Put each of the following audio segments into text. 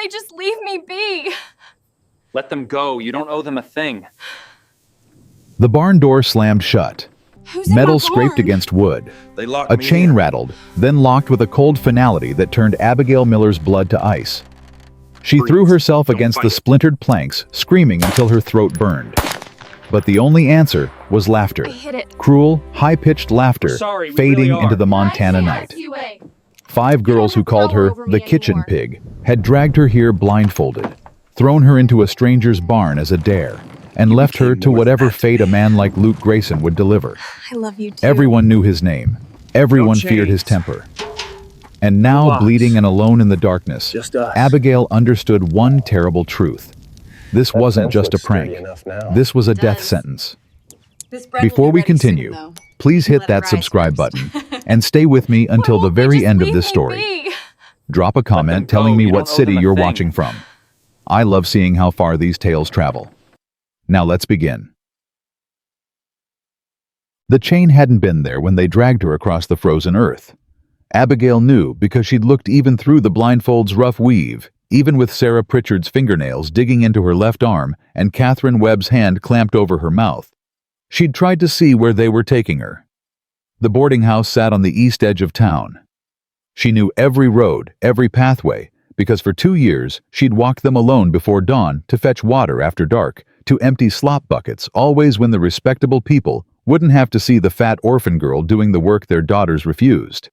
they just leave me be? Let them go. You don't owe them a thing. The barn door slammed shut. Who's in Metal my scraped barn? against wood. They locked A me chain in. rattled, then locked with a cold finality that turned Abigail Miller's blood to ice. She Freeze. threw herself Don't against fight the it. splintered planks, screaming until her throat burned. But the only answer was laughter. I hit it. Cruel, high-pitched laughter, We're sorry, we fading really into are. the Montana night. SUA. 5 girls who have called power her over me the kitchen anymore. pig had dragged her here blindfolded, thrown her into a stranger's barn as a dare, and left her became to more whatever than that to fate a me. man like Luke Grayson would deliver. I love you too. Everyone knew his name. Everyone No feared his chains. temper. And now, locks. bleeding and alone in the darkness, Just us. Abigail understood one terrible truth. This wasn't just a prank. This was a death does. sentence. This bread will Before be we ready soon, continue, though. please hit Let it that rise subscribe first. button and stay with me until Why the won't they very just end of leave this me story. be? Drop a comment go. telling me You what don't owe city them a you're thing. watching from. I love seeing how far these tales travel. Now let's begin. The chain hadn't been there when they dragged her across the frozen earth. Abigail knew because she'd looked even through the blindfold's rough weave, even with Sarah Pritchard's fingernails digging into her left arm and Catherine Webb's hand clamped over her mouth. She'd tried to see where they were taking her. The boarding house sat on the east edge of town. She knew every road, every pathway, because for 2 years she'd walked them alone before dawn to fetch water after dark, to empty slop buckets, always when the respectable people wouldn't have to see the fat orphan girl doing the work their daughters refused.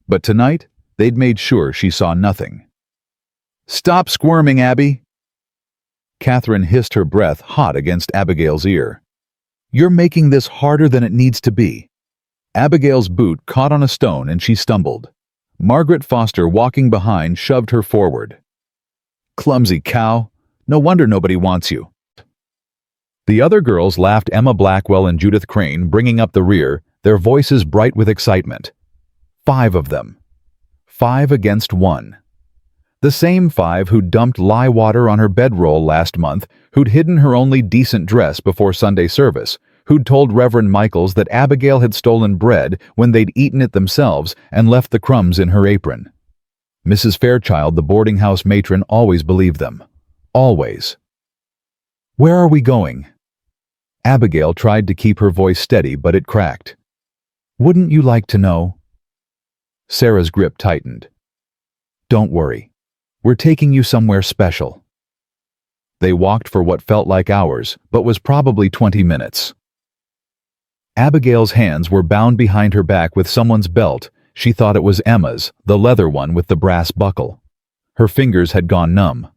But tonight, they'd made sure she saw nothing. "Stop squirming, Abby!" Catherine hissed her breath hot against Abigail's ear. "You're making this harder than it needs to be." Abigail's boot caught on a stone and she stumbled. Margaret Foster, walking behind, shoved her forward. "Clumsy cow. No wonder nobody wants you." The other girls laughed, Emma Blackwell and Judith Crane bringing up the rear, their voices bright with excitement. 5 of them. 5 against 1. The same 5 who'd dumped lye water on her bedroll last month, who'd hidden her only decent dress before Sunday service, who'd told Reverend Michaels that Abigail had stolen bread when they'd eaten it themselves and left the crumbs in her apron. Mrs. Fairchild, the boarding house matron, always believed them. Always. "Where are we going?" Abigail tried to keep her voice steady, but it cracked. "Wouldn't you like to know?" Sarah's grip tightened. "Don't worry. We're taking you somewhere special." They walked for what felt like hours, but was probably 20 minutes. Abigail's hands were bound behind her back with someone's belt. She thought it was Emma's, the leather one with the brass buckle. Her fingers had gone numb.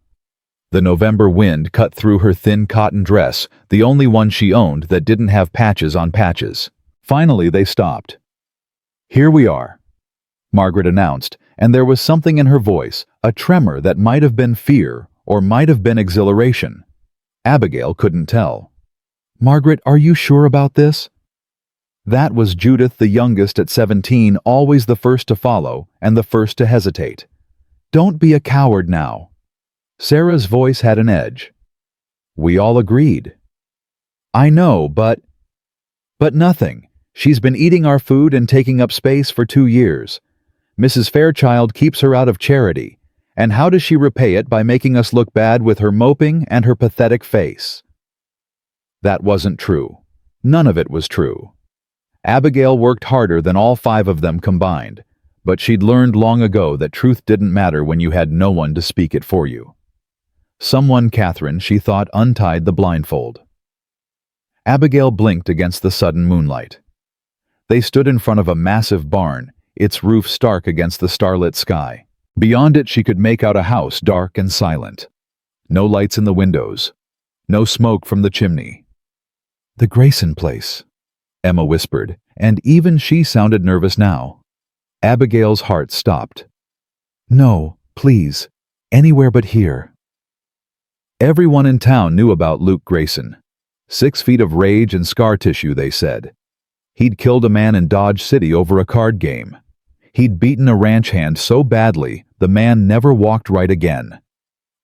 The November wind cut through her thin cotton dress, the only one she owned that didn't have patches on patches. Finally, they stopped. "Here we are," Margaret announced, and there was something in her voice, a tremor that might have been fear or might have been exhilaration. Abigail couldn't tell. "Margaret, are you sure about this?" That was Judith, the youngest at 17, always the first to follow and the first to hesitate. "Don't be a coward now." Sarah's voice had an edge. "We all agreed." "I know, but nothing. She's been eating our food and taking up space for 2 years. Mrs. Fairchild keeps her out of charity, and how does she repay it by making us look bad with her moping and her pathetic face?" That wasn't true. None of it was true. Abigail worked harder than all 5 of them combined, but she'd learned long ago that truth didn't matter when you had no one to speak it for you. Someone, Catherine, she thought, untied the blindfold. Abigail blinked against the sudden moonlight. They stood in front of a massive barn, its roof stark against the starlit sky. Beyond it she could make out a house dark and silent. No lights in the windows. No smoke from the chimney. "The Grayson place," Emma whispered, and even she sounded nervous now. Abigail's heart stopped. "No, please. Anywhere but here." Everyone in town knew about Luke Grayson. 6 feet of rage and scar tissue, they said. He'd killed a man in Dodge City over a card game. He'd beaten a ranch hand so badly, the man never walked right again.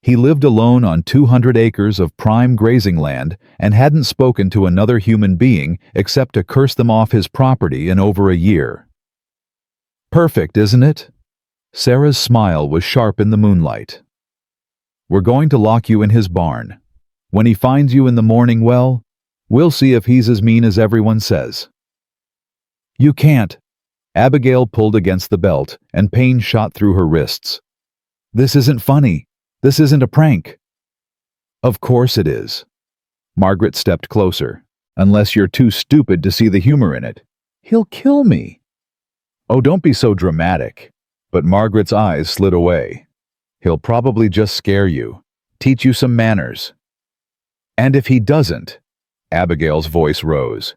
He lived alone on 200 acres of prime grazing land and hadn't spoken to another human being except to curse them off his property in over a year. Perfect, isn't it? Sarah's smile was sharp in the moonlight. We're going to lock you in his barn. When he finds you in the morning, well, we'll see if he's as mean as everyone says." "You can't." Abigail pulled against the belt, and pain shot through her wrists. "This isn't funny. This isn't a prank." "Of course it is." Margaret stepped closer. "Unless you're too stupid to see the humor in it. He'll kill me." "Oh, don't be so dramatic." But Margaret's eyes slid away. "He'll probably just scare you, teach you some manners." "And if he doesn't," Abigail's voice rose,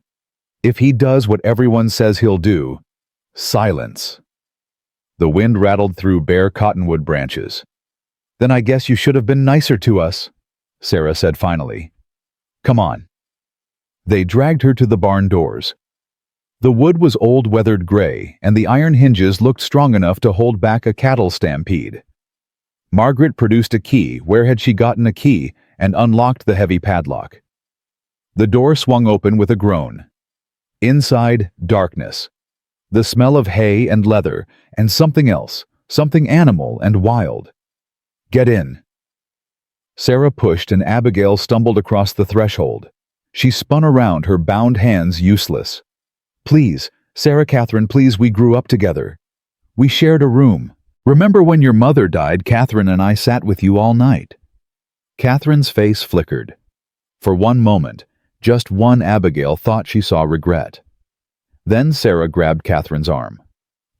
"if he does what everyone says he'll do, silence." The wind rattled through bare cottonwood branches. "Then I guess you should have been nicer to us," Sarah said finally. "Come on." They dragged her to the barn doors. The wood was old weathered gray, and the iron hinges looked strong enough to hold back a cattle stampede. Margaret produced a key, where had she gotten a key, and unlocked the heavy padlock. The door swung open with a groan. Inside, darkness. The smell of hay and leather, and something else, something animal and wild. "Get in." Sarah pushed, and Abigail stumbled across the threshold. She spun around, her bound hands useless. "Please, Sarah Catherine, please, we grew up together. We shared a room. Remember when your mother died, Catherine and I sat with you all night." Catherine's face flickered. For one moment, just one, Abigail thought she saw regret. Then Sarah grabbed Catherine's arm.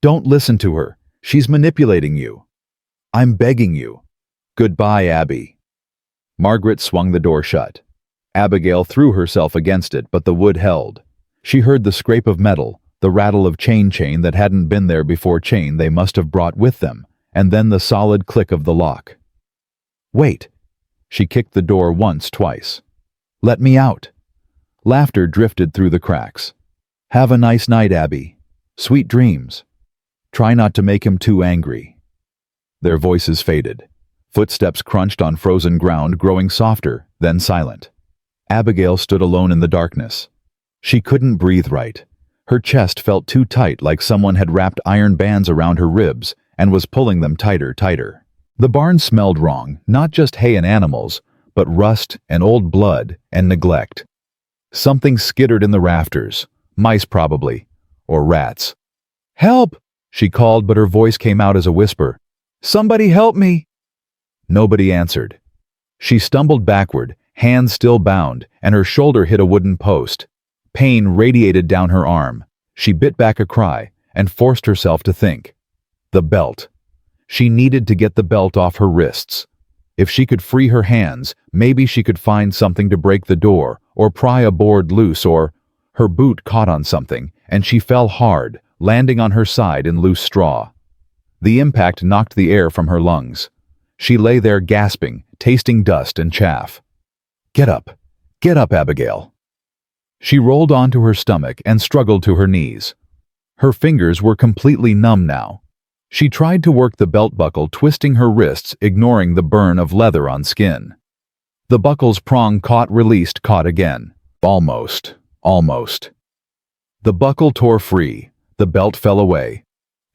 "Don't listen to her. She's manipulating you. I'm begging you. Goodbye, Abby." Margaret swung the door shut. Abigail threw herself against it, but the wood held. She heard the scrape of metal, the rattle of chain that hadn't been there before, chain they must have brought with them, and then the solid click of the lock. "Wait." She kicked the door once, twice. "Let me out." Laughter drifted through the cracks. "Have a nice night, Abby. Sweet dreams. Try not to make him too angry." Their voices faded. Footsteps crunched on frozen ground, growing softer, then silent. Abigail stood alone in the darkness. She couldn't breathe right. Her chest felt too tight, like someone had wrapped iron bands around her ribs and was pulling them tighter, tighter. The barn smelled wrong, not just hay and animals, but rust and old blood and neglect. Something skittered in the rafters. Mice probably. Or rats. "Help!" she called, but her voice came out as a whisper. "Somebody help me!" Nobody answered. She stumbled backward, hands still bound, and her shoulder hit a wooden post. Pain radiated down her arm. She bit back a cry and forced herself to think. The belt. She needed to get the belt off her wrists. If she could free her hands, maybe she could find something to break the door, or pry a board loose, or... Her boot caught on something, and she fell hard, landing on her side in loose straw. The impact knocked the air from her lungs. She lay there gasping, tasting dust and chaff. Get up, Abigail." She rolled onto her stomach and struggled to her knees. Her fingers were completely numb now. She tried to work the belt buckle, twisting her wrists, ignoring the burn of leather on skin. The buckle's prong caught, released, caught again. Almost. The buckle tore free. The belt fell away.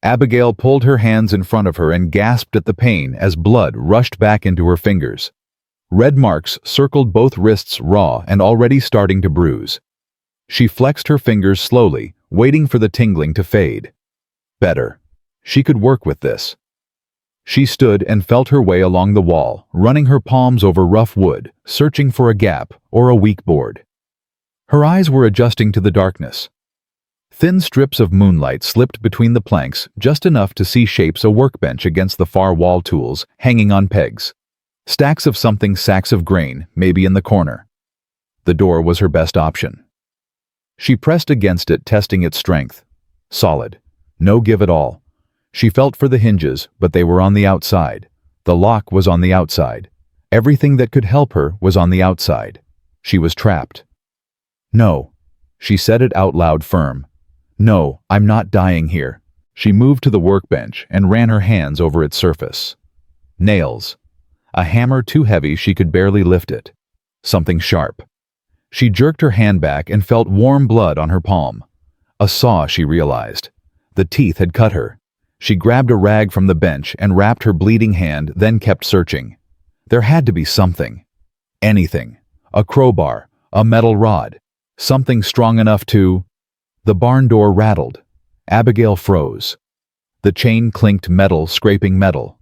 Abigail pulled her hands in front of her and gasped at the pain as blood rushed back into her fingers. Red marks circled both wrists, raw and already starting to bruise. She flexed her fingers slowly, waiting for the tingling to fade. Better. She could work with this. She stood and felt her way along the wall, running her palms over rough wood, searching for a gap or a weak board. Her eyes were adjusting to the darkness. Thin strips of moonlight slipped between the planks, just enough to see shapes, a workbench against the far wall, tools hanging on pegs. Stacks of something, sacks of grain, maybe in the corner. The door was her best option. She pressed against it, testing its strength. Solid. No give at all. She felt for the hinges, but they were on the outside. The lock was on the outside. Everything that could help her was on the outside. She was trapped. "No." She said it out loud, firm. "No, I'm not dying here." She moved to the workbench and ran her hands over its surface. Nails. A hammer too heavy she could barely lift it. Something sharp. She jerked her hand back and felt warm blood on her palm. A saw, she realized. The teeth had cut her. She grabbed a rag from the bench and wrapped her bleeding hand, then kept searching. There had to be something. Anything. A crowbar, a metal rod, something strong enough to... The barn door rattled. Abigail froze. The chain clinked metal, scraping metal.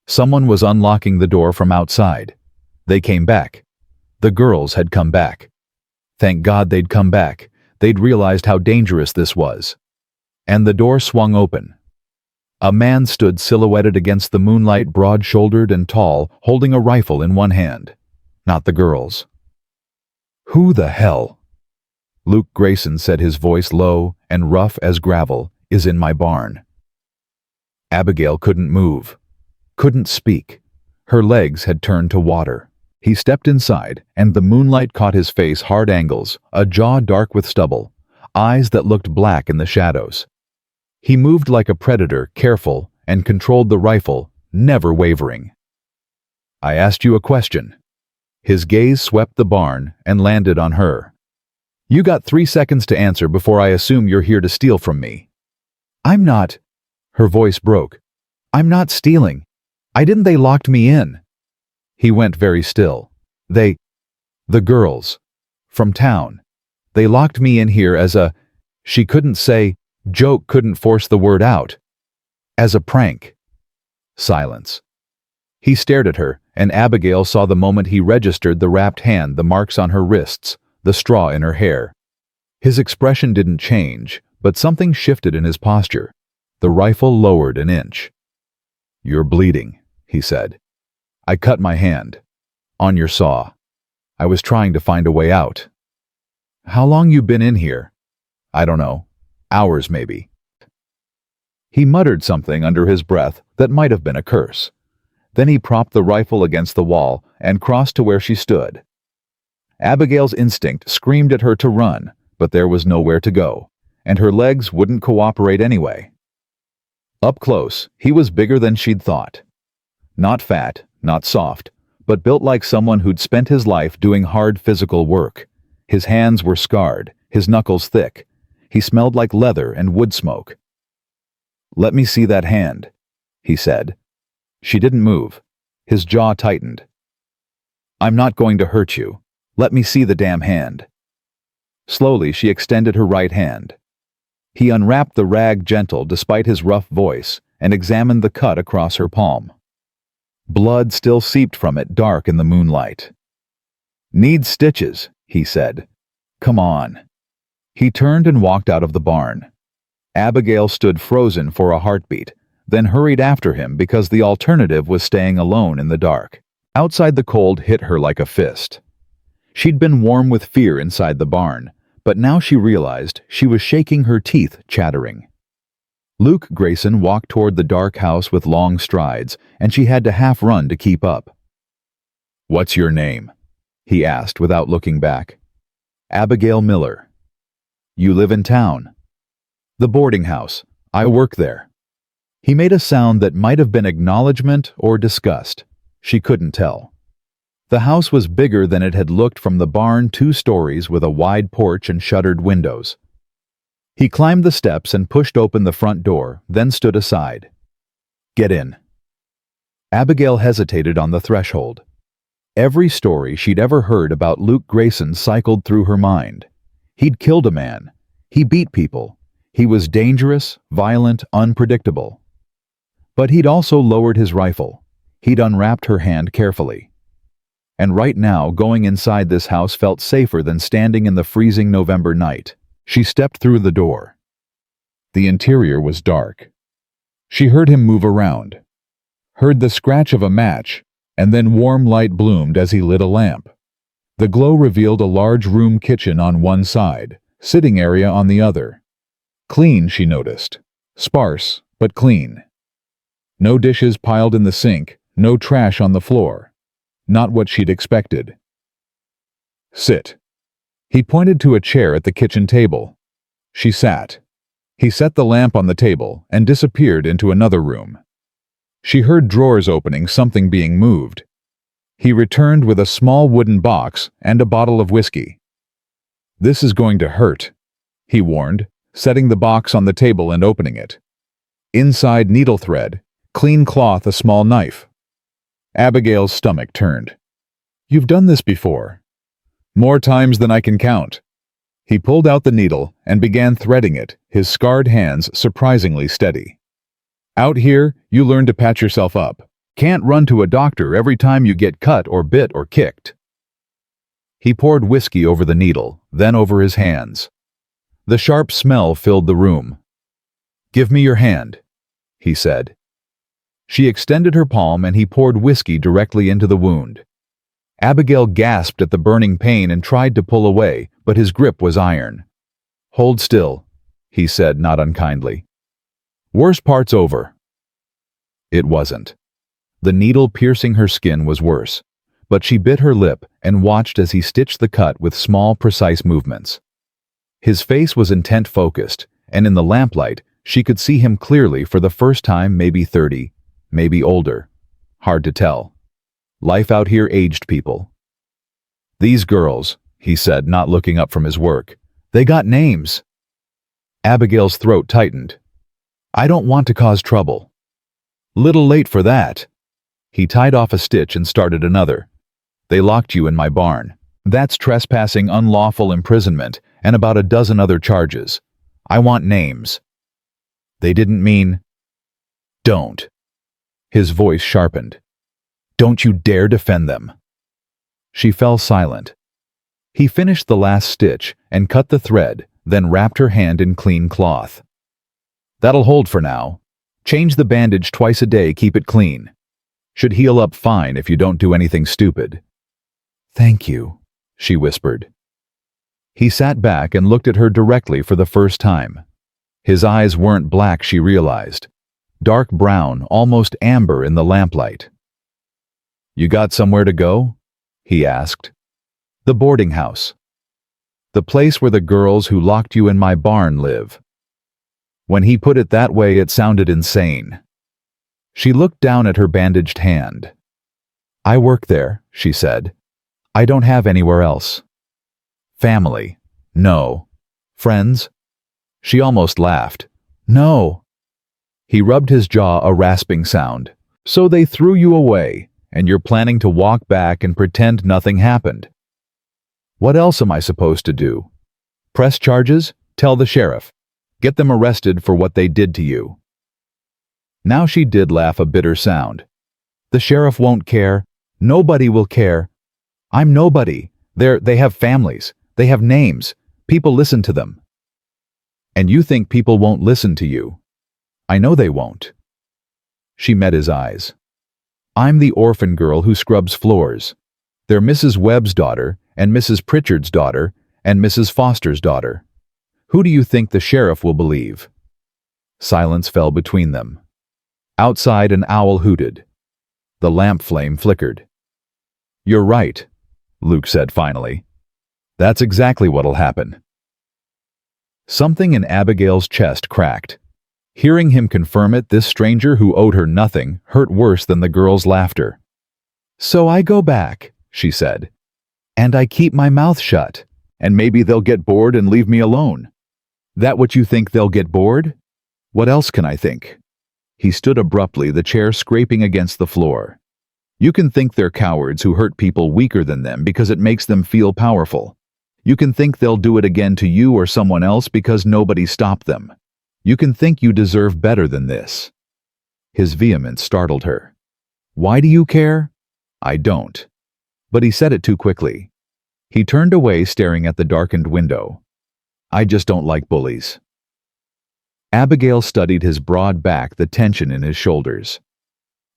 Someone was unlocking the door from outside. They came back. The girls had come back. Thank God they'd come back. They'd realized how dangerous this was. And the door swung open. A man stood silhouetted against the moonlight, broad-shouldered and tall, holding a rifle in one hand. Not the girls. Who the hell? Luke Grayson said, his voice low and rough as gravel, is in my barn. Abigail couldn't move. Couldn't speak. Her legs had turned to water. He stepped inside, and the moonlight caught his face, hard angles, a jaw dark with stubble, eyes that looked black in the shadows. He moved like a predator, careful, and controlled the rifle, never wavering. I asked you a question. His gaze swept the barn and landed on her. You got 3 seconds to answer before I assume you're here to steal from me. I'm not. Her voice broke. I'm not stealing. They locked me in. He went very still. The girls. From town. They locked me in here as a... She couldn't say... Joke couldn't force the word out. As a prank. Silence. He stared at her, and Abigail saw the moment he registered the wrapped hand, the marks on her wrists, the straw in her hair. His expression didn't change, but something shifted in his posture. The rifle lowered an inch. You're bleeding, he said. I cut my hand. On your saw. I was trying to find a way out. How long you been in here? I don't know. Hours, maybe. He muttered something under his breath that might have been a curse. Then he propped the rifle against the wall and crossed to where she stood. Abigail's instinct screamed at her to run, but there was nowhere to go, and her legs wouldn't cooperate anyway. Up close, he was bigger than she'd thought. Not fat, not soft, but built like someone who'd spent his life doing hard physical work. His hands were scarred, his knuckles thick. He smelled like leather and wood smoke. Let me see that hand, he said. She didn't move. His jaw tightened. I'm not going to hurt you. Let me see the damn hand. Slowly, she extended her right hand. He unwrapped the rag gentle despite his rough voice and examined the cut across her palm. Blood still seeped from it, dark in the moonlight. Needs stitches, he said. Come on. He turned and walked out of the barn. Abigail stood frozen for a heartbeat, then hurried after him because the alternative was staying alone in the dark. Outside, the cold hit her like a fist. She'd been warm with fear inside the barn, but now she realized she was shaking her teeth, chattering. Luke Grayson walked toward the dark house with long strides, and she had to half run to keep up. What's your name? He asked without looking back. Abigail Miller. You live in town? The boarding house. I work there. He made a sound that might have been acknowledgement or disgust. She couldn't tell. The house was bigger than it had looked from the barn, 2 stories with a wide porch and shuttered windows. He climbed the steps and pushed open the front door, then stood aside. Get in. Abigail hesitated on the threshold. Every story she'd ever heard about Luke Grayson cycled through her mind. He'd killed a man. He beat people. He was dangerous, violent, unpredictable. But he'd also lowered his rifle. He'd unwrapped her hand carefully. And right now, going inside this house felt safer than standing in the freezing November night. She stepped through the door. The interior was dark. She heard him move around, heard the scratch of a match, and then warm light bloomed as he lit a lamp. The glow revealed a large room kitchen on one side, sitting area on the other. Clean, she noticed. Sparse, but clean. No dishes piled in the sink, no trash on the floor. Not what she'd expected. Sit. He pointed to a chair at the kitchen table. She sat. He set the lamp on the table and disappeared into another room. She heard drawers opening, something being moved. He returned with a small wooden box and a bottle of whiskey. This is going to hurt, he warned, setting the box on the table and opening it. Inside, needle thread, clean cloth, a small knife. Abigail's stomach turned. "You've done this before." "More times than I can count." He pulled out the needle and began threading it, his scarred hands surprisingly steady. "Out here, you learn to patch yourself up. Can't run to a doctor every time you get cut or bit or kicked." He poured whiskey over the needle, then over his hands. The sharp smell filled the room. "Give me your hand," he said. She extended her palm and he poured whiskey directly into the wound. Abigail gasped at the burning pain and tried to pull away, but his grip was iron. "Hold still," he said, not unkindly. "Worst part's over." It wasn't. The needle piercing her skin was worse, but she bit her lip and watched as he stitched the cut with small, precise movements. His face was intent-focused, and in the lamplight, she could see him clearly for the first time, maybe 30, maybe older. Hard to tell. Life out here aged people. "These girls," he said, not looking up from his work, "they got names." Abigail's throat tightened. "I don't want to cause trouble." "Little late for that." He tied off a stitch and started another. "They locked you in my barn. That's trespassing, unlawful imprisonment, and about a dozen other charges. I want names." "They didn't mean—" "Don't." His voice sharpened. "Don't you dare defend them." She fell silent. He finished the last stitch and cut the thread, then wrapped her hand in clean cloth. "That'll hold for now. Change the bandage twice a day, keep it clean. Should heal up fine if you don't do anything stupid." "Thank you," she whispered. He sat back and looked at her directly for the first time. His eyes weren't black, she realized. Dark brown, almost amber in the lamplight. "You got somewhere to go?" he asked. "The boarding house. The place where the girls who locked you in my barn live." When he put it that way, it sounded insane. She looked down at her bandaged hand. "I work there," she said. "I don't have anywhere else." "Family? No. Friends?" She almost laughed. "No." He rubbed his jaw, a rasping sound. "So they threw you away, and you're planning to walk back and pretend nothing happened. What else am I supposed to do? Press charges? Tell the sheriff. Get them arrested for what they did to you." Now she did laugh, a bitter sound. "The sheriff won't care. Nobody will care. I'm nobody. They have families. They have names. People listen to them." "And you think people won't listen to you?" "I know they won't." She met his eyes. "I'm the orphan girl who scrubs floors. They're Mrs. Webb's daughter, and Mrs. Pritchard's daughter, and Mrs. Foster's daughter. Who do you think the sheriff will believe?" Silence fell between them. Outside, an owl hooted. The lamp flame flickered. "You're right," Luke said finally. "That's exactly what'll happen." Something in Abigail's chest cracked. Hearing him confirm it, this stranger who owed her nothing hurt worse than the girl's laughter. "So I go back," she said. "And I keep my mouth shut, and maybe they'll get bored and leave me alone." "That what you think, they'll get bored? What else can I think?" He stood abruptly, the chair scraping against the floor. "You can think they're cowards who hurt people weaker than them because it makes them feel powerful. You can think they'll do it again to you or someone else because nobody stopped them. You can think you deserve better than this." His vehemence startled her. "Why do you care?" "I don't." But he said it too quickly. He turned away, staring at the darkened window. "I just don't like bullies." Abigail studied his broad back, the tension in his shoulders.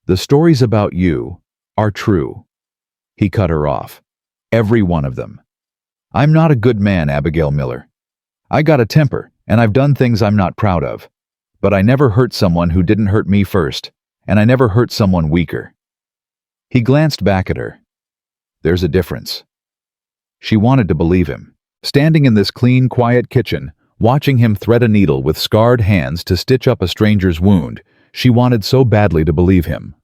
"The stories about you are true." He cut her off. "Every one of them. I'm not a good man, Abigail Miller. I got a temper, and I've done things I'm not proud of. But I never hurt someone who didn't hurt me first, and I never hurt someone weaker." He glanced back at her. "There's a difference." She wanted to believe him. Standing in this clean, quiet kitchen, watching him thread a needle with scarred hands to stitch up a stranger's wound, she wanted so badly to believe him.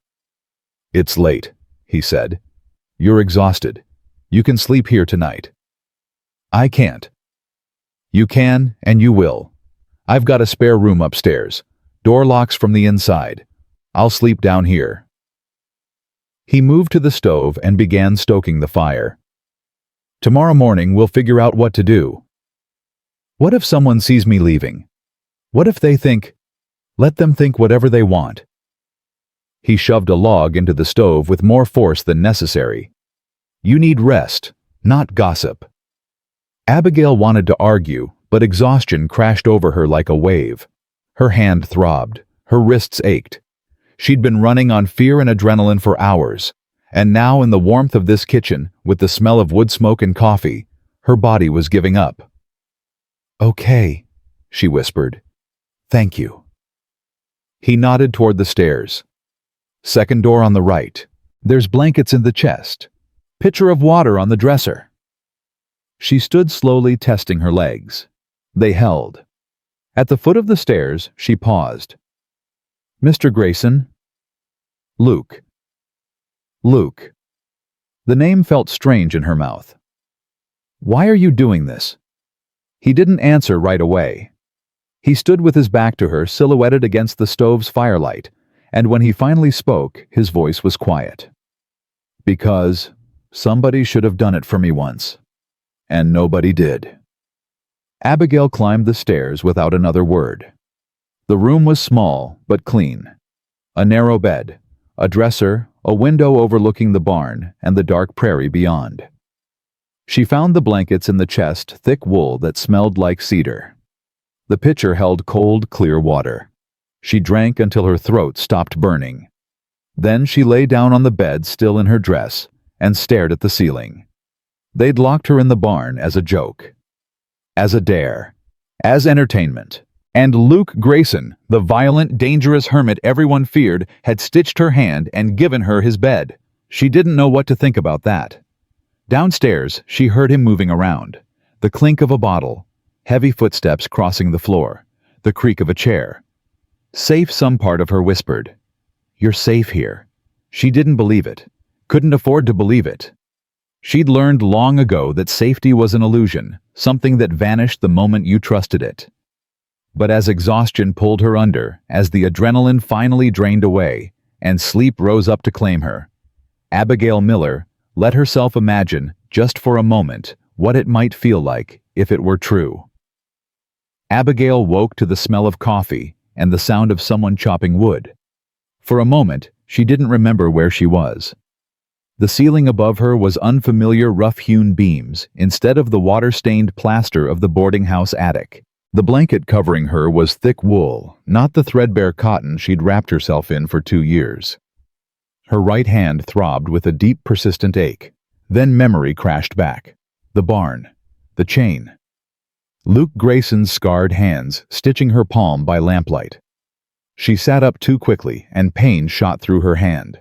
"It's late," he said. "You're exhausted. You can sleep here tonight." "I can't." "You can, and you will. I've got a spare room upstairs. Door locks from the inside. I'll sleep down here." He moved to the stove and began stoking the fire. Tomorrow morning we'll figure out what to do. What if someone sees me leaving? What if they think? Let them think whatever they want. He shoved a log into the stove with more force than necessary. You need rest, not gossip. Abigail wanted to argue, but exhaustion crashed over her like a wave. Her hand throbbed, her wrists ached. She'd been running on fear and adrenaline for hours, and now in the warmth of this kitchen, with the smell of wood smoke and coffee, her body was giving up. Okay, she whispered. Thank you. He nodded toward the stairs. Second door on the right. There's blankets in the chest. Pitcher of water on the dresser. She stood slowly testing her legs. They held. At the foot of the stairs, she paused. Mr. Grayson? Luke. Luke. The name felt strange in her mouth. Why are you doing this? He didn't answer right away. He stood with his back to her, silhouetted against the stove's firelight, and when he finally spoke, his voice was quiet. Because somebody should have done it for me once, and nobody did. Abigail climbed the stairs without another word. The room was small, but clean. A narrow bed, a dresser, a window overlooking the barn, and the dark prairie beyond. She found the blankets in the chest, thick wool that smelled like cedar. The pitcher held cold, clear water. She drank until her throat stopped burning. Then she lay down on the bed, still in her dress, and stared at the ceiling. They'd locked her in the barn as a joke, as a dare, as entertainment. And Luke Grayson, the violent, dangerous hermit everyone feared, had stitched her hand and given her his bed. She didn't know what to think about that. Downstairs, she heard him moving around. The clink of a bottle, heavy footsteps crossing the floor, the creak of a chair. Safe, some part of her whispered. You're safe here. She didn't believe it, couldn't afford to believe it. She'd learned long ago that safety was an illusion, something that vanished the moment you trusted it. But as exhaustion pulled her under, as the adrenaline finally drained away, and sleep rose up to claim her, Abigail Miller let herself imagine, just for a moment, what it might feel like if it were true. Abigail woke to the smell of coffee and the sound of someone chopping wood. For a moment, she didn't remember where she was. The ceiling above her was unfamiliar rough-hewn beams instead of the water-stained plaster of the boarding house attic. The blanket covering her was thick wool, not the threadbare cotton she'd wrapped herself in for 2 years. Her right hand throbbed with a deep, persistent ache. Then memory crashed back. The barn. The chain. Luke Grayson's scarred hands stitching her palm by lamplight. She sat up too quickly, and pain shot through her hand.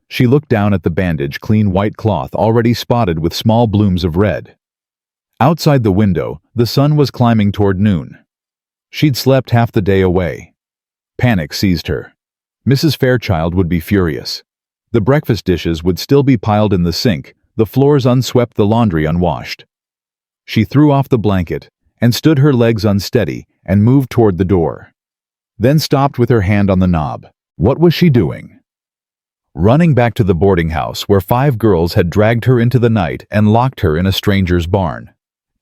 She looked down at the bandage, clean white cloth already spotted with small blooms of red. Outside the window, the sun was climbing toward noon. She'd slept half the day away. Panic seized her. Mrs. Fairchild would be furious. The breakfast dishes would still be piled in the sink, the floors unswept, the laundry unwashed. She threw off the blanket and stood, her legs unsteady, and moved toward the door. Then stopped with her hand on the knob. What was she doing? Running back to the boarding house where 5 girls had dragged her into the night and locked her in a stranger's barn.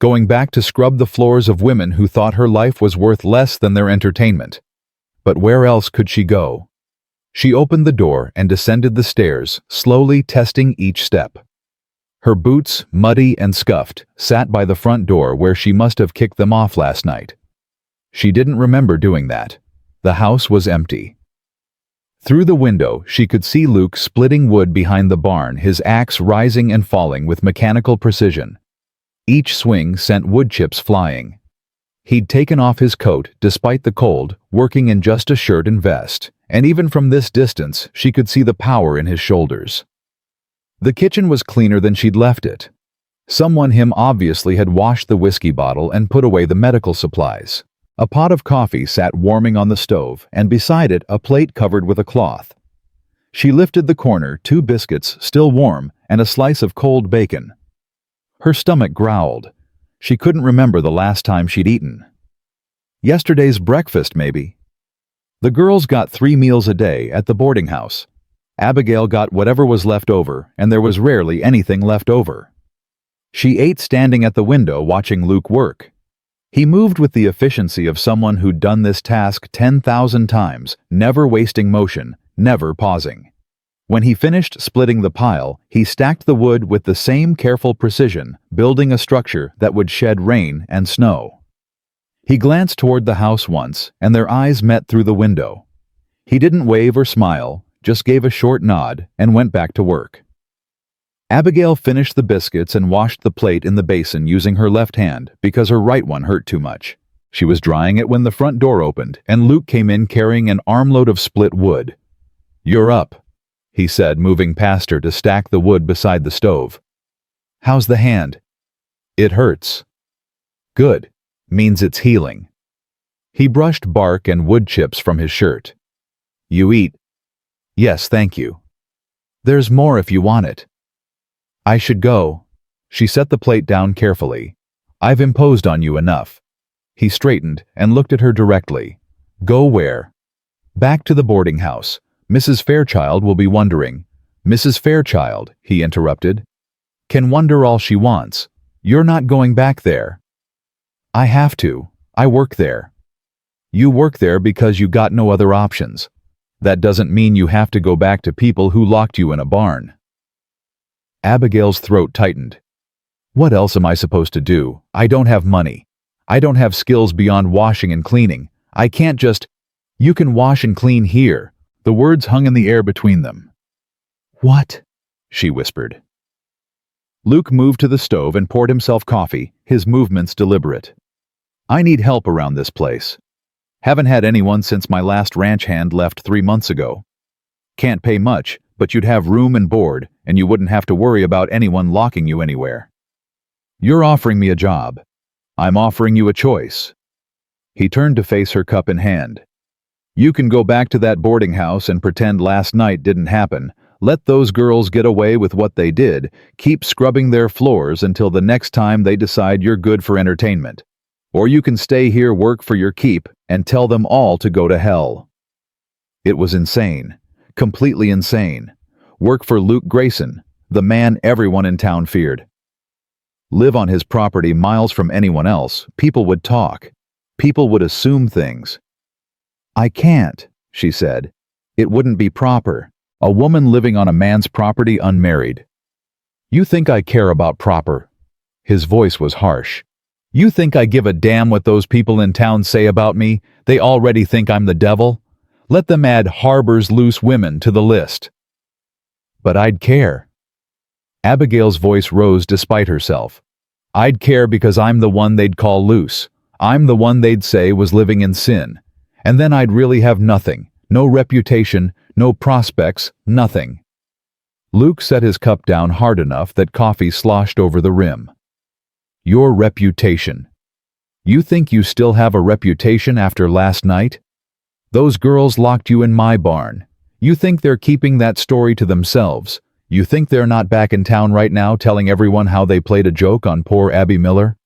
Going back to scrub the floors of women who thought her life was worth less than their entertainment. But where else could she go? She opened the door and descended the stairs, slowly testing each step. Her boots, muddy and scuffed, sat by the front door where she must have kicked them off last night. She didn't remember doing that. The house was empty. Through the window, she could see Luke splitting wood behind the barn, his axe rising and falling with mechanical precision. Each swing sent wood chips flying. He'd taken off his coat, despite the cold, working in just a shirt and vest, and even from this distance, she could see the power in his shoulders. The kitchen was cleaner than she'd left it. Someone him obviously had washed the whiskey bottle and put away the medical supplies. A pot of coffee sat warming on the stove, and beside it a plate covered with a cloth. She lifted the corner, 2 biscuits, still warm, and a slice of cold bacon. Her stomach growled. She couldn't remember the last time she'd eaten. Yesterday's breakfast, maybe. The girls got 3 meals a day at the boarding house. Abigail got whatever was left over, and there was rarely anything left over. She ate standing at the window watching Luke work. He moved with the efficiency of someone who'd done this task 10,000 times, never wasting motion, never pausing. When he finished splitting the pile, he stacked the wood with the same careful precision, building a structure that would shed rain and snow. He glanced toward the house once, and their eyes met through the window. He didn't wave or smile, just gave a short nod, and went back to work. Abigail finished the biscuits and washed the plate in the basin using her left hand because her right one hurt too much. She was drying it when the front door opened, and Luke came in carrying an armload of split wood. "You're up," he said, moving past her to stack the wood beside the stove. "How's the hand?" "It hurts." "Good. Means it's healing." He brushed bark and wood chips from his shirt. "You eat?" "Yes, thank you." "There's more if you want it." "I should go." She set the plate down carefully. "I've imposed on you enough." He straightened and looked at her directly. "Go where?" "Back to the boarding house. Mrs. Fairchild will be wondering." "Mrs. Fairchild," he interrupted, "can wonder all she wants. You're not going back there." "I have to. I work there." "You work there because you got no other options. That doesn't mean you have to go back to people who locked you in a barn." Abigail's throat tightened. "What else am I supposed to do? I don't have money. I don't have skills beyond washing and cleaning. I can't just—" "You can wash and clean here." The words hung in the air between them. "What?" she whispered. Luke moved to the stove and poured himself coffee, his movements deliberate. "I need help around this place. Haven't had anyone since my last ranch hand left 3 months ago. Can't pay much, but you'd have room and board, and you wouldn't have to worry about anyone locking you anywhere. You're offering me a job. I'm offering you a choice." He turned to face her, cup in hand. "You can go back to that boarding house and pretend last night didn't happen. Let those girls get away with what they did. Keep scrubbing their floors until the next time they decide you're good for entertainment. Or you can stay here, work for your keep, and tell them all to go to hell." It was insane. Completely insane. Work for Luke Grayson, the man everyone in town feared. Live on his property miles from anyone else. People would talk. People would assume things. "I can't," she said. "It wouldn't be proper. A woman living on a man's property unmarried." "You think I care about proper?" His voice was harsh. "You think I give a damn what those people in town say about me? They already think I'm the devil. Let them add harbors loose women to the list." "But I'd care." Abigail's voice rose despite herself. "I'd care because I'm the one they'd call loose. I'm the one they'd say was living in sin. And then I'd really have nothing. No reputation, no prospects, nothing." Luke set his cup down hard enough that coffee sloshed over the rim. "Your reputation. You think you still have a reputation after last night? Those girls locked you in my barn. You think they're keeping that story to themselves? You think they're not back in town right now telling everyone how they played a joke on poor Abby Miller?"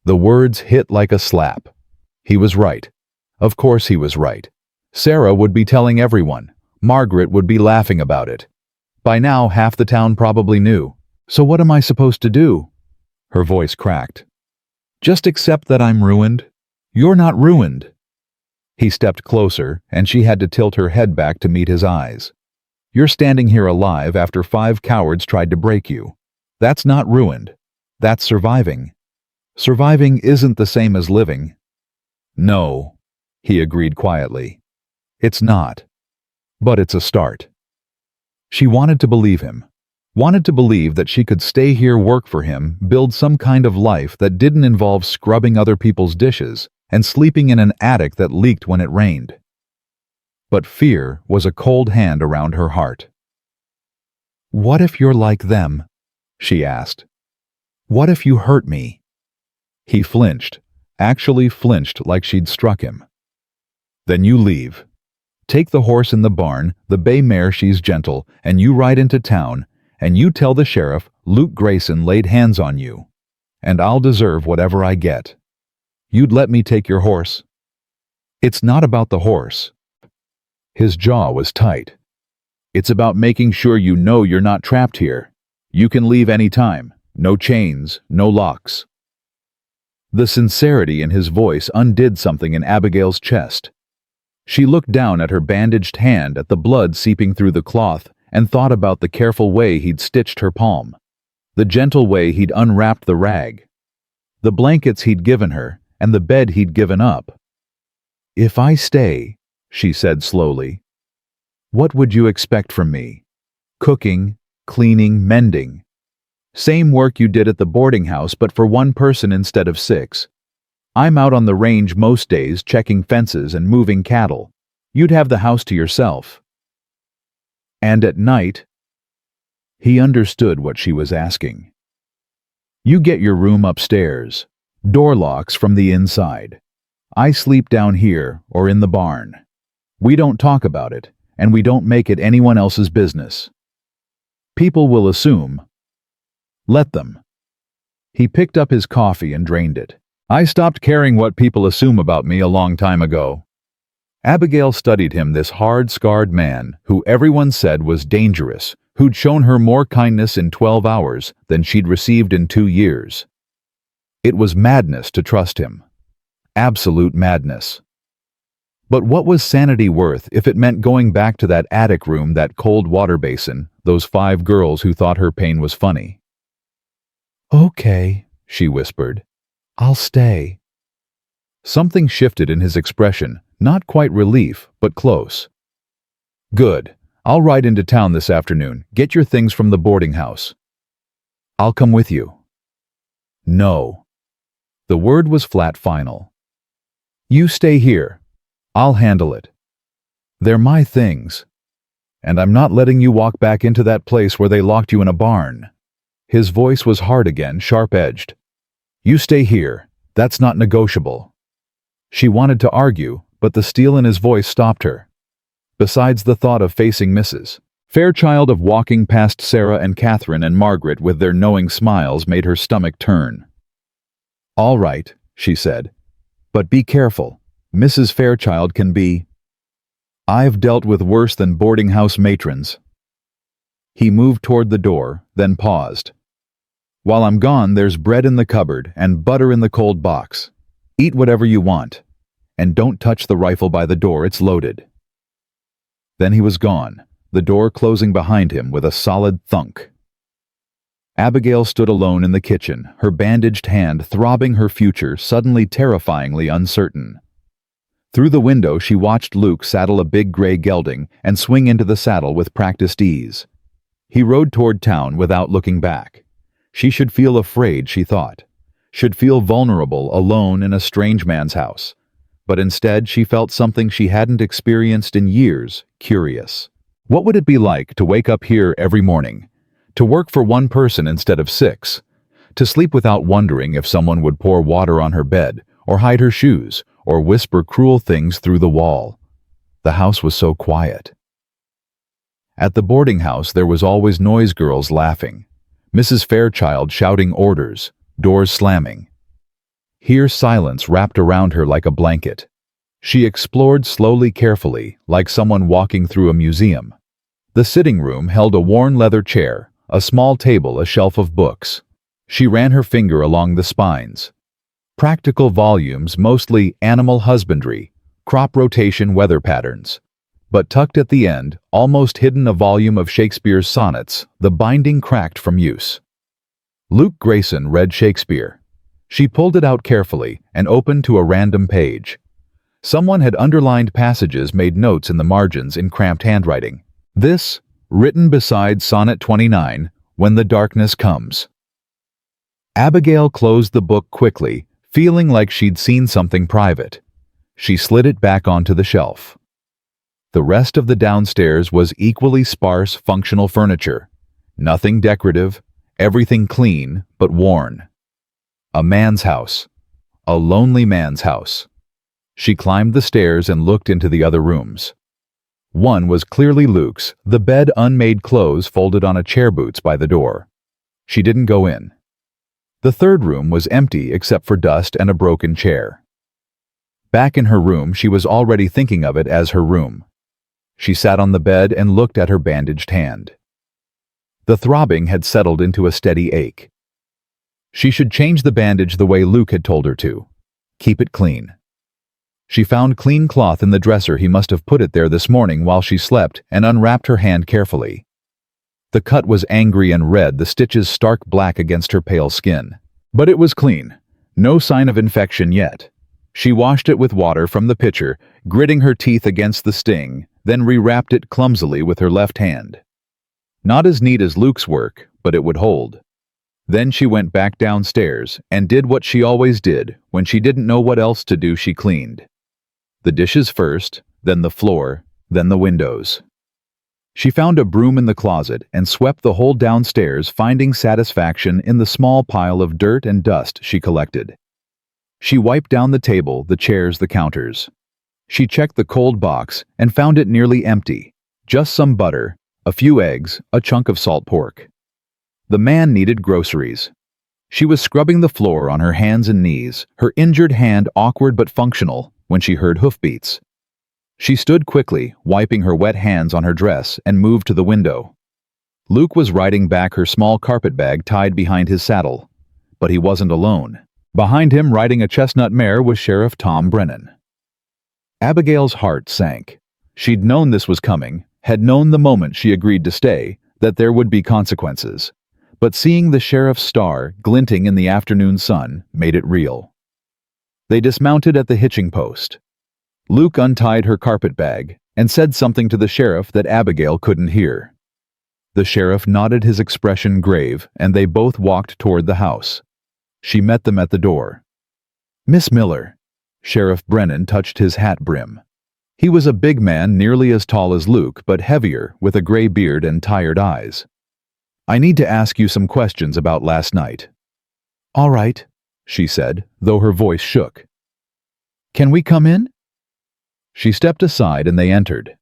The words hit like a slap. He was right. Of course he was right. Sarah would be telling everyone. Margaret would be laughing about it. By now, half the town probably knew. "So what am I supposed to do?" Her voice cracked. "Just accept that I'm ruined." "You're not ruined." He stepped closer, and she had to tilt her head back to meet his eyes. "You're standing here alive after 5 cowards tried to break you. That's not ruined. That's surviving. Surviving isn't the same as living." "No," he agreed quietly. "It's not. But it's a start." She wanted to believe him. Wanted to believe that she could stay here, work for him, build some kind of life that didn't involve scrubbing other people's dishes and sleeping in an attic that leaked when it rained. But fear was a cold hand around her heart. "What if you're like them?" she asked. "What if you hurt me?" He flinched, actually flinched like she'd struck him. "Then you leave. Take the horse in the barn, the bay mare, she's gentle, and you ride into town, and you tell the sheriff Luke Grayson laid hands on you, and I'll deserve whatever I get. You'd let me take your horse?" "It's not about the horse." His jaw was tight. It's about making sure you know you're not trapped here. You can leave any time. No chains, no locks. The sincerity in his voice undid something in Abigail's chest. She looked down at her bandaged hand, at the blood seeping through the cloth, and thought about the careful way he'd stitched her palm, the gentle way he'd unwrapped the rag, the blankets he'd given her, and the bed he'd given up. "If I stay," she said slowly, "what would you expect from me? Cooking, cleaning, mending. Same work you did at the boarding house, but for one person instead of 6. I'm out on the range most days checking fences and moving cattle. You'd have the house to yourself. And at night..." He understood what she was asking. "You get your room upstairs. Door locks from the inside. I sleep down here or in the barn. We don't talk about it, and we don't make it anyone else's business. People will assume. Let them." He picked up his coffee and drained it. "I stopped caring what people assume about me a long time ago." Abigail studied him, this hard-scarred man who everyone said was dangerous, who'd shown her more kindness in 12 hours than she'd received in 2 years. It was madness to trust him. Absolute madness. But what was sanity worth if it meant going back to that attic room, that cold water basin, those 5 girls who thought her pain was funny? "Okay," she whispered. "I'll stay." Something shifted in his expression, not quite relief, but close. "Good. I'll ride into town this afternoon. Get your things from the boarding house." "I'll come with you." "No." The word was flat final. "You stay here. I'll handle it. They're my things. And I'm not letting you walk back into that place where they locked you in a barn." His voice was hard again, sharp-edged. "You stay here. That's not negotiable." She wanted to argue, but the steel in his voice stopped her. Besides the thought of facing Mrs. Fairchild, of walking past Sarah and Catherine and Margaret with their knowing smiles, made her stomach turn. "All right," she said. "But be careful. Mrs. Fairchild can be... I've dealt with worse than boarding house matrons." He moved toward the door, then paused. "While I'm gone, there's bread in the cupboard and butter in the cold box. Eat whatever you want. And don't touch the rifle by the door, it's loaded." Then he was gone, the door closing behind him with a solid thunk. Abigail stood alone in the kitchen, her bandaged hand throbbing, her future suddenly terrifyingly uncertain. Through the window she watched Luke saddle a big gray gelding and swing into the saddle with practiced ease. He rode toward town without looking back. She should feel afraid, she thought. Should feel vulnerable, alone in a strange man's house. But instead she felt something she hadn't experienced in years, curious. What would it be like to wake up here every morning? To work for one person instead of 6? To sleep without wondering if someone would pour water on her bed, or hide her shoes, or whisper cruel things through the wall? The house was so quiet. At the boarding house there was always noise, girls laughing, Mrs. Fairchild shouting orders, doors slamming. Here silence wrapped around her like a blanket. She explored slowly, carefully, like someone walking through a museum. The sitting room held a worn leather chair, a small table, a shelf of books. She ran her finger along the spines. Practical volumes, mostly animal husbandry, crop rotation, weather patterns. But tucked at the end, almost hidden, a volume of Shakespeare's sonnets, the binding cracked from use. Luke Grayson read Shakespeare. She pulled it out carefully and opened to a random page. Someone had underlined passages, made notes in the margins in cramped handwriting. This, written beside Sonnet 29, "When the darkness comes." Abigail closed the book quickly, feeling like she'd seen something private. She slid it back onto the shelf. The rest of the downstairs was equally sparse, functional furniture. Nothing decorative, everything clean but worn. A man's house. A lonely man's house. She climbed the stairs and looked into the other rooms. One was clearly Luke's, the bed, unmade clothes folded on a chair, boots by the door. She didn't go in. The third room was empty except for dust and a broken chair. Back in her room, she was already thinking of it as her room. She sat on the bed and looked at her bandaged hand. The throbbing had settled into a steady ache. She should change the bandage the way Luke had told her to. Keep it clean. She found clean cloth in the dresser. He must have put it there this morning while she slept, and unwrapped her hand carefully. The cut was angry and red, the stitches stark black against her pale skin. But it was clean. No sign of infection yet. She washed it with water from the pitcher, gritting her teeth against the sting, then rewrapped it clumsily with her left hand. Not as neat as Luke's work, but it would hold. Then she went back downstairs and did what she always did when she didn't know what else to do. She cleaned. The dishes first, then the floor, then the windows. She found a broom in the closet and swept the whole downstairs, finding satisfaction in the small pile of dirt and dust she collected. She wiped down the table, the chairs, the counters. She checked the cold box and found it nearly empty. Just some butter, a few eggs, a chunk of salt pork. The man needed groceries. She was scrubbing the floor on her hands and knees, her injured hand awkward but functional, when she heard hoofbeats. She stood quickly, wiping her wet hands on her dress, and moved to the window. Luke was riding back her small carpet bag tied behind his saddle. But he wasn't alone. Behind him, riding a chestnut mare, was Sheriff Tom Brennan. Abigail's heart sank. She'd known this was coming, had known the moment she agreed to stay, that there would be consequences. But seeing the sheriff's star glinting in the afternoon sun made it real. They dismounted at the hitching post. Luke untied her carpet bag and said something to the sheriff that Abigail couldn't hear. The sheriff nodded, his expression grave, and they both walked toward the house. She met them at the door. "Miss Miller." Sheriff Brennan touched his hat brim. He was a big man, nearly as tall as Luke, but heavier, with a gray beard and tired eyes. "I need to ask you some questions about last night." "All right," she said, though her voice shook. "Can we come in?" She stepped aside and they entered.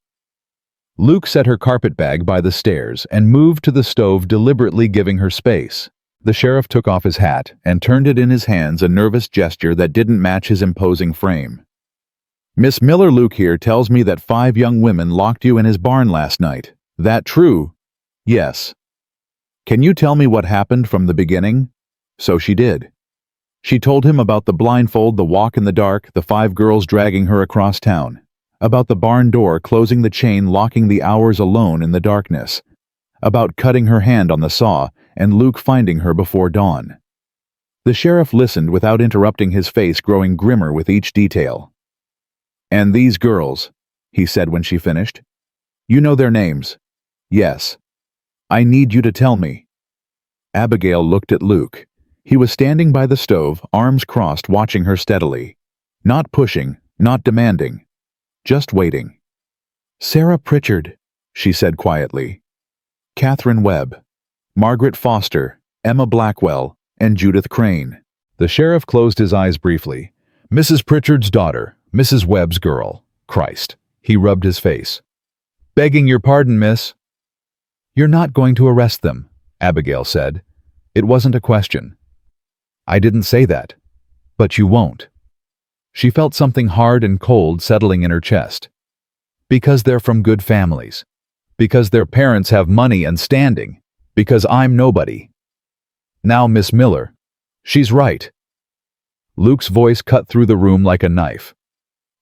Luke set her carpet bag by the stairs and moved to the stove, deliberately giving her space. The sheriff took off his hat and turned it in his hands, a nervous gesture that didn't match his imposing frame. "Miss Miller, Luke here tells me that 5 young women locked you in his barn last night. That true?" "Yes." "Can you tell me what happened from the beginning?" So she did. She told him about the blindfold, the walk in the dark, the 5 girls dragging her across town, about the barn door closing, the chain locking, the hours alone in the darkness, about cutting her hand on the saw and Luke finding her before dawn. The sheriff listened without interrupting, his face growing grimmer with each detail. "And these girls," he said when she finished. "You know their names?" "Yes." "I need you to tell me." Abigail looked at Luke. He was standing by the stove, arms crossed, watching her steadily. Not pushing, not demanding. Just waiting. "Sarah Pritchard," she said quietly. "Catherine Webb. Margaret Foster, Emma Blackwell, and Judith Crane." The sheriff closed his eyes briefly. "Mrs. Pritchard's daughter, Mrs. Webb's girl. Christ." He rubbed his face. "Begging your pardon, miss." "You're not going to arrest them," Abigail said. It wasn't a question. "I didn't say that. But you won't." She felt something hard and cold settling in her chest. "Because they're from good families. Because their parents have money and standing. Because I'm nobody. Now, Miss Miller, she's right." Luke's voice cut through the room like a knife.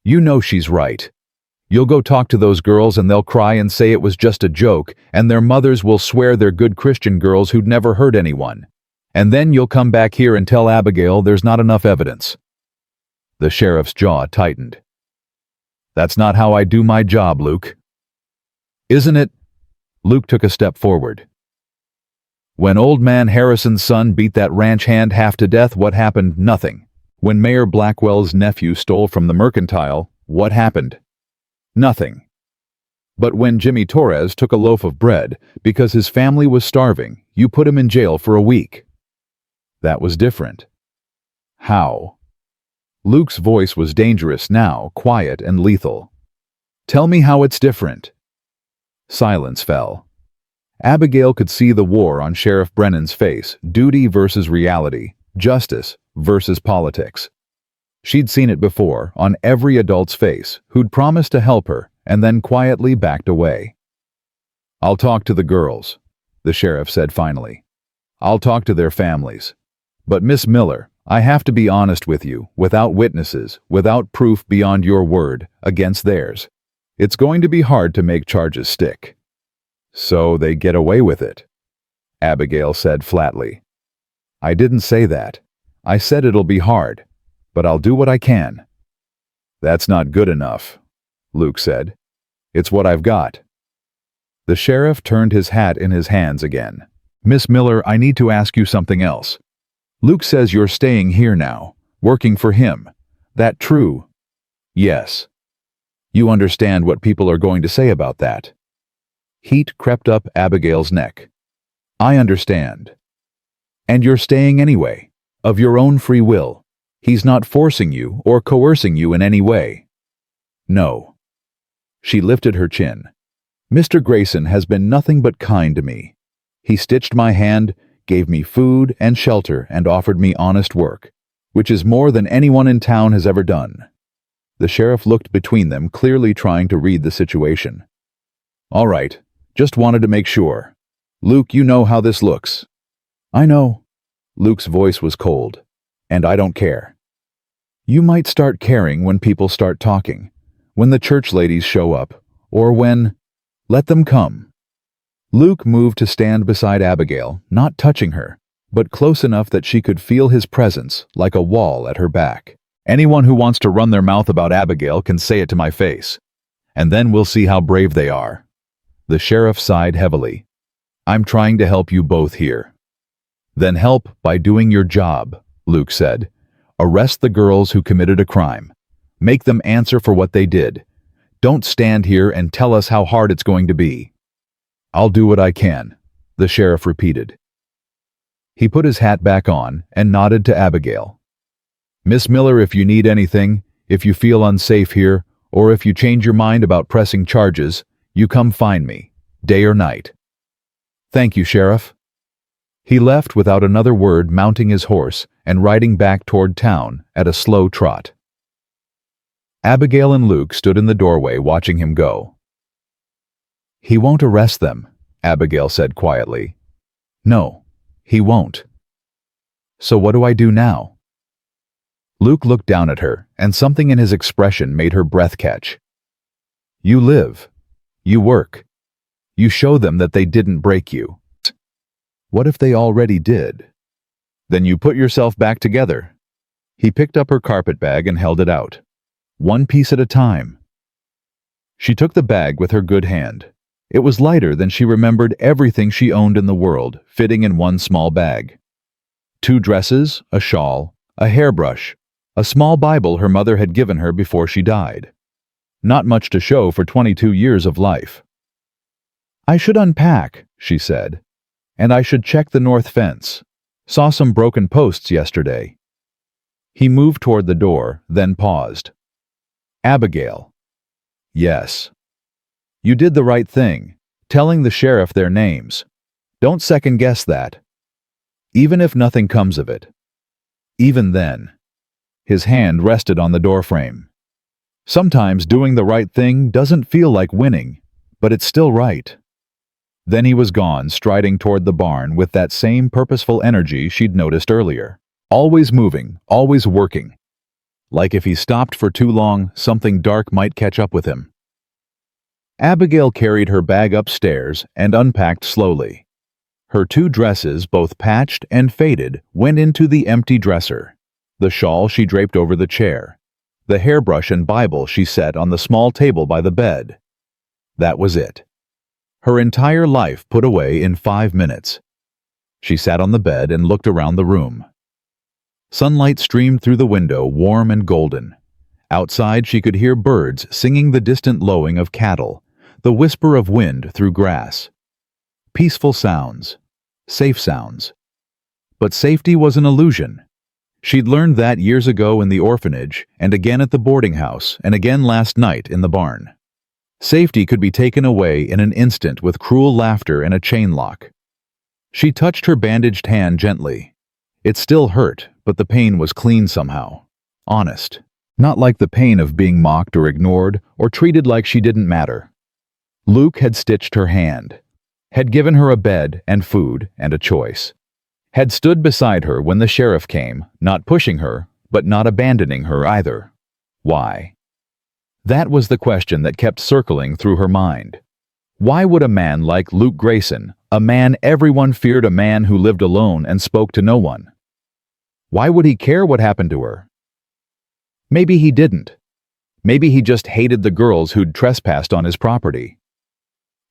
"You know she's right. You'll go talk to those girls and they'll cry and say it was just a joke, and their mothers will swear they're good Christian girls who'd never hurt anyone. And then you'll come back here and tell Abigail there's not enough evidence." The sheriff's jaw tightened. "That's not how I do my job, Luke." "Isn't it?" Luke took a step forward. "When old man Harrison's son beat that ranch hand half to death, what happened? Nothing. When Mayor Blackwell's nephew stole from the mercantile, what happened? Nothing. But when Jimmy Torres took a loaf of bread because his family was starving, you put him in jail for a week. That was different." "How?" Luke's voice was dangerous now, quiet and lethal. "Tell me how it's different." Silence fell. Abigail could see the war on Sheriff Brennan's face, duty versus reality, justice versus politics. She'd seen it before, on every adult's face, who'd promised to help her and then quietly backed away. "I'll talk to the girls," the sheriff said finally. "I'll talk to their families. But Miss Miller, I have to be honest with you, without witnesses, without proof beyond your word, against theirs. It's going to be hard to make charges stick." "So they get away with it," Abigail said flatly. "I didn't say that. I said it'll be hard, but I'll do what I can." "That's not good enough," Luke said. "It's what I've got." The sheriff turned his hat in his hands again. "Miss Miller, I need to ask you something else. Luke says you're staying here now, working for him. That true?" "Yes." "You understand what people are going to say about that?" Heat crept up Abigail's neck. "I understand." "And you're staying anyway, of your own free will. He's not forcing you or coercing you in any way." "No." She lifted her chin. "Mr. Grayson has been nothing but kind to me. He stitched my hand, gave me food and shelter, and offered me honest work, which is more than anyone in town has ever done." The sheriff looked between them, clearly trying to read the situation. "All right, just wanted to make sure. Luke, you know how this looks." "I know." Luke's voice was cold. "And I don't care." "You might start caring when people start talking, when the church ladies show up, or when... Let them come." Luke moved to stand beside Abigail, not touching her, but close enough that she could feel his presence like a wall at her back. "Anyone who wants to run their mouth about Abigail can say it to my face, and then we'll see how brave they are." The sheriff sighed heavily. "I'm trying to help you both here." "Then help by doing your job," Luke said. "Arrest the girls who committed a crime. Make them answer for what they did. Don't stand here and tell us how hard it's going to be." "I'll do what I can," the sheriff repeated. He put his hat back on and nodded to Abigail. "Miss Miller, if you need anything, if you feel unsafe here, or if you change your mind about pressing charges, you come find me, day or night." "Thank you, Sheriff." He left without another word, mounting his horse and riding back toward town at a slow trot. Abigail and Luke stood in the doorway watching him go. "He won't arrest them," Abigail said quietly. "No, he won't." "So what do I do now?" Luke looked down at her, and something in his expression made her breath catch. "You live. You work. You show them that they didn't break you. What if they already did? Then you put yourself back together." He picked up her carpet bag and held it out. "One piece at a time." She took the bag with her good hand. It was lighter than she remembered everything she owned in the world, fitting in one small bag. 2 dresses, a shawl, a hairbrush, a small Bible her mother had given her before she died. Not much to show for 22 years of life. "I should unpack," she said. "And I should check the north fence. Saw some broken posts yesterday." He moved toward the door, then paused. "Abigail." "Yes." "You did the right thing, telling the sheriff their names. Don't second-guess that. Even if nothing comes of it. Even then." His hand rested on the doorframe. "Sometimes doing the right thing doesn't feel like winning, but it's still right." Then he was gone, striding toward the barn with that same purposeful energy she'd noticed earlier. Always moving, always working. Like if he stopped for too long, something dark might catch up with him. Abigail carried her bag upstairs and unpacked slowly. Her 2 dresses, both patched and faded, went into the empty dresser. The shawl she draped over the chair. The hairbrush and Bible she set on the small table by the bed. That was it. Her entire life put away in 5 minutes. She sat on the bed and looked around the room. Sunlight streamed through the window, warm and golden. Outside she could hear birds singing the distant lowing of cattle, the whisper of wind through grass. Peaceful sounds. Safe sounds. But safety was an illusion. She'd learned that years ago in the orphanage, and again at the boarding house, and again last night in the barn. Safety could be taken away in an instant with cruel laughter and a chain lock. She touched her bandaged hand gently. It still hurt, but the pain was clean somehow. Honest. Not like the pain of being mocked or ignored or treated like she didn't matter. Luke had stitched her hand, had given her a bed and food and a choice, had stood beside her when the sheriff came, not pushing her, but not abandoning her either. Why? That was the question that kept circling through her mind. Why would a man like Luke Grayson, a man everyone feared, a man who lived alone and spoke to no one, why would he care what happened to her? Maybe he didn't. Maybe he just hated the girls who'd trespassed on his property.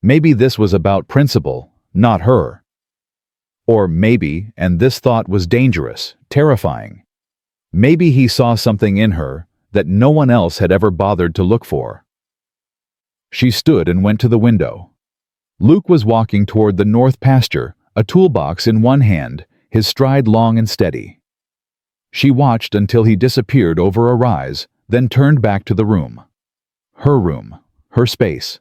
Maybe this was about principle, not her. Or maybe, and this thought was dangerous, terrifying, maybe he saw something in her that no one else had ever bothered to look for. She stood and went to the window. Luke was walking toward the north pasture, a toolbox in one hand, his stride long and steady. She watched until he disappeared over a rise, then turned back to the room. Her room, her space.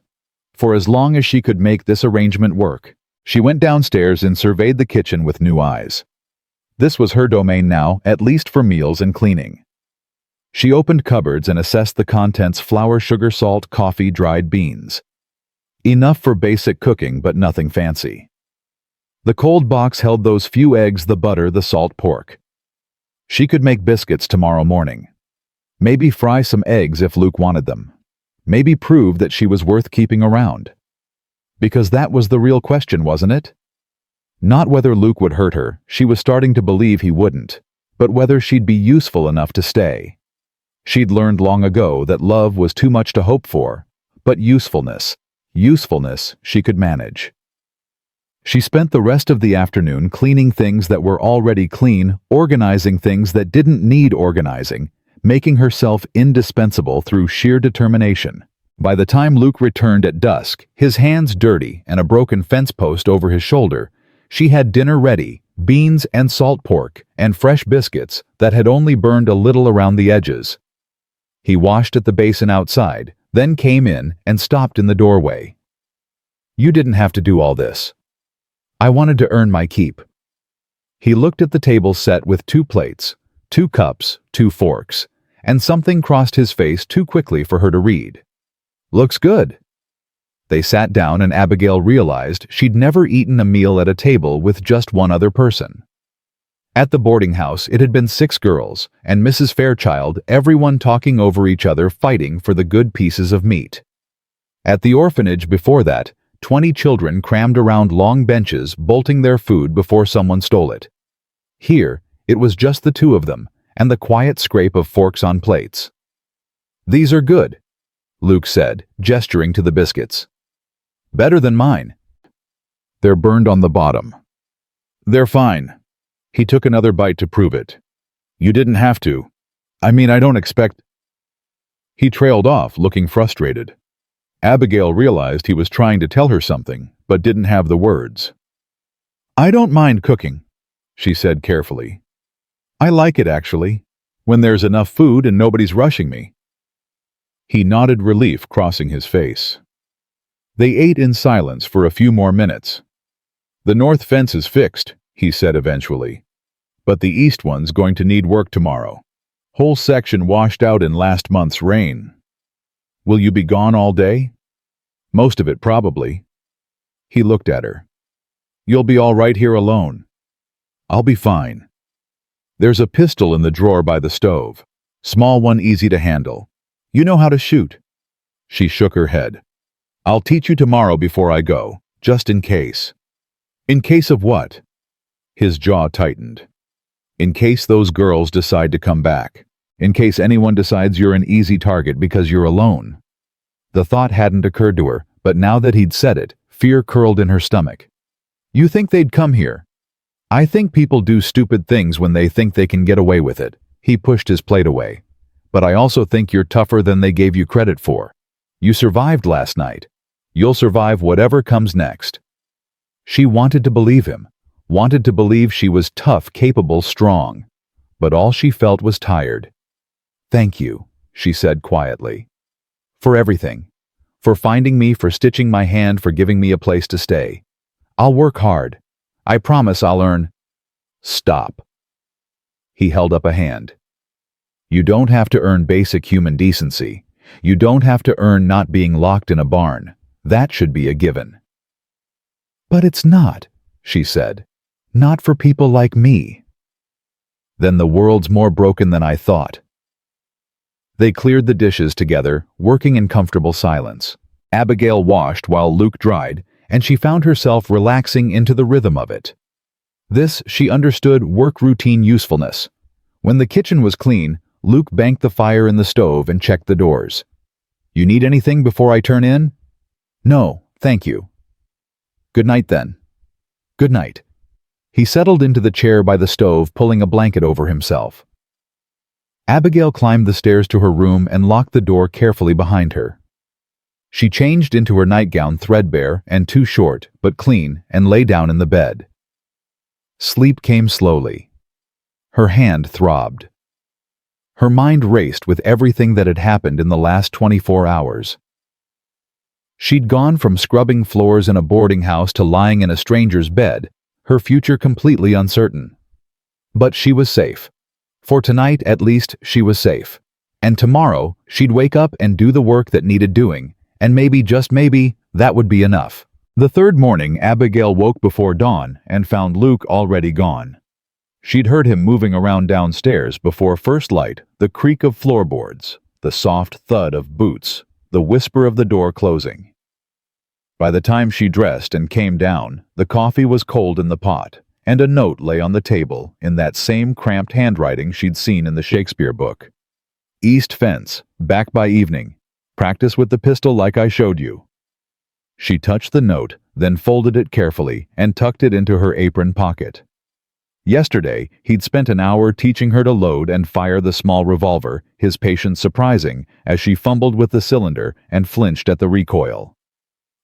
For as long as she could make this arrangement work, she went downstairs and surveyed the kitchen with new eyes. This was her domain now, at least for meals and cleaning. She opened cupboards and assessed the contents: flour, sugar, salt, coffee, dried beans. Enough for basic cooking, but nothing fancy. The cold box held those few eggs, the butter, the salt pork. She could make biscuits tomorrow morning. Maybe fry some eggs if Luke wanted them. Maybe prove that she was worth keeping around. Because that was the real question, wasn't it? Not whether Luke would hurt her, she was starting to believe he wouldn't, but whether she'd be useful enough to stay. She'd learned long ago that love was too much to hope for, but usefulness she could manage. She spent the rest of the afternoon cleaning things that were already clean, organizing things that didn't need organizing, making herself indispensable through sheer determination. By the time Luke returned at dusk, his hands dirty and a broken fence post over his shoulder, she had dinner ready, beans and salt pork and fresh biscuits that had only burned a little around the edges. He washed at the basin outside, then came in and stopped in the doorway. "You didn't have to do all this. I wanted to earn my keep." He looked at the table set with 2 plates, 2 cups, 2 forks, and something crossed his face too quickly for her to read. "Looks good." They sat down and Abigail realized she'd never eaten a meal at a table with just one other person. At the boarding house, it had been 6 girls, and Mrs. Fairchild, everyone talking over each other, fighting for the good pieces of meat. At the orphanage before that, 20 children crammed around long benches, bolting their food before someone stole it. Here, it was just the 2 of them, and the quiet scrape of forks on plates. "These are good," Luke said, gesturing to the biscuits. "Better than mine." "They're burned on the bottom." "They're fine." He took another bite to prove it. "You didn't have to. I mean, I don't expect—" He trailed off, looking frustrated. Abigail realized he was trying to tell her something, but didn't have the words. "I don't mind cooking," she said carefully. "I like it, actually, when there's enough food and nobody's rushing me." He nodded, relief crossing his face. They ate in silence for a few more minutes. "The north fence is fixed," he said eventually, "but the east one's going to need work tomorrow. Whole section washed out in last month's rain." "Will you be gone all day?" "Most of it, probably." He looked at her. "You'll be all right here alone." "I'll be fine. There's a pistol in the drawer by the stove. Small one, easy to handle. You know how to shoot." She shook her head. "I'll teach you tomorrow before I go, just in case." "In case of what?" His jaw tightened. "In case those girls decide to come back. In case anyone decides you're an easy target because you're alone." The thought hadn't occurred to her, but now that he'd said it, fear curled in her stomach. "You think they'd come here?" "I think people do stupid things when they think they can get away with it." He pushed his plate away. "But I also think you're tougher than they gave you credit for. You survived last night. You'll survive whatever comes next." She wanted to believe him, wanted to believe she was tough, capable, strong. But all she felt was tired. "Thank you," she said quietly. "For everything. For finding me, for stitching my hand, for giving me a place to stay. I'll work hard. I promise I'll earn—" "Stop." He held up a hand. You don't have to earn basic human decency. You don't have to earn not being locked in a barn. That should be a given. But it's not, she said. Not for people like me. Then the world's more broken than I thought. They cleared the dishes together, working in comfortable silence. Abigail washed while Luke dried, and she found herself relaxing into the rhythm of it. This, she understood, work routine usefulness. When the kitchen was clean, Luke banked the fire in the stove and checked the doors. You need anything before I turn in? No, thank you. Good night then. Good night. He settled into the chair by the stove, pulling a blanket over himself. Abigail climbed the stairs to her room and locked the door carefully behind her. She changed into her nightgown, threadbare and too short, but clean, and lay down in the bed. Sleep came slowly. Her hand throbbed. Her mind raced with everything that had happened in the last 24 hours. She'd gone from scrubbing floors in a boarding house to lying in a stranger's bed, her future completely uncertain. But she was safe. For tonight, at least, she was safe. And tomorrow, she'd wake up and do the work that needed doing, and maybe, just maybe, that would be enough. The third morning, Abigail woke before dawn and found Luke already gone. She'd heard him moving around downstairs before first light, the creak of floorboards, the soft thud of boots, the whisper of the door closing. By the time she dressed and came down, the coffee was cold in the pot, and a note lay on the table in that same cramped handwriting she'd seen in the Shakespeare book. East fence, back by evening. Practice with the pistol like I showed you. She touched the note, then folded it carefully and tucked it into her apron pocket. Yesterday, he'd spent an hour teaching her to load and fire the small revolver, his patience surprising as she fumbled with the cylinder and flinched at the recoil.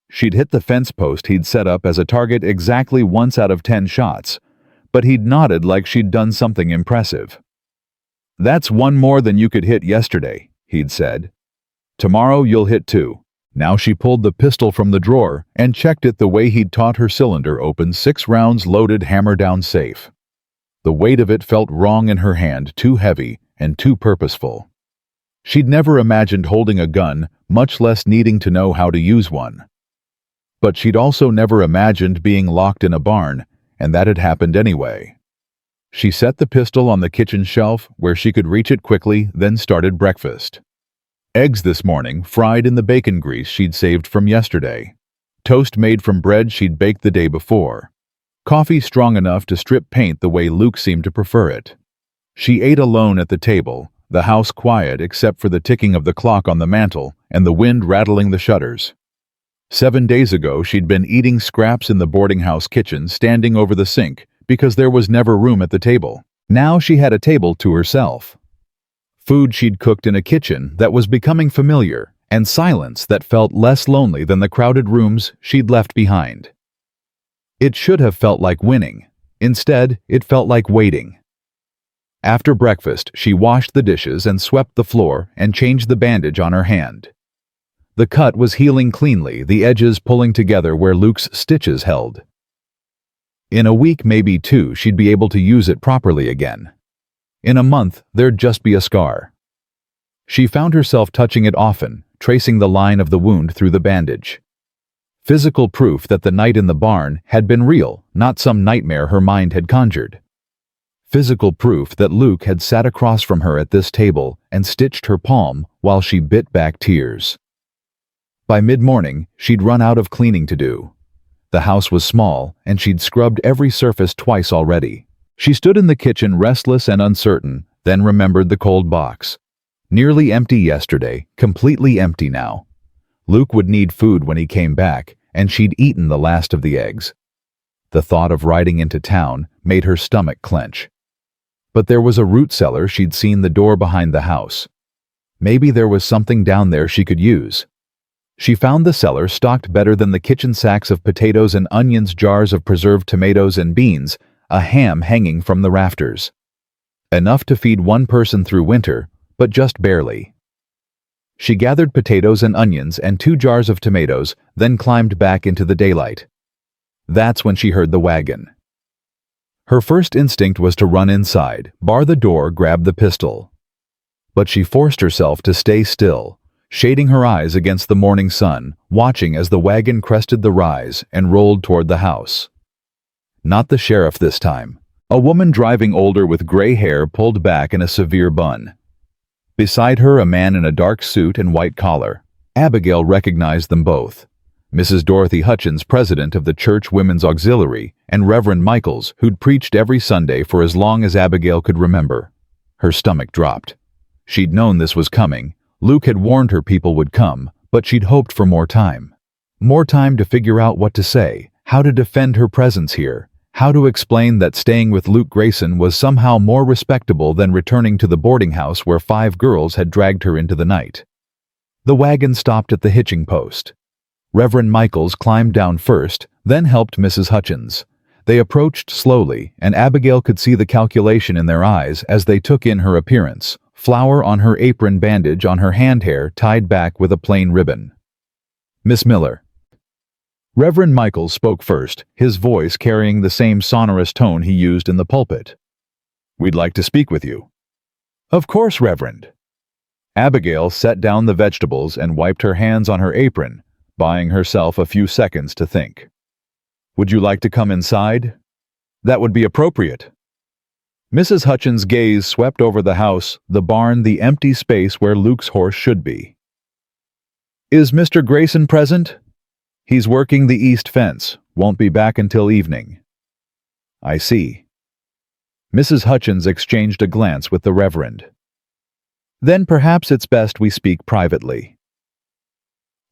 She'd hit the fence post he'd set up as a target exactly once out of 10 shots, but he'd nodded like she'd done something impressive. That's one more than you could hit yesterday, he'd said. Tomorrow you'll hit 2. Now she pulled the pistol from the drawer and checked it the way he'd taught her cylinder open 6 rounds loaded hammer-down safe. The weight of it felt wrong in her hand, too heavy and too purposeful. She'd never imagined holding a gun, much less needing to know how to use one. But she'd also never imagined being locked in a barn, and that had happened anyway. She set the pistol on the kitchen shelf where she could reach it quickly, then started breakfast. Eggs this morning, fried in the bacon grease she'd saved from yesterday. Toast made from bread she'd baked the day before. Coffee strong enough to strip paint the way Luke seemed to prefer it. She ate alone at the table, the house quiet except for the ticking of the clock on the mantel and the wind rattling the shutters. 7 days ago, she'd been eating scraps in the boarding house kitchen, standing over the sink, because there was never room at the table. Now she had a table to herself. Food she'd cooked in a kitchen that was becoming familiar, and silence that felt less lonely than the crowded rooms she'd left behind. It should have felt like winning. Instead, it felt like waiting. After breakfast, she washed the dishes and swept the floor and changed the bandage on her hand. The cut was healing cleanly, the edges pulling together where Luke's stitches held. In a week, maybe 2, she'd be able to use it properly again. In a month, there'd just be a scar. She found herself touching it often, tracing the line of the wound through the bandage. Physical proof that the night in the barn had been real, not some nightmare her mind had conjured. Physical proof that Luke had sat across from her at this table and stitched her palm while she bit back tears. By mid-morning, she'd run out of cleaning to do. The house was small, and she'd scrubbed every surface twice already. She stood in the kitchen restless and uncertain, then remembered the cold box. Nearly empty yesterday, completely empty now. Luke would need food when he came back, and she'd eaten the last of the eggs. The thought of riding into town made her stomach clench. But there was a root cellar she'd seen the door behind the house. Maybe there was something down there she could use. She found the cellar stocked better than the kitchen sacks of potatoes and onions, jars of preserved tomatoes and beans, a ham hanging from the rafters. Enough to feed one person through winter, but just barely. She gathered potatoes and onions and 2 jars of tomatoes, then climbed back into the daylight. That's when she heard the wagon. Her first instinct was to run inside, bar the door, grab the pistol. but she forced herself to stay still, shading her eyes against the morning sun, watching as the wagon crested the rise and rolled toward the house. Not the sheriff this time. A woman driving older with gray hair pulled back in a severe bun. Beside her, a man in a dark suit and white collar. Abigail recognized them both. Mrs. Dorothy Hutchins, president of the Church Women's Auxiliary, and Reverend Michaels, who'd preached every Sunday for as long as Abigail could remember. Her stomach dropped. She'd known this was coming. Luke had warned her people would come, but she'd hoped for more time. More time to figure out what to say, how to defend her presence here, how to explain that staying with Luke Grayson was somehow more respectable than returning to the boarding house where 5 girls had dragged her into the night. The wagon stopped at the hitching post. Reverend Michaels climbed down first, then helped Mrs. Hutchins. They approached slowly, and Abigail could see the calculation in their eyes as they took in her appearance, flour on her apron, bandage on her hand hair tied back with a plain ribbon. "Miss Miller." Reverend Michaels spoke first, his voice carrying the same sonorous tone he used in the pulpit. "We'd like to speak with you." "Of course, Reverend." Abigail set down the vegetables and wiped her hands on her apron, buying herself a few seconds to think. "Would you like to come inside?" "That would be appropriate." Mrs. Hutchins' gaze swept over the house, the barn, the empty space where Luke's horse should be. "Is Mr. Grayson present?" "He's working the east fence. Won't be back until evening." "I see." Mrs. Hutchins exchanged a glance with the Reverend. "Then perhaps it's best we speak privately."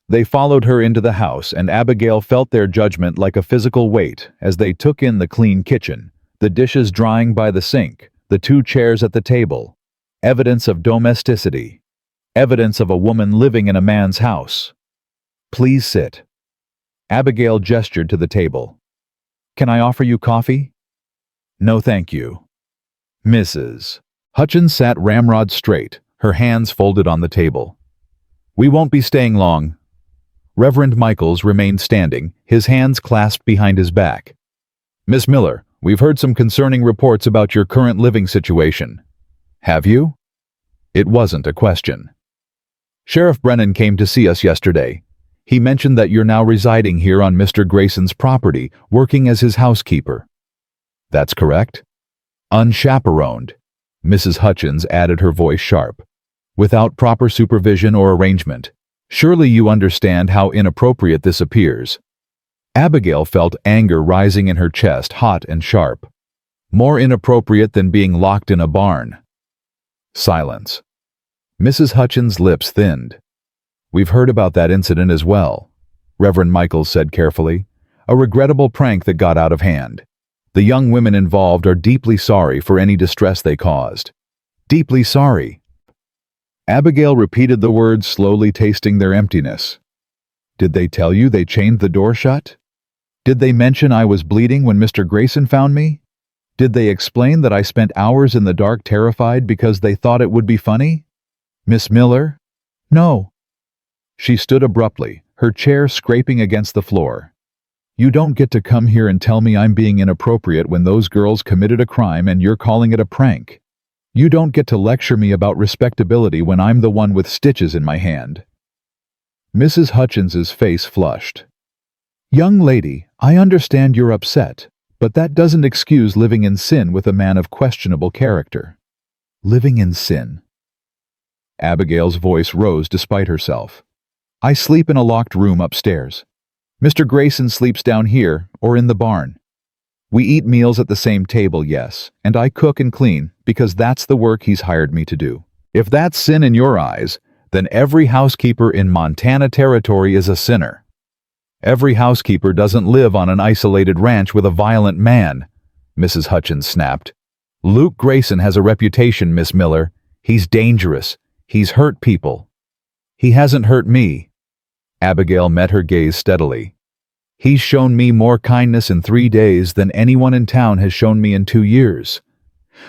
They followed her into the house, and Abigail felt their judgment like a physical weight as they took in the clean kitchen, the dishes drying by the sink, the 2 chairs at the table. Evidence of domesticity. Evidence of a woman living in a man's house. "Please sit." Abigail gestured to the table. "Can I offer you coffee?" "No, thank you." Mrs. Hutchins sat ramrod straight, her hands folded on the table. "We won't be staying long." Reverend Michaels remained standing, his hands clasped behind his back. "Miss Miller, we've heard some concerning reports about your current living situation." "Have you?" It wasn't a question. "Sheriff Brennan came to see us yesterday. He mentioned that you're now residing here on Mr. Grayson's property, working as his housekeeper." "That's correct." "Unchaperoned," Mrs. Hutchins added, her voice sharp. "Without proper supervision or arrangement. Surely you understand how inappropriate this appears." Abigail felt anger rising in her chest, hot and sharp. More inappropriate than being locked in a barn. Silence. Mrs. Hutchins' lips thinned. "We've heard about that incident as well," Reverend Michaels said carefully. "A regrettable prank that got out of hand. The young women involved are deeply sorry for any distress they caused." "Deeply sorry." Abigail repeated the words, slowly tasting their emptiness. "Did they tell you they chained the door shut? Did they mention I was bleeding when Mr. Grayson found me? Did they explain that I spent hours in the dark terrified because they thought it would be funny? Miss Miller?" "No." She stood abruptly, her chair scraping against the floor. "You don't get to come here and tell me I'm being inappropriate when those girls committed a crime and you're calling it a prank. You don't get to lecture me about respectability when I'm the one with stitches in my hand." Mrs. Hutchins's face flushed. "Young lady, I understand you're upset, but that doesn't excuse living in sin with a man of questionable character." "Living in sin?" Abigail's voice rose despite herself. "I sleep in a locked room upstairs. Mr. Grayson sleeps down here or in the barn. We eat meals at the same table, yes, and I cook and clean because that's the work he's hired me to do. If that's sin in your eyes, then every housekeeper in Montana Territory is a sinner. Every housekeeper doesn't live on an isolated ranch with a violent man," Mrs. Hutchins snapped. "Luke Grayson has a reputation, Miss Miller. He's dangerous. He's hurt people." "He hasn't hurt me." Abigail met her gaze steadily. "He's shown me more kindness in 3 days than anyone in town has shown me in 2 years.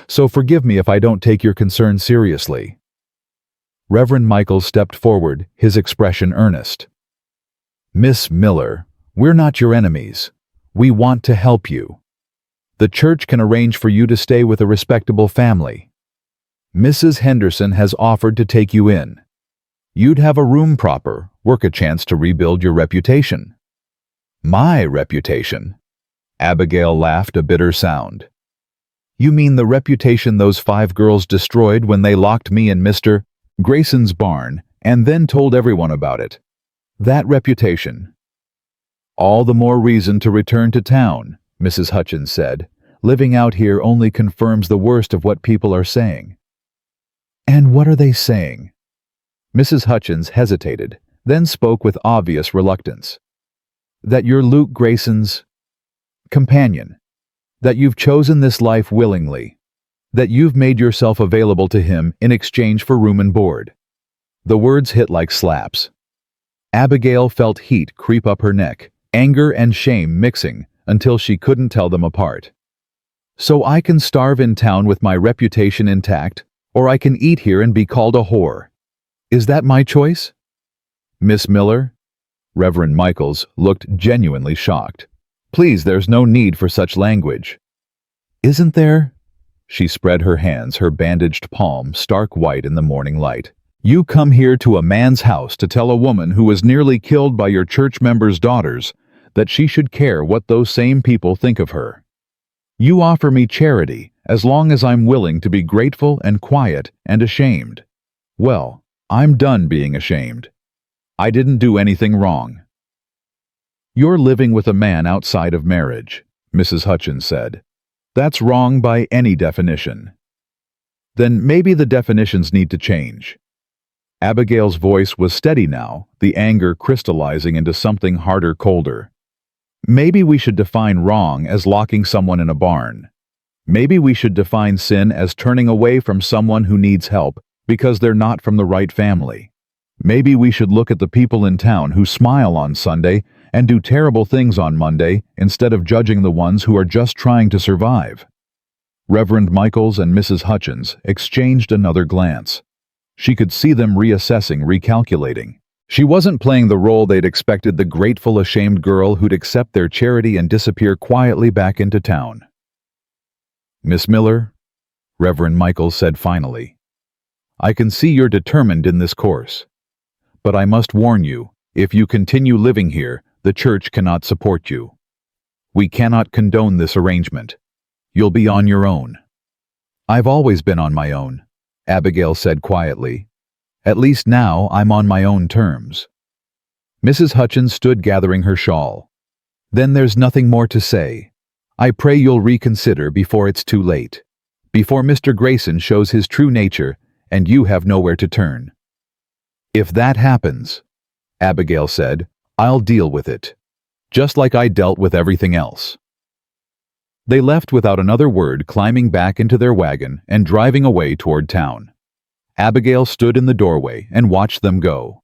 So forgive me if I don't take your concern seriously." Reverend Michaels stepped forward, his expression earnest. "Miss Miller, we're not your enemies. We want to help you. The church can arrange for you to stay with a respectable family." Mrs. Henderson has offered to take you in. You'd have a room proper, work a chance to rebuild your reputation. My reputation? Abigail laughed a bitter sound. You mean the reputation those 5 girls destroyed when they locked me in Mr. Grayson's barn and then told everyone about it? That reputation. All the more reason to return to town, Mrs. Hutchins said. Living out here only confirms the worst of what people are saying. And what are they saying? Mrs. Hutchins hesitated, then spoke with obvious reluctance. That you're Luke Grayson's companion. That you've chosen this life willingly. That you've made yourself available to him in exchange for room and board. The words hit like slaps. Abigail felt heat creep up her neck, anger and shame mixing until she couldn't tell them apart. So I can starve in town with my reputation intact, or I can eat here and be called a whore. Is that my choice? Miss Miller? Reverend Michaels looked genuinely shocked. Please, there's no need for such language. Isn't there? She spread her hands, her bandaged palm stark white in the morning light. You come here to a man's house to tell a woman who was nearly killed by your church members' daughters that she should care what those same people think of her. You offer me charity as long as I'm willing to be grateful and quiet and ashamed. Well, I'm done being ashamed. I didn't do anything wrong. You're living with a man outside of marriage, Mrs. Hutchins said. That's wrong by any definition. Then maybe the definitions need to change. Abigail's voice was steady now, the anger crystallizing into something harder, colder. Maybe we should define wrong as locking someone in a barn. Maybe we should define sin as turning away from someone who needs help because they're not from the right family. Maybe we should look at the people in town who smile on Sunday and do terrible things on Monday instead of judging the ones who are just trying to survive. Reverend Michaels and Mrs. Hutchins exchanged another glance. She could see them reassessing, recalculating. She wasn't playing the role they'd expected, the grateful, ashamed girl who'd accept their charity and disappear quietly back into town. Miss Miller, Reverend Michaels said finally, I can see you're determined in this course. But I must warn you, if you continue living here, the church cannot support you. We cannot condone this arrangement. You'll be on your own. I've always been on my own, Abigail said quietly. At least now I'm on my own terms. Mrs. Hutchins stood gathering her shawl. Then there's nothing more to say. I pray you'll reconsider before it's too late. Before Mr. Grayson shows his true nature and you have nowhere to turn. If that happens, Abigail said, I'll deal with it. Just like I dealt with everything else. They left without another word, climbing back into their wagon and driving away toward town. Abigail stood in the doorway and watched them go,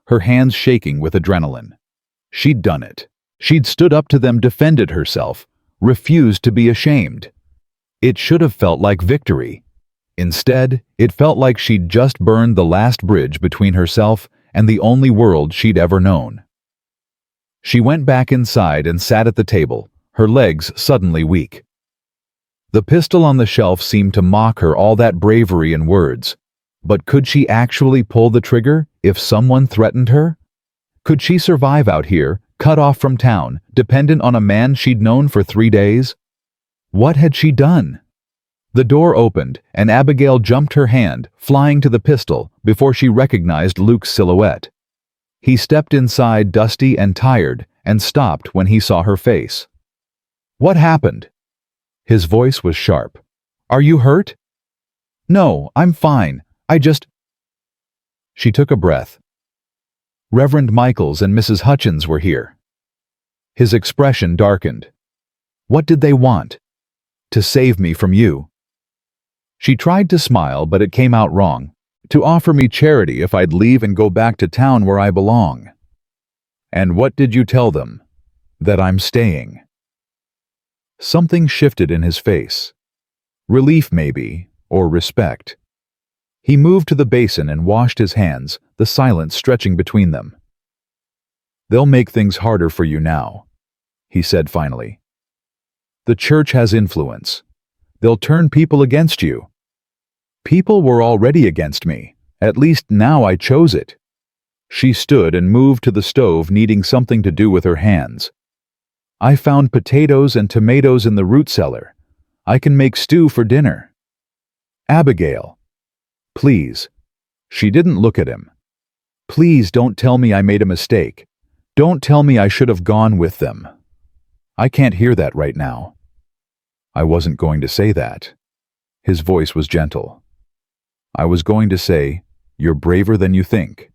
her hands shaking with adrenaline. She'd done it. She'd stood up to them, defended herself, refused to be ashamed. It should have felt like victory. Instead, it felt like she'd just burned the last bridge between herself and the only world she'd ever known. She went back inside and sat at the table, her legs suddenly weak. The pistol on the shelf seemed to mock her, all that bravery and words. But could she actually pull the trigger if someone threatened her? Could she survive out here, cut off from town, dependent on a man she'd known for 3 days? What had she done? The door opened, and Abigail jumped, her hand flying to the pistol before she recognized Luke's silhouette. He stepped inside, dusty and tired, and stopped when he saw her face. What happened? His voice was sharp. Are you hurt? No, I'm fine. She took a breath. Reverend Michaels and Mrs. Hutchins were here. His expression darkened. What did they want? To save me from you. She tried to smile, but it came out wrong. To offer me charity if I'd leave and go back to town where I belong. And what did you tell them? That I'm staying. Something shifted in his face. Relief maybe, or respect. He moved to the basin and washed his hands, the silence stretching between them. They'll make things harder for you now, he said finally. The church has influence. They'll turn people against you. People were already against me. At least now I chose it. She stood and moved to the stove, needing something to do with her hands. I found potatoes and tomatoes in the root cellar. I can make stew for dinner. Abigail. Please. She didn't look at him. Please don't tell me I made a mistake. Don't tell me I should have gone with them. I can't hear that right now. I wasn't going to say that. His voice was gentle. I was going to say, you're braver than you think.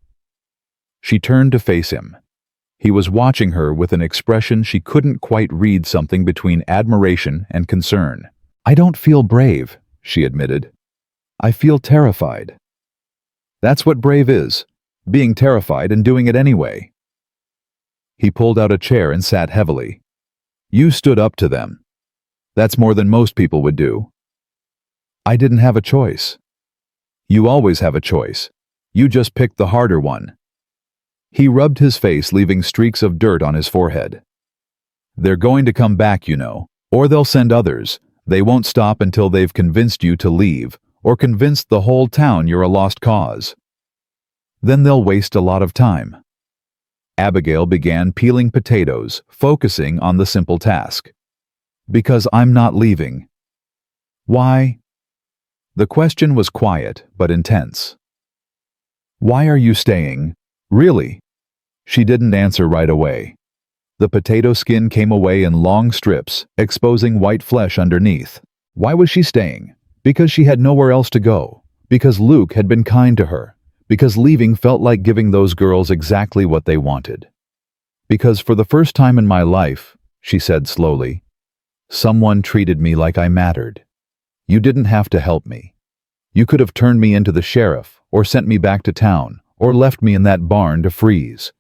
She turned to face him. He was watching her with an expression she couldn't quite read, something between admiration and concern. I don't feel brave, she admitted. I feel terrified. That's what brave is, being terrified and doing it anyway. He pulled out a chair and sat heavily. You stood up to them. That's more than most people would do. I didn't have a choice. You always have a choice. You just picked the harder one. He rubbed his face, leaving streaks of dirt on his forehead. They're going to come back, you know, or they'll send others. They won't stop until they've convinced you to leave, or convinced the whole town you're a lost cause. Then they'll waste a lot of time. Abigail began peeling potatoes, focusing on the simple task. Because I'm not leaving. Why? The question was quiet but intense. Why are you staying? Really? She didn't answer right away. The potato skin came away in long strips, exposing white flesh underneath. Why was she staying? Because she had nowhere else to go. Because Luke had been kind to her. Because leaving felt like giving those girls exactly what they wanted. Because for the first time in my life, she said slowly, someone treated me like I mattered. You didn't have to help me. You could have turned me into the sheriff, or sent me back to town, or left me in that barn to freeze.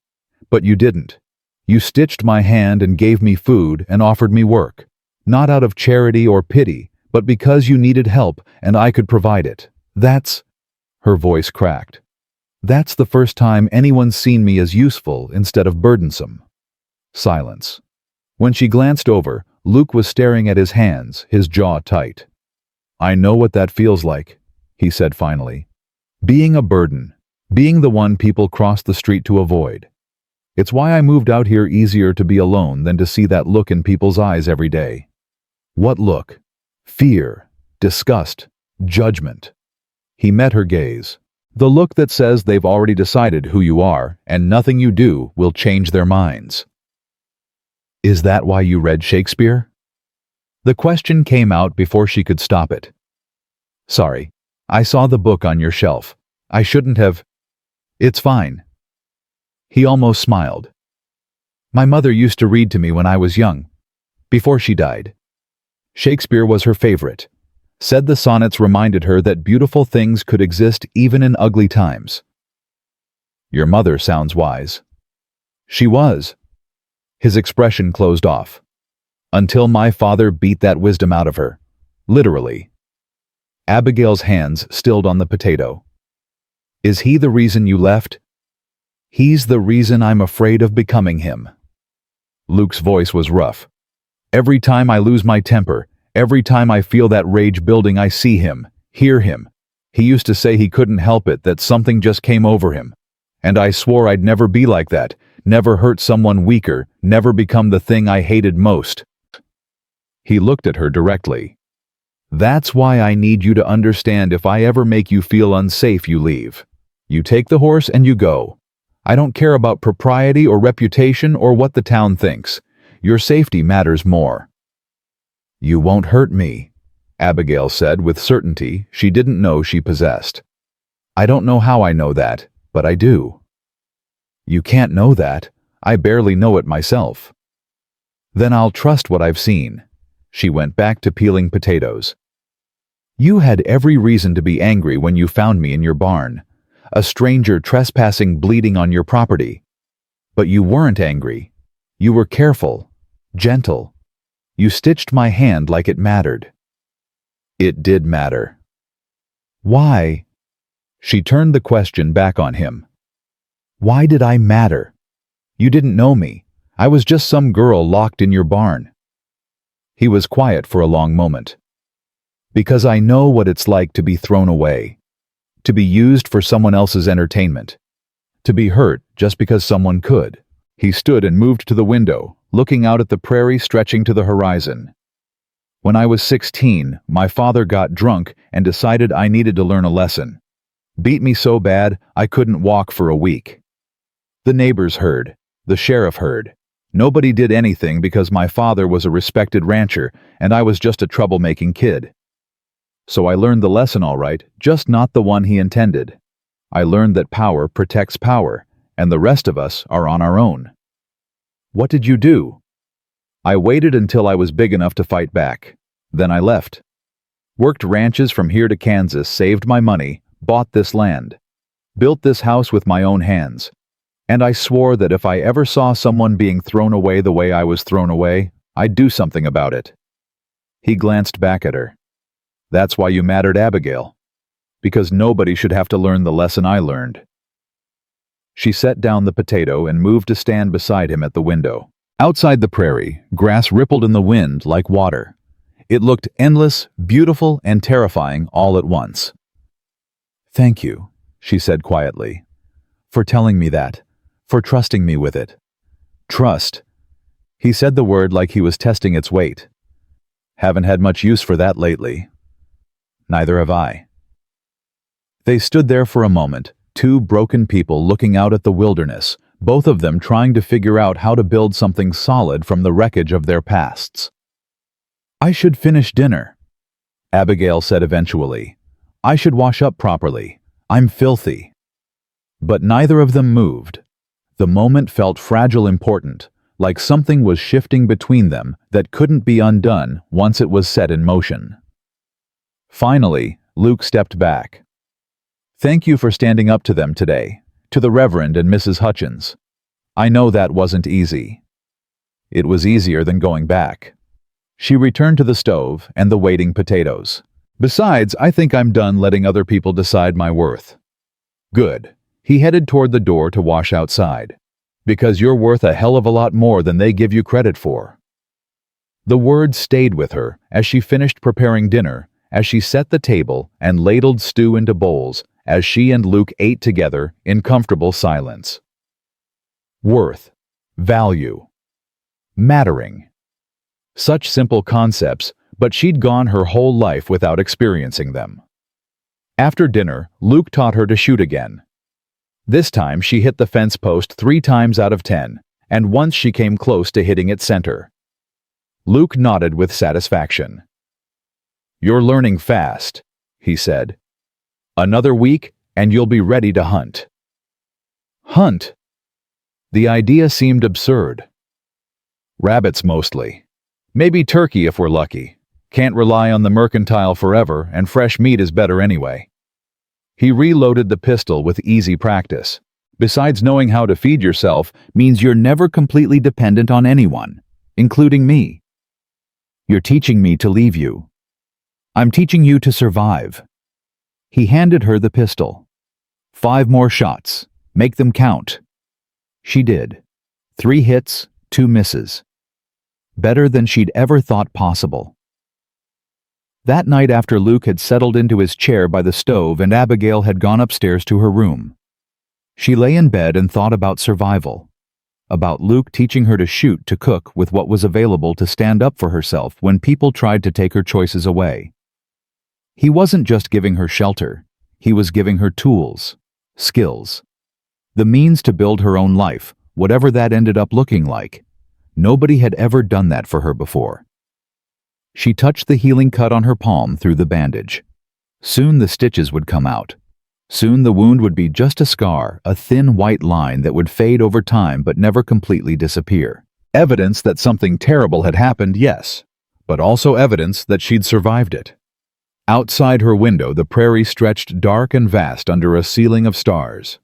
But you didn't. You stitched my hand and gave me food and offered me work. Not out of charity or pity, but because you needed help and I could provide it. That's... Her voice cracked. That's the first time anyone's seen me as useful instead of burdensome. Silence. When she glanced over, Luke was staring at his hands, his jaw tight. I know what that feels like, he said finally. Being a burden. Being the one people cross the street to avoid. It's why I moved out here, easier to be alone than to see that look in people's eyes every day. What look? Fear, disgust, judgment. He met her gaze. The look that says they've already decided who you are, and nothing you do will change their minds. Is that why you read Shakespeare? The question came out before she could stop it. Sorry, I saw the book on your shelf. I shouldn't have... It's fine. He almost smiled. My mother used to read to me when I was young, before she died. Shakespeare was her favorite. Said the sonnets reminded her that beautiful things could exist even in ugly times. Your mother sounds wise. She was. His expression closed off. Until my father beat that wisdom out of her. Literally. Abigail's hands stilled on the potato. Is he the reason you left? He's the reason I'm afraid of becoming him. Luke's voice was rough. Every time I lose my temper, every time I feel that rage building, I see him, hear him. He used to say he couldn't help it, that something just came over him. And I swore I'd never be like that, never hurt someone weaker, never become the thing I hated most. He looked at her directly. That's why I need you to understand, if I ever make you feel unsafe, you leave. You take the horse and you go. I don't care about propriety or reputation or what the town thinks. Your safety matters more. You won't hurt me, Abigail said with certainty she didn't know she possessed. I don't know how I know that, but I do. You can't know that. I barely know it myself. Then I'll trust what I've seen. She went back to peeling potatoes. You had every reason to be angry when you found me in your barn. A stranger trespassing, bleeding on your property. But you weren't angry. You were careful, gentle. You stitched my hand like it mattered. It did matter. Why? She turned the question back on him. Why did I matter? You didn't know me. I was just some girl locked in your barn. He was quiet for a long moment. Because I know what it's like to be thrown away, to be used for someone else's entertainment, to be hurt just because someone could. He stood and moved to the window, looking out at the prairie stretching to the horizon. When I was 16, my father got drunk and decided I needed to learn a lesson. Beat me so bad I couldn't walk for a week. The neighbors heard. The sheriff heard. Nobody did anything because my father was a respected rancher and I was just a troublemaking kid. So I learned the lesson all right, just not the one he intended. I learned that power protects power, and the rest of us are on our own. What did you do? I waited until I was big enough to fight back. Then I left. Worked ranches from here to Kansas, saved my money, bought this land, built this house with my own hands. And I swore that if I ever saw someone being thrown away the way I was thrown away, I'd do something about it. He glanced back at her. That's why you mattered, Abigail. Because nobody should have to learn the lesson I learned. She set down the potato and moved to stand beside him at the window. Outside the prairie, grass rippled in the wind like water. It looked endless, beautiful, and terrifying all at once. Thank you, she said quietly, for telling me that, for trusting me with it. Trust. He said the word like he was testing its weight. Haven't had much use for that lately. Neither have I. They stood there for a moment, two broken people looking out at the wilderness, both of them trying to figure out how to build something solid from the wreckage of their pasts. I should finish dinner, Abigail said eventually. I should wash up properly. I'm filthy. But neither of them moved. The moment felt fragile important, like something was shifting between them that couldn't be undone once it was set in motion. Finally, Luke stepped back. Thank you for standing up to them today, to the Reverend and Mrs. Hutchins. I know that wasn't easy. It was easier than going back. She returned to the stove and the waiting potatoes. Besides, I think I'm done letting other people decide my worth. Good. He headed toward the door to wash outside. Because you're worth a hell of a lot more than they give you credit for. The words stayed with her as she finished preparing dinner, as she set the table and ladled stew into bowls, as she and Luke ate together in comfortable silence. Worth, value, mattering. Such simple concepts, but she'd gone her whole life without experiencing them. After dinner, Luke taught her to shoot again. This time she hit the fence post 3 times out of 10, and once she came close to hitting its center. Luke nodded with satisfaction. You're learning fast, he said. Another week, and you'll be ready to hunt. Hunt? The idea seemed absurd. Rabbits mostly. Maybe turkey if we're lucky. Can't rely on the mercantile forever, and fresh meat is better anyway. He reloaded the pistol with easy practice. Besides, knowing how to feed yourself means you're never completely dependent on anyone, including me. You're teaching me to leave you. I'm teaching you to survive. He handed her the pistol. 5 more shots. Make them count. She did. 3 hits, 2 misses. Better than she'd ever thought possible. That night, after Luke had settled into his chair by the stove and Abigail had gone upstairs to her room, she lay in bed and thought about survival, about Luke teaching her to shoot, to cook with what was available, to stand up for herself when people tried to take her choices away. He wasn't just giving her shelter, he was giving her tools, skills, the means to build her own life, whatever that ended up looking like. Nobody had ever done that for her before. She touched the healing cut on her palm through the bandage. Soon the stitches would come out. Soon the wound would be just a scar, a thin white line that would fade over time but never completely disappear. Evidence that something terrible had happened, yes, but also evidence that she'd survived it. Outside her window, the prairie stretched dark and vast under a ceiling of stars.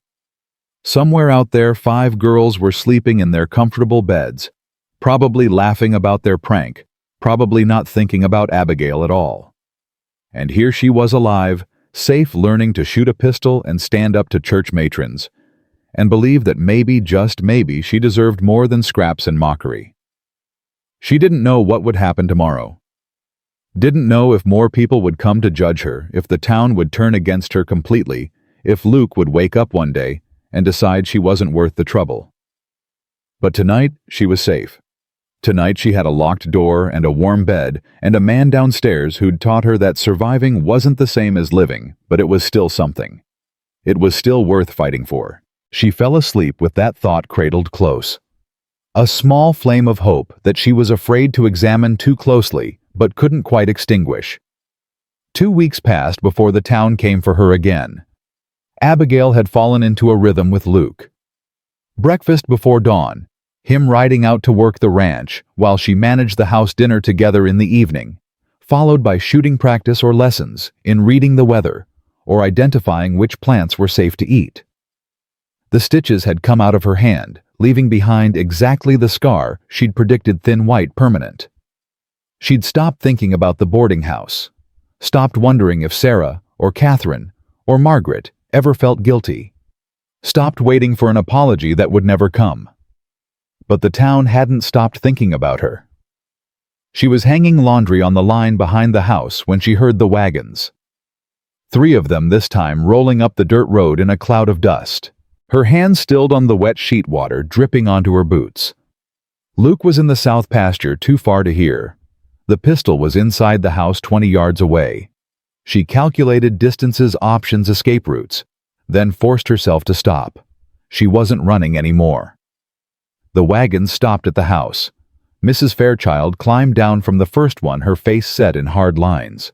Somewhere out there, 5 girls were sleeping in their comfortable beds, probably laughing about their prank, probably not thinking about Abigail at all. And here she was alive, safe, learning to shoot a pistol and stand up to church matrons, and believe that maybe, just maybe, she deserved more than scraps and mockery. She didn't know what would happen tomorrow. Didn't know if more people would come to judge her, if the town would turn against her completely, if Luke would wake up one day and decide she wasn't worth the trouble. But tonight, she was safe. Tonight she had a locked door and a warm bed and a man downstairs who'd taught her that surviving wasn't the same as living, but it was still something. It was still worth fighting for. She fell asleep with that thought cradled close. A small flame of hope that she was afraid to examine too closely, but couldn't quite extinguish. 2 weeks passed before the town came for her again. Abigail had fallen into a rhythm with Luke. Breakfast before dawn, him riding out to work the ranch while she managed the house dinner together in the evening, followed by shooting practice or lessons in reading the weather or identifying which plants were safe to eat. The stitches had come out of her hand, leaving behind exactly the scar she'd predicted thin white permanent. She'd stopped thinking about the boarding house, stopped wondering if Sarah or Catherine or Margaret ever felt guilty, stopped waiting for an apology that would never come. But the town hadn't stopped thinking about her. She was hanging laundry on the line behind the house when she heard the wagons. 3 of them this time rolling up the dirt road in a cloud of dust. Her hands stilled on the wet sheet water dripping onto her boots. Luke was in the south pasture too far to hear. The pistol was inside the house 20 yards away. She calculated distances, options, escape routes, then forced herself to stop. She wasn't running anymore. The wagons stopped at the house. Mrs. Fairchild climbed down from the first one, her face set in hard lines.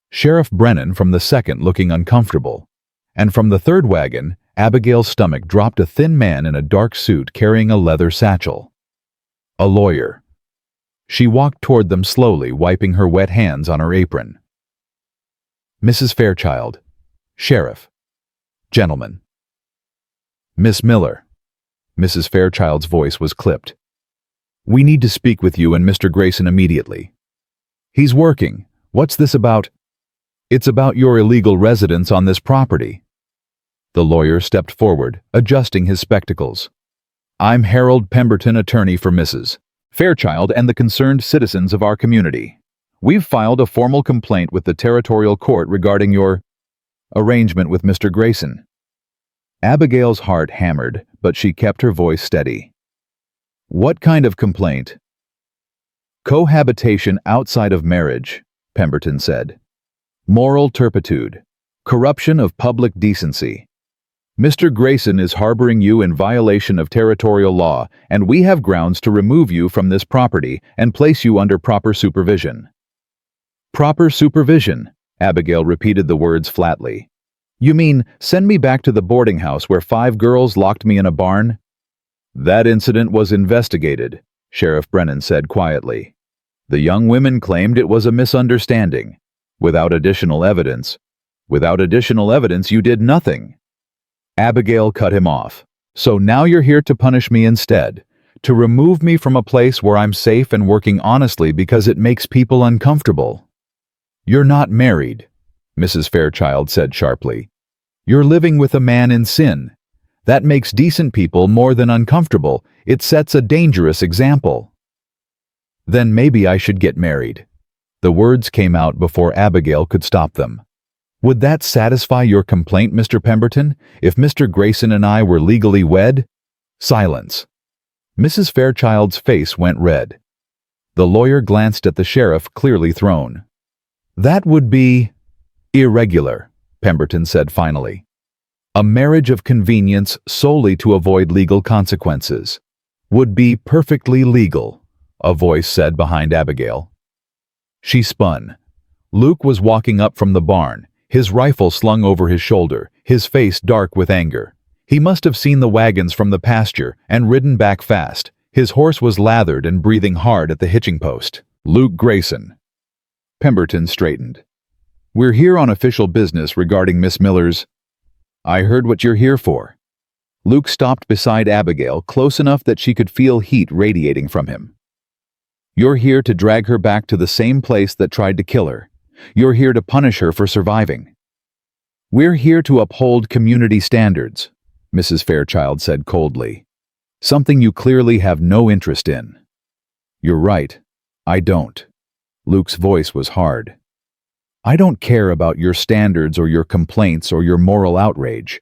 Sheriff Brennan from the second, looking uncomfortable. And from the third wagon, Abigail's stomach dropped, a thin man in a dark suit carrying a leather satchel. A lawyer. She walked toward them slowly, wiping her wet hands on her apron. Mrs. Fairchild. Sheriff. Gentlemen. Miss Miller. Mrs. Fairchild's voice was clipped. We need to speak with you and Mr. Grayson immediately. He's working. What's this about? It's about your illegal residence on this property. The lawyer stepped forward, adjusting his spectacles. I'm Harold Pemberton, attorney for Mrs. Fairchild and the concerned citizens of our community. We've filed a formal complaint with the territorial court regarding your arrangement with Mr. Grayson. Abigail's heart hammered, but she kept her voice steady. What kind of complaint? Cohabitation outside of marriage, Pemberton said. Moral turpitude. Corruption of public decency. Mr. Grayson is harboring you in violation of territorial law, and we have grounds to remove you from this property and place you under proper supervision. Proper supervision, Abigail repeated the words flatly. You mean, send me back to the boarding house where 5 girls locked me in a barn? That incident was investigated, Sheriff Brennan said quietly. The young women claimed it was a misunderstanding. Without additional evidence, you did nothing. Abigail cut him off. So now you're here to punish me instead, to remove me from a place where I'm safe and working honestly because it makes people uncomfortable. You're not married, Mrs. Fairchild said sharply. You're living with a man in sin. That makes decent people more than uncomfortable. It sets a dangerous example. Then maybe I should get married. The words came out before Abigail could stop them. Would that satisfy your complaint, Mr. Pemberton, if Mr. Grayson and I were legally wed? Silence. Mrs. Fairchild's face went red. The lawyer glanced at the sheriff, clearly thrown. That would be irregular, Pemberton said finally. A marriage of convenience solely to avoid legal consequences. Would be perfectly legal, a voice said behind Abigail. She spun. Luke was walking up from the barn, his rifle slung over his shoulder, his face dark with anger. He must have seen the wagons from the pasture and ridden back fast. His horse was lathered and breathing hard at the hitching post. Luke Grayson. Pemberton straightened. We're here on official business regarding Miss Miller's... I heard what you're here for. Luke stopped beside Abigail, close enough that she could feel heat radiating from him. You're here to drag her back to the same place that tried to kill her. You're here to punish her for surviving. We're here to uphold community standards, Mrs. Fairchild said coldly. Something you clearly have no interest in. You're right. I don't. Luke's voice was hard. I don't care about your standards or your complaints or your moral outrage.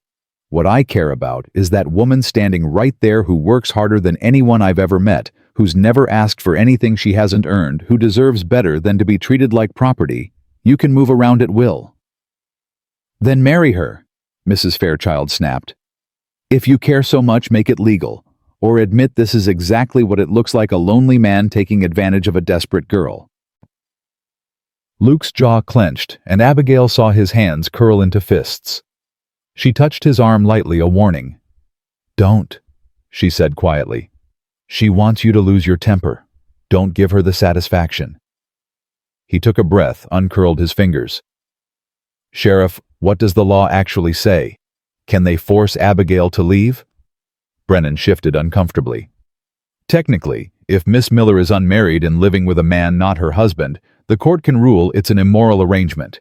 What I care about is that woman standing right there who works harder than anyone I've ever met, who's never asked for anything she hasn't earned, who deserves better than to be treated like property. You can move around at will. Then marry her, Mrs. Fairchild snapped. If you care so much, make it legal, or admit this is exactly what it looks like, a lonely man taking advantage of a desperate girl. Luke's jaw clenched, and Abigail saw his hands curl into fists. She touched his arm lightly, a warning. Don't, she said quietly. She wants you to lose your temper. Don't give her the satisfaction. He took a breath, uncurled his fingers. Sheriff, what does the law actually say? Can they force Abigail to leave? Brennan shifted uncomfortably. Technically, if Miss Miller is unmarried and living with a man not her husband, the court can rule it's an immoral arrangement.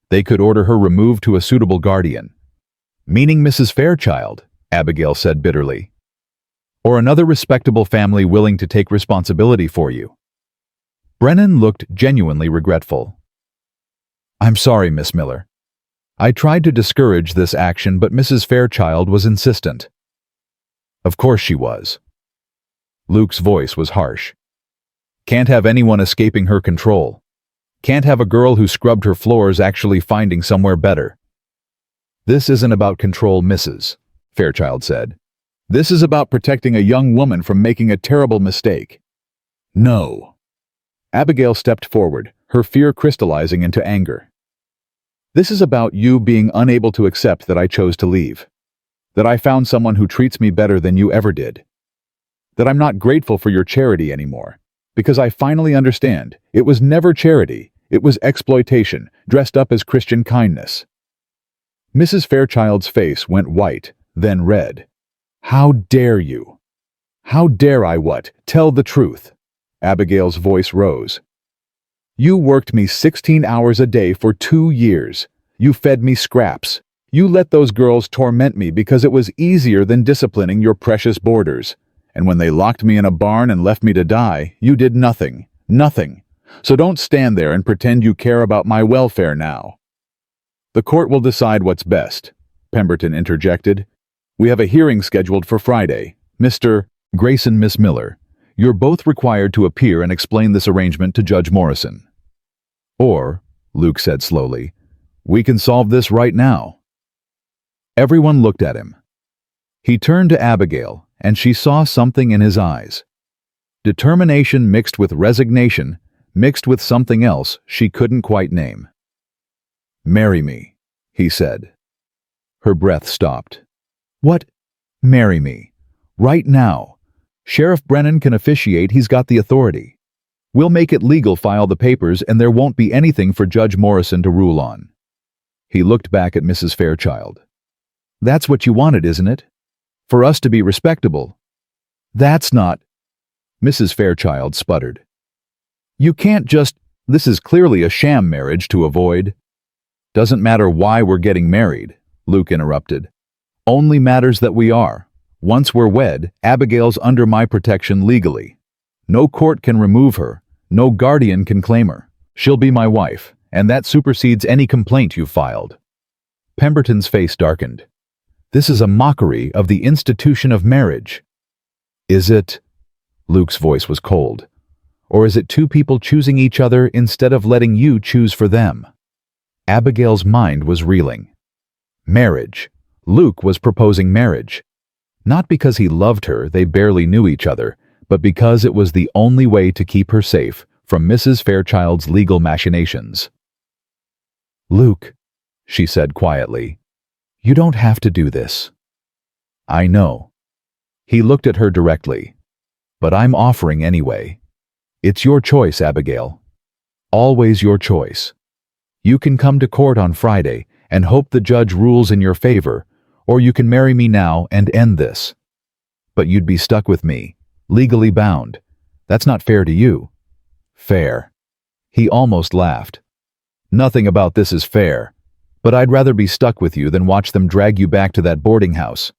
They could order her removed to a suitable guardian. Meaning Mrs. Fairchild, Abigail said bitterly. Or another respectable family willing to take responsibility for you. Brennan looked genuinely regretful. I'm sorry, Miss Miller. I tried to discourage this action, but Mrs. Fairchild was insistent. Of course she was. Luke's voice was harsh. Can't have anyone escaping her control. Can't have a girl who scrubbed her floors actually finding somewhere better. This isn't about control, Mrs. Fairchild said. This is about protecting a young woman from making a terrible mistake. No. Abigail stepped forward, her fear crystallizing into anger. This is about you being unable to accept that I chose to leave. That I found someone who treats me better than you ever did. That I'm not grateful for your charity anymore. Because I finally understand, it was never charity, it was exploitation, dressed up as Christian kindness. Mrs. Fairchild's face went white, then red. How dare you? How dare I what? Tell the truth. Abigail's voice rose. You worked me 16 hours a day for 2 years. You fed me scraps. You let those girls torment me because it was easier than disciplining your precious boarders. And when they locked me in a barn and left me to die, you did nothing. Nothing. So don't stand there and pretend you care about my welfare now. The court will decide what's best, Pemberton interjected. We have a hearing scheduled for Friday. Mr. Grayson, Miss Miller, you're both required to appear and explain this arrangement to Judge Morrison. Or, Luke said slowly, we can solve this right now. Everyone looked at him. He turned to Abigail, and she saw something in his eyes. Determination mixed with resignation, mixed with something else she couldn't quite name. Marry me, he said. Her breath stopped. What? Marry me. Right now. Sheriff Brennan can officiate, he's got the authority. We'll make it legal, file the papers, and there won't be anything for Judge Morrison to rule on. He looked back at Mrs. Fairchild. That's what you wanted, isn't it? For us to be respectable. That's not... Mrs. Fairchild sputtered. You can't just... This is clearly a sham marriage to avoid... Doesn't matter why we're getting married, Luke interrupted. Only matters that we are. Once we're wed, Abigail's under my protection legally. No court can remove her. No guardian can claim her. She'll be my wife, and that supersedes any complaint you filed. Pemberton's face darkened. This is a mockery of the institution of marriage. Is it? Luke's voice was cold. Or is it two people choosing each other instead of letting you choose for them? Abigail's mind was reeling. Marriage. Luke was proposing marriage. Not because he loved her, they barely knew each other, but because it was the only way to keep her safe from Mrs. Fairchild's legal machinations. Luke, she said quietly, you don't have to do this. I know. He looked at her directly. But I'm offering anyway. It's your choice, Abigail. Always your choice. You can come to court on Friday and hope the judge rules in your favor, or you can marry me now and end this. But you'd be stuck with me, legally bound. That's not fair to you. Fair. He almost laughed. Nothing about this is fair, but I'd rather be stuck with you than watch them drag you back to that boarding house.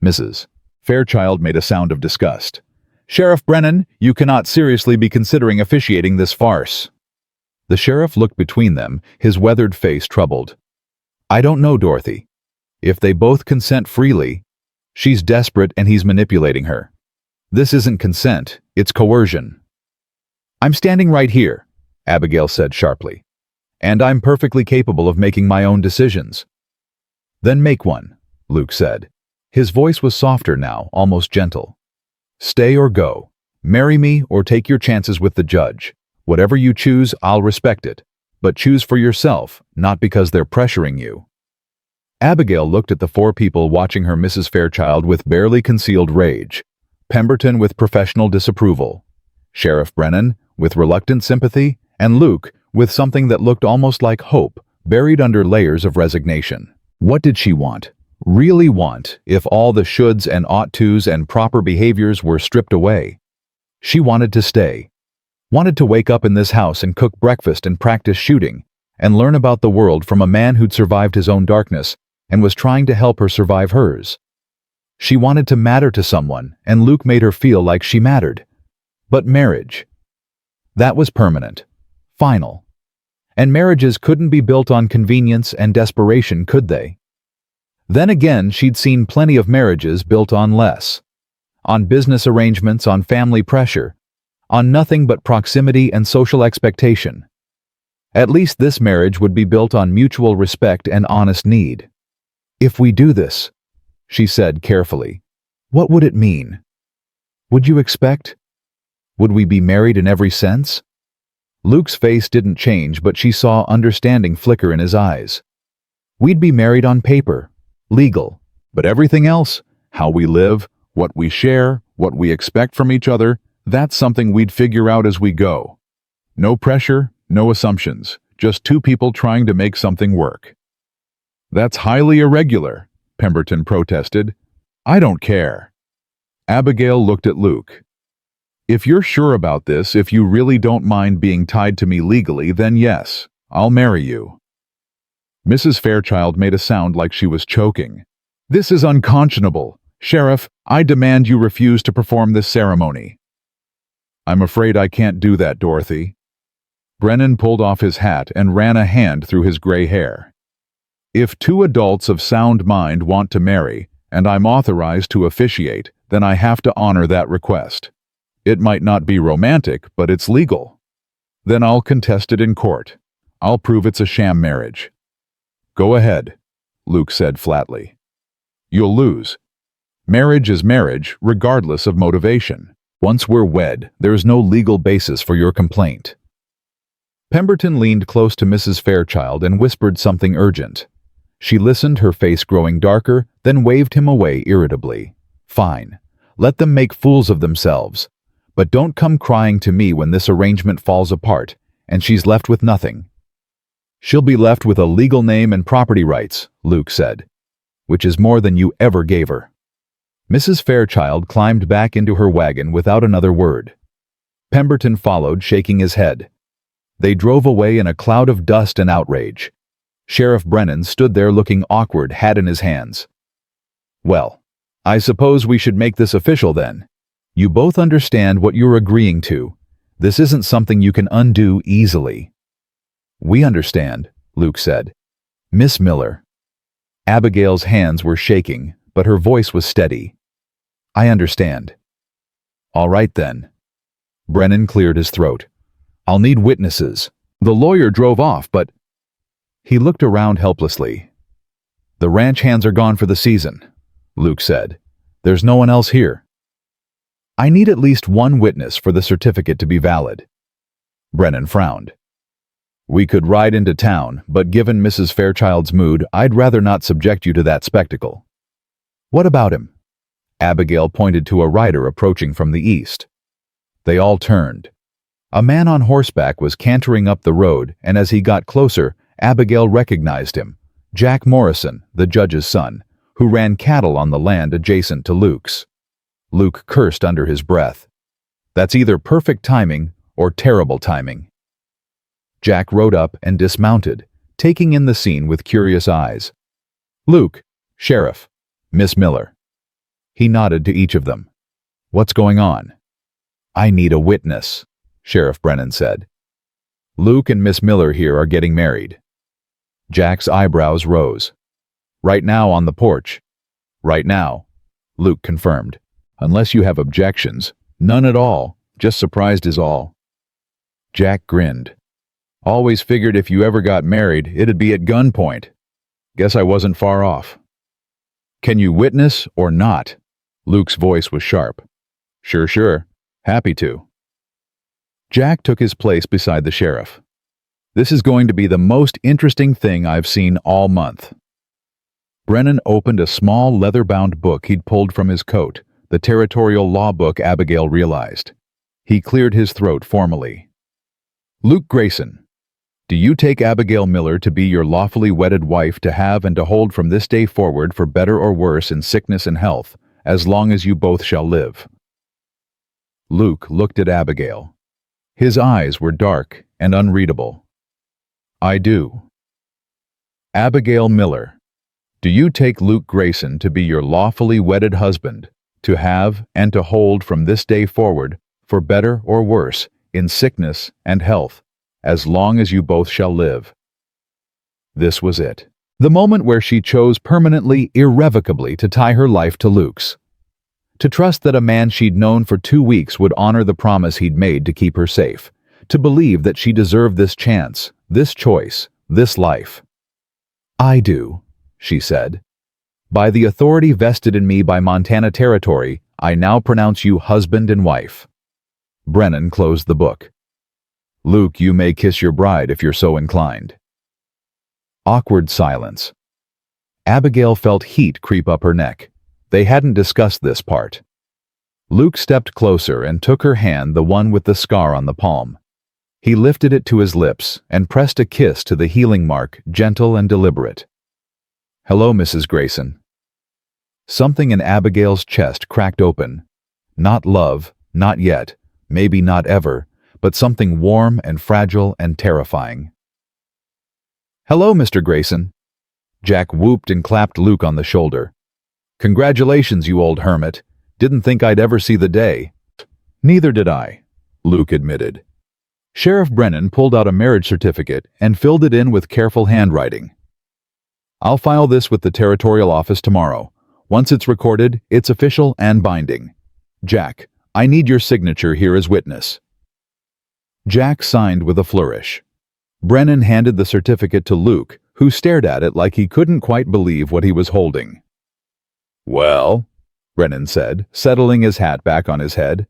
Mrs. Fairchild made a sound of disgust. Sheriff Brennan, you cannot seriously be considering officiating this farce. The sheriff looked between them, his weathered face troubled. I don't know, Dorothy. If they both consent freely, she's desperate and he's manipulating her. This isn't consent, it's coercion. I'm standing right here, Abigail said sharply. And I'm perfectly capable of making my own decisions. Then make one, Luke said. His voice was softer now, almost gentle. Stay or go. Marry me or take your chances with the judge. Whatever you choose, I'll respect it. But choose for yourself, not because they're pressuring you. Abigail looked at the four people watching her Mrs. Fairchild with barely concealed rage. Pemberton with professional disapproval. Sheriff Brennan with reluctant sympathy, and Luke with something that looked almost like hope, buried under layers of resignation. What did she want? Really want, if all the shoulds and ought-tos and proper behaviors were stripped away? She wanted to stay. Wanted to wake up in this house and cook breakfast and practice shooting, and learn about the world from a man who'd survived his own darkness and was trying to help her survive hers. She wanted to matter to someone, and Luke made her feel like she mattered. But marriage. That was permanent. Final. And marriages couldn't be built on convenience and desperation, could they? Then again, she'd seen plenty of marriages built on less. On business arrangements, on family pressure. On nothing but proximity and social expectation. At least this marriage would be built on mutual respect and honest need. If we do this, she said carefully, what would it mean? Would you expect? Would we be married in every sense? Luke's face didn't change, but she saw understanding flicker in his eyes. We'd be married on paper, legal, but everything else, how we live, what we share, what we expect from each other, that's something we'd figure out as we go. No pressure, no assumptions, just two people trying to make something work. That's highly irregular, Pemberton protested. I don't care. Abigail looked at Luke. If you're sure about this, if you really don't mind being tied to me legally, then yes, I'll marry you. Mrs. Fairchild made a sound like she was choking. This is unconscionable. Sheriff, I demand you refuse to perform this ceremony. I'm afraid I can't do that, Dorothy. Brennan pulled off his hat and ran a hand through his gray hair. If two adults of sound mind want to marry, and I'm authorized to officiate, then I have to honor that request. It might not be romantic, but it's legal. Then I'll contest it in court. I'll prove it's a sham marriage. Go ahead, Luke said flatly. You'll lose. Marriage is marriage, regardless of motivation. Once we're wed, there's no legal basis for your complaint. Pemberton leaned close to Mrs. Fairchild and whispered something urgent. She listened, her face growing darker, then waved him away irritably. Fine. Let them make fools of themselves. But don't come crying to me when this arrangement falls apart, and she's left with nothing. She'll be left with a legal name and property rights, Luke said, which is more than you ever gave her. Mrs. Fairchild climbed back into her wagon without another word. Pemberton followed, shaking his head. They drove away in a cloud of dust and outrage. Sheriff Brennan stood there looking awkward, hat in his hands. Well, I suppose we should make this official then. You both understand what you're agreeing to. This isn't something you can undo easily. We understand, Luke said. Miss Miller. Abigail's hands were shaking, but her voice was steady. I understand. All right then. Brennan cleared his throat. I'll need witnesses. The lawyer drove off, but... He looked around helplessly. The ranch hands are gone for the season, Luke said. There's no one else here. I need at least one witness for the certificate to be valid. Brennan frowned. We could ride into town, but given Mrs. Fairchild's mood, I'd rather not subject you to that spectacle. What about him? Abigail pointed to a rider approaching from the east. They all turned. A man on horseback was cantering up the road, and as he got closer, Abigail recognized him, Jack Morrison, the judge's son, who ran cattle on the land adjacent to Luke's. Luke cursed under his breath. That's either perfect timing or terrible timing. Jack rode up and dismounted, taking in the scene with curious eyes. Luke, Sheriff, Miss Miller. He nodded to each of them. What's going on? I need a witness, Sheriff Brennan said. Luke and Miss Miller here are getting married. Jack's eyebrows rose. Right now on the porch. Right now, Luke confirmed. Unless you have objections. None at all. Just surprised is all. Jack grinned. Always figured if you ever got married, it'd be at gunpoint. Guess I wasn't far off. Can you witness or not? Luke's voice was sharp. Sure. Happy to. Jack took his place beside the sheriff. This is going to be the most interesting thing I've seen all month. Brennan opened a small leather-bound book he'd pulled from his coat, the territorial law book Abigail realized. He cleared his throat formally. Luke Grayson, do you take Abigail Miller to be your lawfully wedded wife to have and to hold from this day forward for better or worse in sickness and health, as long as you both shall live? Luke looked at Abigail. His eyes were dark and unreadable. I do. Abigail Miller, do you take Luke Grayson to be your lawfully wedded husband, to have and to hold from this day forward, for better or worse, in sickness and health, as long as you both shall live? This was it. The moment where she chose permanently, irrevocably to tie her life to Luke's. To trust that a man she'd known for 2 weeks would honor the promise he'd made to keep her safe. To believe that she deserved this chance, this choice, this life. I do, she said. By the authority vested in me by Montana Territory, I now pronounce you husband and wife. Brennan closed the book. Luke, you may kiss your bride if you're so inclined. Awkward silence. Abigail felt heat creep up her neck. They hadn't discussed this part. Luke stepped closer and took her hand, the one with the scar on the palm. He lifted it to his lips and pressed a kiss to the healing mark, gentle and deliberate. Hello, Mrs. Grayson. Something in Abigail's chest cracked open. Not love, not yet, maybe not ever, but something warm and fragile and terrifying. Hello, Mr. Grayson. Jack whooped and clapped Luke on the shoulder. Congratulations, you old hermit. Didn't think I'd ever see the day. Neither did I, Luke admitted. Sheriff Brennan pulled out a marriage certificate and filled it in with careful handwriting. I'll file this with the territorial office tomorrow. Once it's recorded, it's official and binding. Jack, I need your signature here as witness. Jack signed with a flourish. Brennan handed the certificate to Luke, who stared at it like he couldn't quite believe what he was holding. Well, Brennan said, settling his hat back on his head,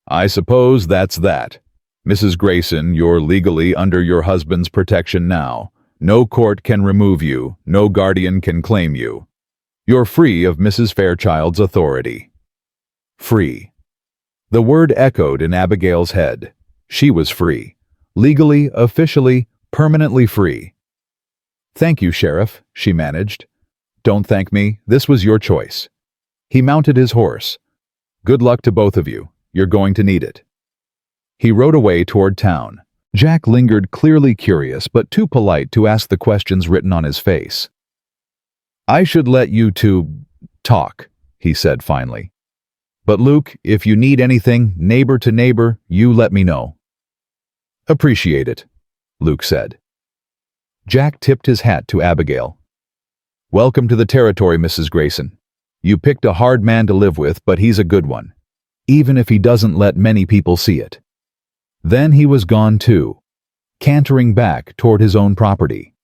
I suppose that's that. Mrs. Grayson, you're legally under your husband's protection now. No court can remove you, no guardian can claim you. You're free of Mrs. Fairchild's authority. Free. The word echoed in Abigail's head. She was free. Legally, officially, permanently free. Thank you, Sheriff, she managed. Don't thank me, this was your choice. He mounted his horse. Good luck to both of you, you're going to need it. He rode away toward town. Jack lingered, clearly curious but too polite to ask the questions written on his face. I should let you two talk, he said finally. But Luke, if you need anything, neighbor to neighbor, you let me know. Appreciate it, Luke said. Jack tipped his hat to Abigail. Welcome to the territory, Mrs. Grayson. You picked a hard man to live with, but he's a good one, even if he doesn't let many people see it. Then he was gone too, cantering back toward his own property.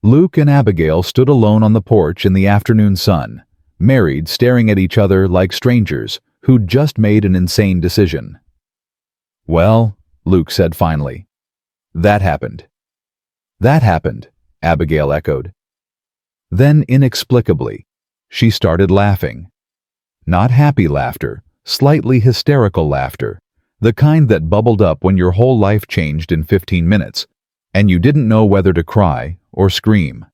Luke and Abigail stood alone on the porch in the afternoon sun, married, staring at each other like strangers who'd just made an insane decision. Well, Luke said finally. That happened. That happened, Abigail echoed. Then, inexplicably, she started laughing. Not happy laughter, slightly hysterical laughter, the kind that bubbled up when your whole life changed in 15 minutes, and you didn't know whether to cry or scream.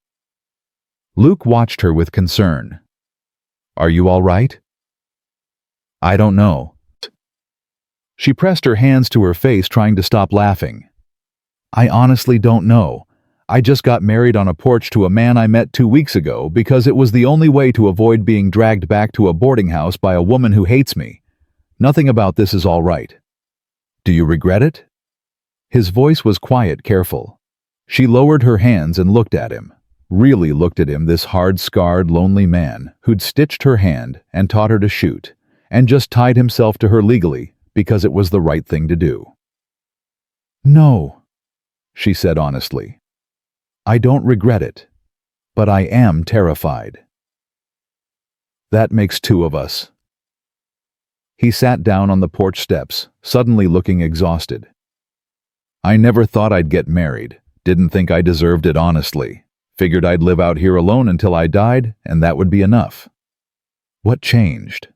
Luke watched her with concern. Are you all right? I don't know. She pressed her hands to her face, trying to stop laughing. I honestly don't know. I just got married on a porch to a man I met 2 weeks ago because it was the only way to avoid being dragged back to a boarding house by a woman who hates me. Nothing about this is all right. Do you regret it? His voice was quiet, careful. She lowered her hands and looked at him. Really looked at him, this hard-scarred, lonely man who'd stitched her hand and taught her to shoot, and just tied himself to her legally because it was the right thing to do. "No," she said honestly. "I don't regret it, but I am terrified." "That makes two of us." He sat down on the porch steps, suddenly looking exhausted. "I never thought I'd get married. Didn't think I deserved it, honestly. Figured I'd live out here alone until I died, and that would be enough." "What changed?"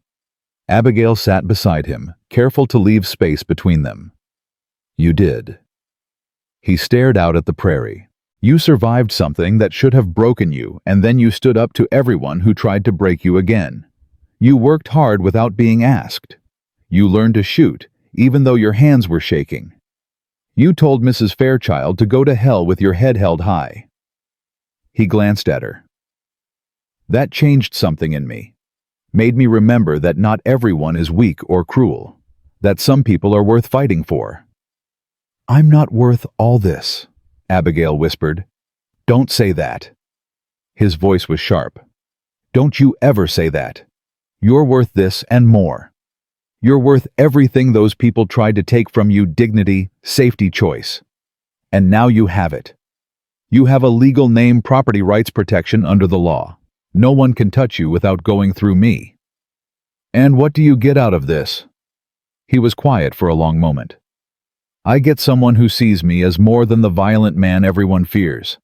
Abigail sat beside him, careful to leave space between them. "You did." He stared out at the prairie. "You survived something that should have broken you, and then you stood up to everyone who tried to break you again. You worked hard without being asked. You learned to shoot, even though your hands were shaking. You told Mrs. Fairchild to go to hell with your head held high." He glanced at her. "That changed something in me. Made me remember that not everyone is weak or cruel. That some people are worth fighting for." "I'm not worth all this," Abigail whispered. "Don't say that." His voice was sharp. "Don't you ever say that. You're worth this and more. You're worth everything those people tried to take from you: dignity, safety, choice. And now you have it. You have a legal name, property rights, protection under the law. No one can touch you without going through me. And what do you get out of this?" He was quiet for a long moment. "I get someone who sees me as more than the violent man everyone fears.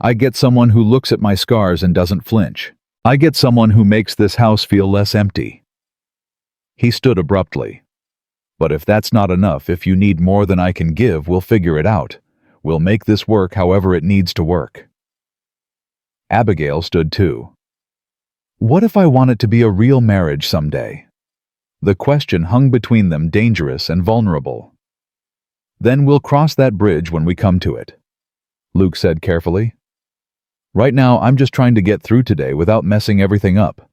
I get someone who looks at my scars and doesn't flinch. I get someone who makes this house feel less empty." He stood abruptly. "But if that's not enough, if you need more than I can give, we'll figure it out. We'll make this work however it needs to work." Abigail stood too. "What if I want it to be a real marriage someday?" The question hung between them, dangerous and vulnerable. "Then we'll cross that bridge when we come to it," Luke said carefully. "Right now, I'm just trying to get through today without messing everything up."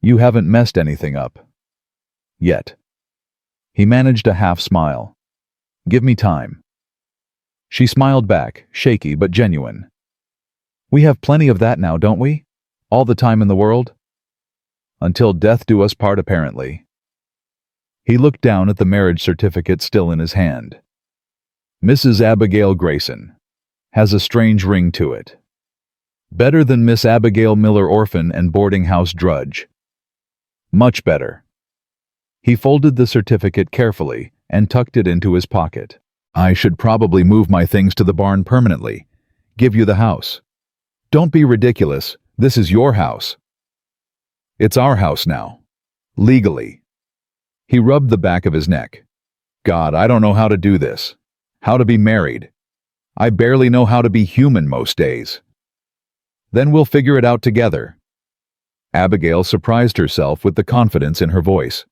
"You haven't messed anything up. Yet." He managed a half smile. "Give me time." She smiled back, shaky but genuine. "We have plenty of that now, don't we? All the time in the world?" "Until death do us part, apparently." He looked down at the marriage certificate still in his hand. "Mrs. Abigail Grayson. Has a strange ring to it. Better than Miss Abigail Miller, orphan and boarding house drudge. Much better." He folded the certificate carefully and tucked it into his pocket. "I should probably move my things to the barn permanently. Give you the house." "Don't be ridiculous. This is your house." "It's our house now. Legally." He rubbed the back of his neck. "God, I don't know how to do this. How to be married. I barely know how to be human most days." "Then we'll figure it out together." Abigail surprised herself with the confidence in her voice.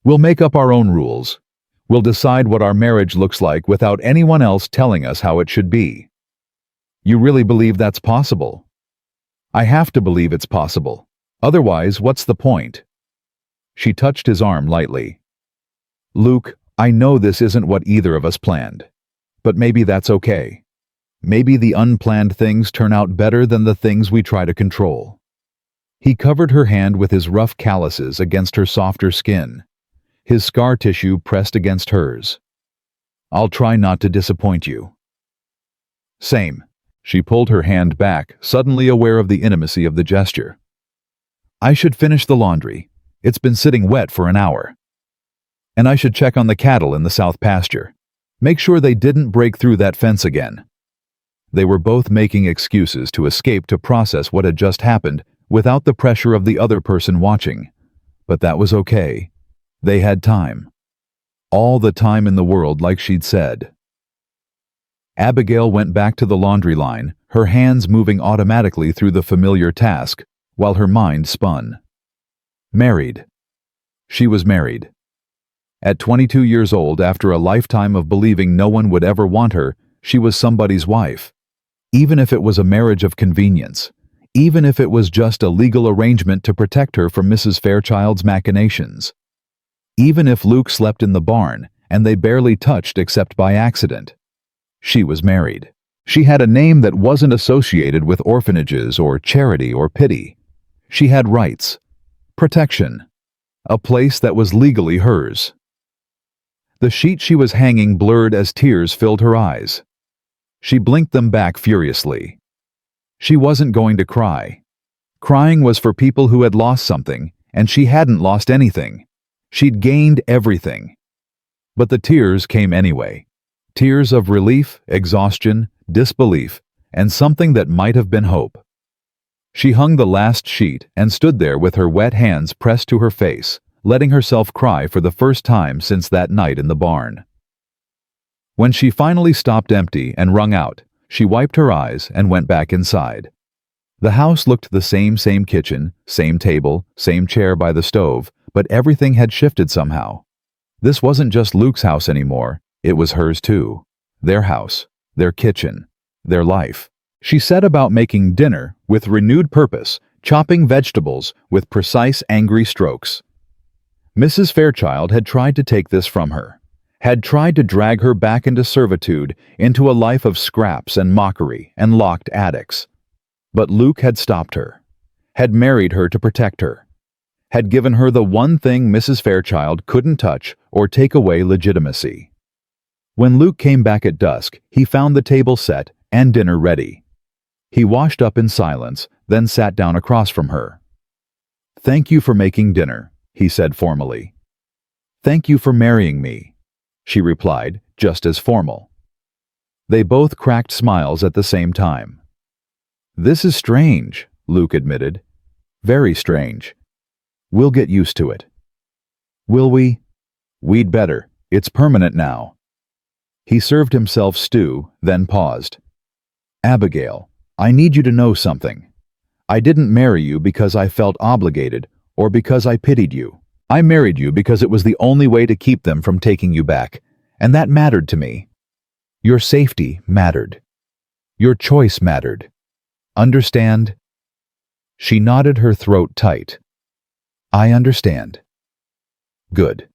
"We'll make up our own rules. We'll decide what our marriage looks like without anyone else telling us how it should be." "You really believe that's possible?" "I have to believe it's possible. Otherwise, what's the point?" She touched his arm lightly. "Luke, I know this isn't what either of us planned. But maybe that's okay. Maybe the unplanned things turn out better than the things we try to control." He covered her hand with his rough calluses against her softer skin, his scar tissue pressed against hers. "I'll try not to disappoint you." "Same." She pulled her hand back, suddenly aware of the intimacy of the gesture. "I should finish the laundry. It's been sitting wet for an hour. And I should check on the cattle in the south pasture. Make sure they didn't break through that fence again." They were both making excuses to escape to process what had just happened without the pressure of the other person watching. But that was okay. They had time. All the time in the world, like she'd said. Abigail went back to the laundry line, her hands moving automatically through the familiar task, while her mind spun. Married. She was married. At 22 years old, after a lifetime of believing no one would ever want her, she was somebody's wife. Even if it was a marriage of convenience. Even if it was just a legal arrangement to protect her from Mrs. Fairchild's machinations. Even if Luke slept in the barn, and they barely touched except by accident. She was married. She had a name that wasn't associated with orphanages or charity or pity. She had rights, protection, a place that was legally hers. The sheet she was hanging blurred as tears filled her eyes. She blinked them back furiously. She wasn't going to cry. Crying was for people who had lost something, and she hadn't lost anything. She'd gained everything. But the tears came anyway. Tears of relief, exhaustion, disbelief, and something that might have been hope. She hung the last sheet and stood there with her wet hands pressed to her face, letting herself cry for the first time since that night in the barn. When she finally stopped empty and wrung out, she wiped her eyes and went back inside. The house looked the same kitchen, same table, same chair by the stove, but everything had shifted somehow. This wasn't just Luke's house anymore, it was hers too. Their house, their kitchen, their life. She set about making dinner with renewed purpose, chopping vegetables with precise, angry strokes. Mrs. Fairchild had tried to take this from her, had tried to drag her back into servitude, into a life of scraps and mockery and locked attics. But Luke had stopped her, had married her to protect her, had given her the one thing Mrs. Fairchild couldn't touch or take away: legitimacy. When Luke came back at dusk, he found the table set and dinner ready. He washed up in silence, then sat down across from her. "Thank you for making dinner," he said formally. "Thank you for marrying me," she replied, just as formal. They both cracked smiles at the same time. "This is strange," Luke admitted. "Very strange. We'll get used to it." "Will we?" "We'd better. It's permanent now." He served himself stew, then paused. "Abigail, I need you to know something. I didn't marry you because I felt obligated or because I pitied you. I married you because it was the only way to keep them from taking you back, and that mattered to me. Your safety mattered. Your choice mattered. Understand?" She nodded, her throat tight. "I understand." "Good."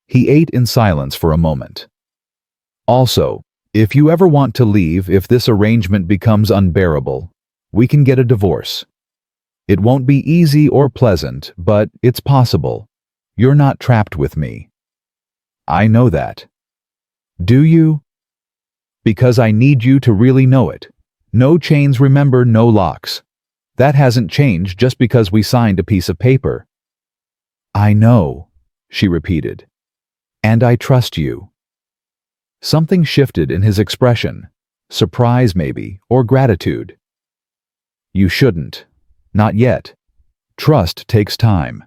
He ate in silence for a moment. "Also, if you ever want to leave, if this arrangement becomes unbearable, we can get a divorce. It won't be easy or pleasant, but it's possible. You're not trapped with me." "I know that." "Do you?" "Because I need you to really know it. No chains, remember, no locks. That hasn't changed just because we signed a piece of paper." "I know," she repeated. "And I trust you." Something shifted in his expression, surprise maybe, or gratitude. "You shouldn't. Not yet. Trust takes time."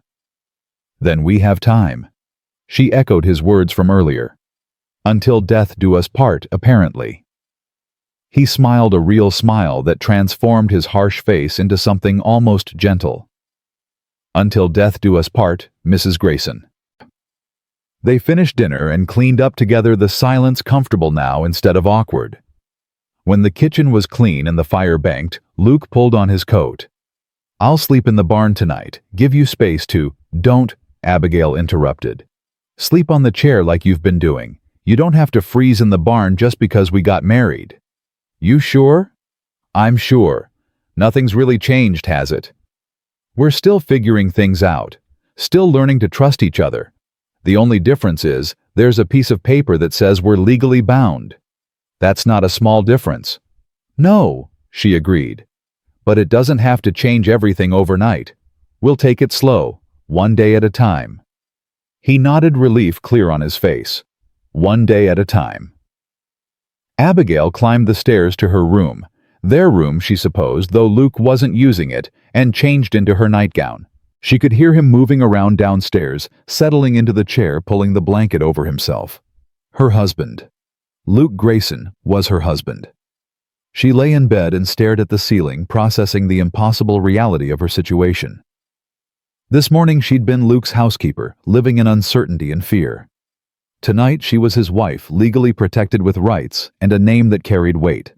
"Then we have time." She echoed his words from earlier. "Until death do us part, apparently." He smiled, a real smile that transformed his harsh face into something almost gentle. "Until death do us part, Mrs. Grayson." They finished dinner and cleaned up together, the silence comfortable now instead of awkward. When the kitchen was clean and the fire banked, Luke pulled on his coat. "I'll sleep in the barn tonight, give you space to—" "Don't," Abigail interrupted. "Sleep on the chair like you've been doing. You don't have to freeze in the barn just because we got married." "You sure?" "I'm sure. Nothing's really changed, has it? We're still figuring things out, still learning to trust each other. The only difference is there's a piece of paper that says we're legally bound. That's not a small difference." "No," she agreed. "But it doesn't have to change everything overnight. We'll take it slow, one day at a time." He nodded, relief clear on his face. One day at a time. Abigail climbed the stairs to her room, their room she supposed, though Luke wasn't using it, and changed into her nightgown. She could hear him moving around downstairs, settling into the chair, pulling the blanket over himself. Her husband. Luke Grayson was her husband. She lay in bed and stared at the ceiling, processing the impossible reality of her situation. This morning she'd been Luke's housekeeper, living in uncertainty and fear. Tonight she was his wife, legally protected with rights and a name that carried weight.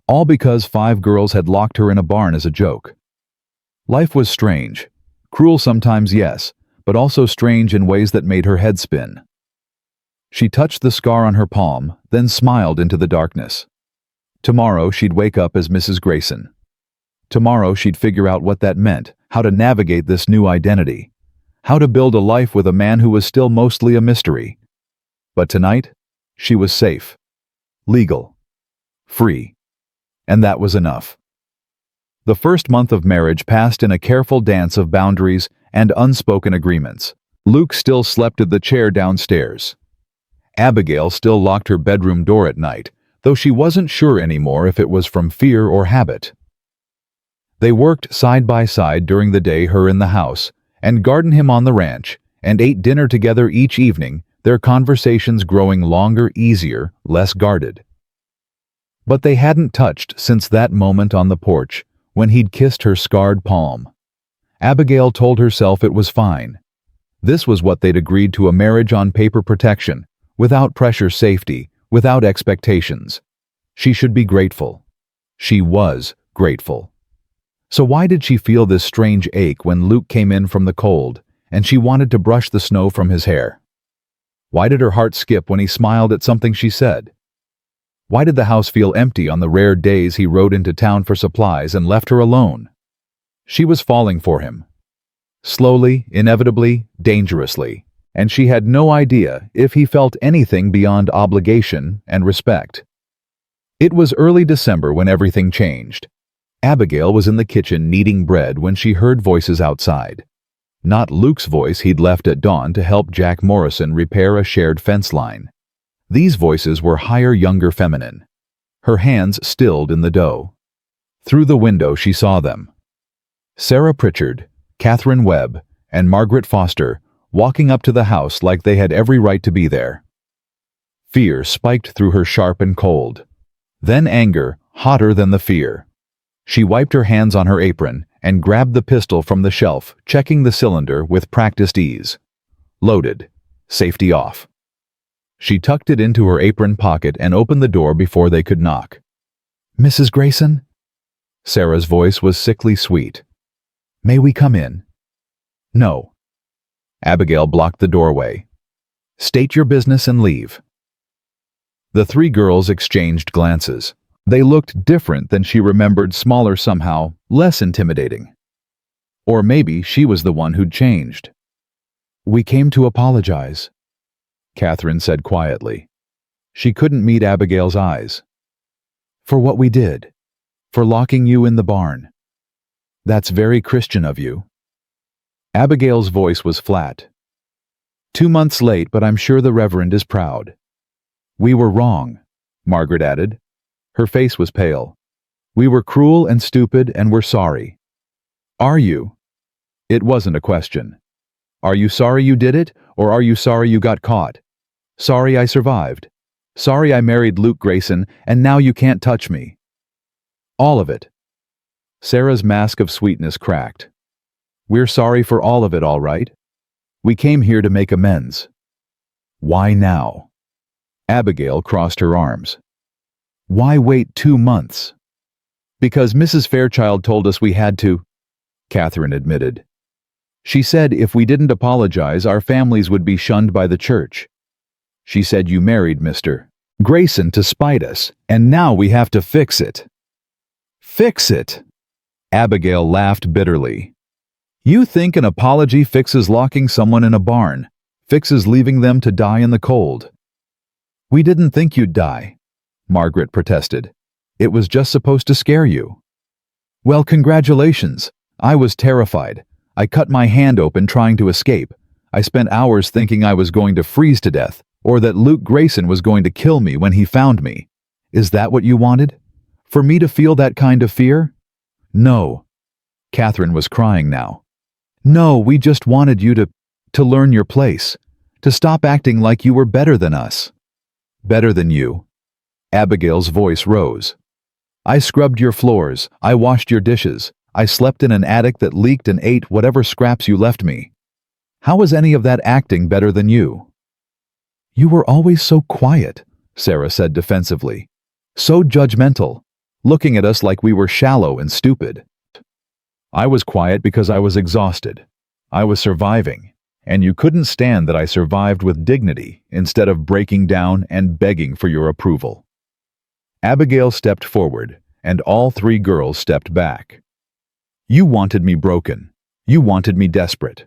All because 5 girls had locked her in a barn as a joke. Life was strange. Cruel sometimes, yes, but also strange in ways that made her head spin. She touched the scar on her palm, then smiled into the darkness. Tomorrow she'd wake up as Mrs. Grayson. Tomorrow she'd figure out what that meant, how to navigate this new identity, how to build a life with a man who was still mostly a mystery. But tonight, she was safe, legal, free, and that was enough. The first month of marriage passed in a careful dance of boundaries and unspoken agreements. Luke still slept at the chair downstairs. Abigail still locked her bedroom door at night, though she wasn't sure anymore if it was from fear or habit. They worked side by side during the day, her in the house, and garden him on the ranch, and ate dinner together each evening, their conversations growing longer, easier, less guarded. But they hadn't touched since that moment on the porch, when he'd kissed her scarred palm. Abigail told herself it was fine. This was what they'd agreed to, a marriage on paper, protection, without pressure, safety, without expectations. She should be grateful. She was grateful. So why did she feel this strange ache when Luke came in from the cold, and she wanted to brush the snow from his hair? Why did her heart skip when he smiled at something she said? Why did the house feel empty on the rare days he rode into town for supplies and left her alone? She was falling for him. Slowly, inevitably, dangerously, and she had no idea if he felt anything beyond obligation and respect. It was early December when everything changed. Abigail was in the kitchen kneading bread when she heard voices outside. Not Luke's voice he'd left at dawn to help Jack Morrison repair a shared fence line. These voices were higher, younger, feminine. Her hands stilled in the dough. Through the window she saw them. Sarah Pritchard, Catherine Webb, and Margaret Foster walking up to the house like they had every right to be there. Fear spiked through her, sharp and cold. Then anger, hotter than the fear. She wiped her hands on her apron and grabbed the pistol from the shelf, checking the cylinder with practiced ease. Loaded. Safety off. She tucked it into her apron pocket and opened the door before they could knock. "Mrs. Grayson?" Sarah's voice was sickly sweet. "May we come in?" "No." Abigail blocked the doorway. "State your business and leave." The three girls exchanged glances. They looked different than she remembered, smaller somehow, less intimidating. Or maybe she was the one who'd changed. "We came to apologize," Catherine said quietly. She couldn't meet Abigail's eyes. "For what we did. For locking you in the barn. That's very Christian of you." Abigail's voice was flat. "2 months late, but I'm sure the Reverend is proud." "We were wrong," Margaret added. Her face was pale. "We were cruel and stupid, and we're sorry." "Are you?" It wasn't a question. "Are you sorry you did it, or are you sorry you got caught? Sorry I survived. Sorry I married Luke Grayson, and now you can't touch me." "All of it." Sarah's mask of sweetness cracked. "We're sorry for all of it, all right. We came here to make amends." "Why now?" Abigail crossed her arms. "Why wait 2 months?" "Because Mrs. Fairchild told us we had to," Catherine admitted. "She said if we didn't apologize, our families would be shunned by the church. She said you married Mr. Grayson to spite us, and now we have to fix it." "Fix it?" Abigail laughed bitterly. "You think an apology fixes locking someone in a barn, fixes leaving them to die in the cold?" "We didn't think you'd die," Margaret protested. "It was just supposed to scare you." "Well, congratulations. I was terrified. I cut my hand open trying to escape. I spent hours thinking I was going to freeze to death, or that Luke Grayson was going to kill me when he found me. Is that what you wanted? For me to feel that kind of fear?" "No." Catherine was crying now. "No, we just wanted you to learn your place, to stop acting like you were better than us." "Better than you?" Abigail's voice rose. "I scrubbed your floors, I washed your dishes, I slept in an attic that leaked and ate whatever scraps you left me. How was any of that acting better than you?" "You were always so quiet," Sarah said defensively. "So judgmental, looking at us like we were shallow and stupid." "I was quiet because I was exhausted. I was surviving. and you couldn't stand that I survived with dignity instead of breaking down and begging for your approval." Abigail stepped forward, and all three girls stepped back. "You wanted me broken. You wanted me desperate.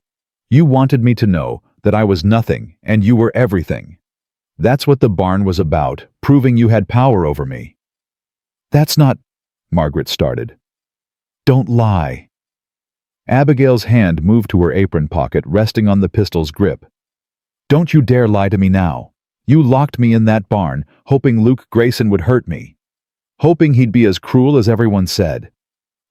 You wanted me to know that I was nothing and you were everything. That's what the barn was about, proving you had power over me." "That's not—" Margaret started. "Don't lie." Abigail's hand moved to her apron pocket, resting on the pistol's grip. "Don't you dare lie to me now. You locked me in that barn, hoping Luke Grayson would hurt me. Hoping he'd be as cruel as everyone said.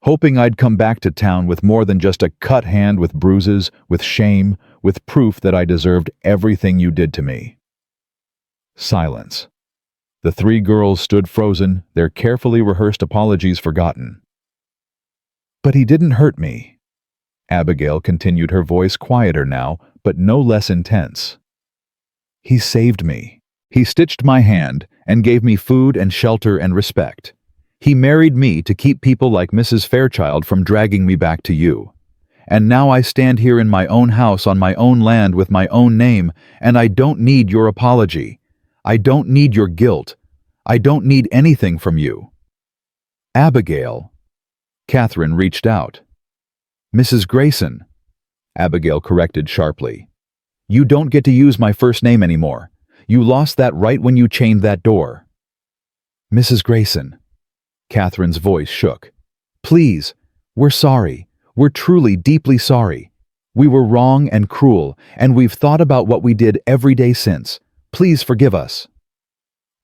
Hoping I'd come back to town with more than just a cut hand, with bruises, with shame, with proof that I deserved everything you did to me." Silence. The three girls stood frozen, their carefully rehearsed apologies forgotten. "But he didn't hurt me." Abigail continued, her voice quieter now, but no less intense. "He saved me. He stitched my hand and gave me food and shelter and respect. He married me to keep people like Mrs. Fairchild from dragging me back to you. And now I stand here in my own house on my own land with my own name, and I don't need your apology. I don't need your guilt. I don't need anything from you." "Abigail." Catherine reached out. "Mrs. Grayson," Abigail corrected sharply. "You don't get to use my first name anymore. You lost that right when you chained that door." "Mrs. Grayson." Catherine's voice shook. "Please, we're sorry. We're truly, deeply sorry. We were wrong and cruel, and we've thought about what we did every day since. Please forgive us."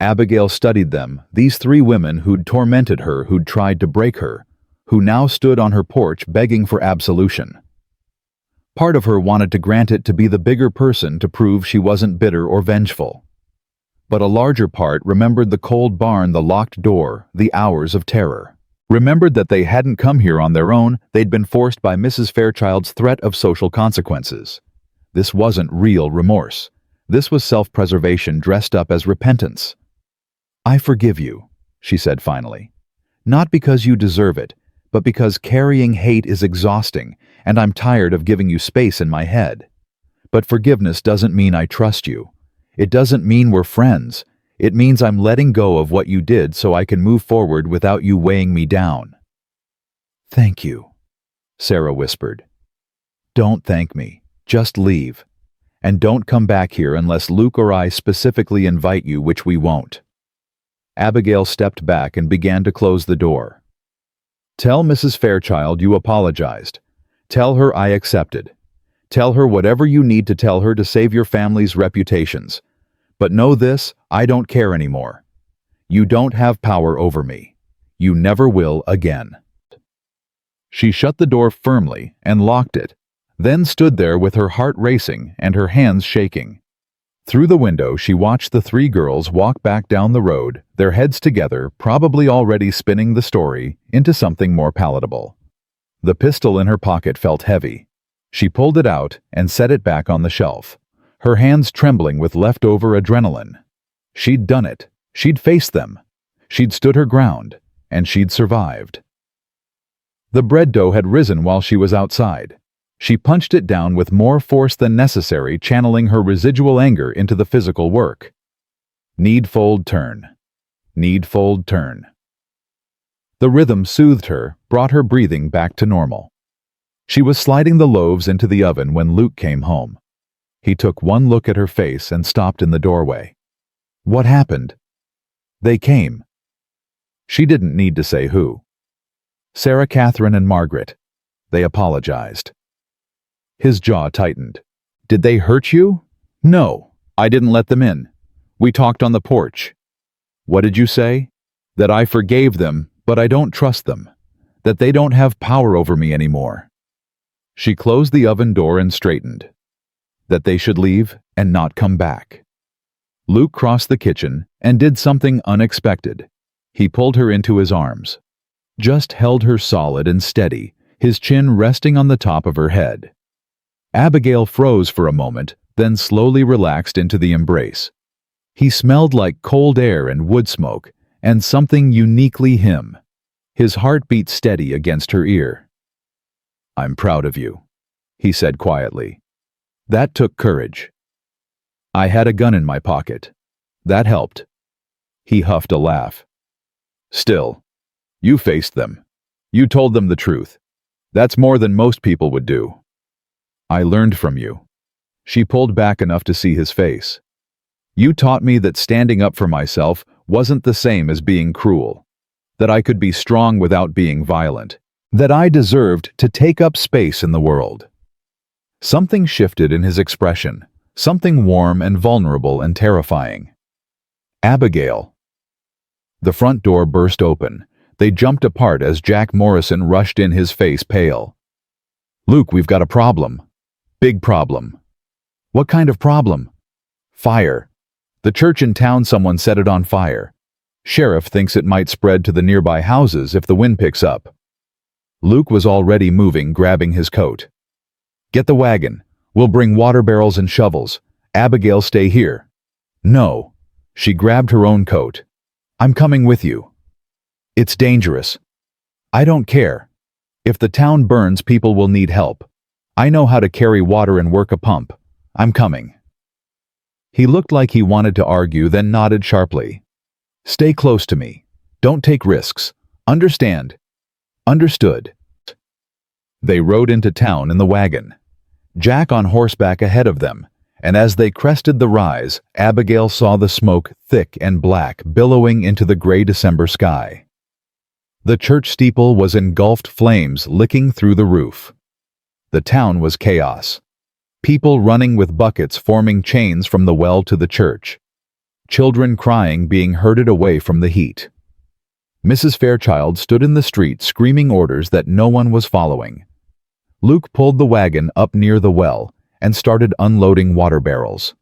Abigail studied them, these three women who'd tormented her, who'd tried to break her, who now stood on her porch begging for absolution. Part of her wanted to grant it, to be the bigger person, to prove she wasn't bitter or vengeful. But a larger part remembered the cold barn, the locked door, the hours of terror. Remembered that they hadn't come here on their own, they'd been forced by Mrs. Fairchild's threat of social consequences. This wasn't real remorse. This was self-preservation dressed up as repentance. "I forgive you," she said finally. "Not because you deserve it, but because carrying hate is exhausting, and I'm tired of giving you space in my head. But forgiveness doesn't mean I trust you. It doesn't mean we're friends. It means I'm letting go of what you did so I can move forward without you weighing me down." "Thank you," Sarah whispered. "Don't thank me. Just leave. And don't come back here unless Luke or I specifically invite you, which we won't." Abigail stepped back and began to close the door. "Tell Mrs. Fairchild you apologized. Tell her I accepted. Tell her whatever you need to tell her to save your family's reputations. But know this, I don't care anymore. You don't have power over me. You never will again." She shut the door firmly and locked it, then stood there with her heart racing and her hands shaking. Through the window, she watched the three girls walk back down the road, their heads together, probably already spinning the story into something more palatable. The pistol in her pocket felt heavy. She pulled it out and set it back on the shelf, her hands trembling with leftover adrenaline. She'd done it. She'd faced them. She'd stood her ground, and she'd survived. The bread dough had risen while she was outside. She punched it down with more force than necessary, channeling her residual anger into the physical work. Knead, fold, turn. Knead, fold, turn. The rhythm soothed her, brought her breathing back to normal. She was sliding the loaves into the oven when Luke came home. He took one look at her face and stopped in the doorway. "What happened?" "They came." She didn't need to say who. "Sarah, Catherine, and Margaret. They apologized." His jaw tightened. "Did they hurt you?" "No, I didn't let them in. We talked on the porch." "What did you say?" "That I forgave them, but I don't trust them. That they don't have power over me anymore." She closed the oven door and straightened. That they should leave and not come back. Luke crossed the kitchen and did something unexpected. He pulled her into his arms. Just held her solid and steady, his chin resting on the top of her head. Abigail froze for a moment, then slowly relaxed into the embrace. He smelled like cold air and wood smoke, and something uniquely him. His heart beat steady against her ear. "I'm proud of you," he said quietly. That took courage. I had a gun in my pocket. That helped. He huffed a laugh. Still, you faced them. You told them the truth. That's more than most people would do. I learned from you. She pulled back enough to see his face. You taught me that standing up for myself wasn't the same as being cruel. That I could be strong without being violent. That I deserved to take up space in the world. Something shifted in his expression, something warm and vulnerable and terrifying. Abigail. The front door burst open. They jumped apart as Jack Morrison rushed in, his face pale. Luke, we've got a problem. Big problem. What kind of problem? Fire. The church in town, someone set it on fire. Sheriff thinks it might spread to the nearby houses if the wind picks up. Luke was already moving, grabbing his coat. Get the wagon. We'll bring water barrels and shovels. Abigail, stay here. No. She grabbed her own coat. I'm coming with you. It's dangerous. I don't care. If the town burns, people will need help. I know how to carry water and work a pump. I'm coming. He looked like he wanted to argue, then nodded sharply. Stay close to me. Don't take risks. Understand? Understood. They rode into town in the wagon. Jack on horseback ahead of them, and as they crested the rise, Abigail saw the smoke, thick and black, billowing into the gray December sky. The church steeple was engulfed, flames licking through the roof. The town was chaos. People running with buckets, forming chains from the well to the church. Children crying, being herded away from the heat. Mrs. Fairchild stood in the street screaming orders that no one was following. Luke pulled the wagon up near the well and started unloading water barrels.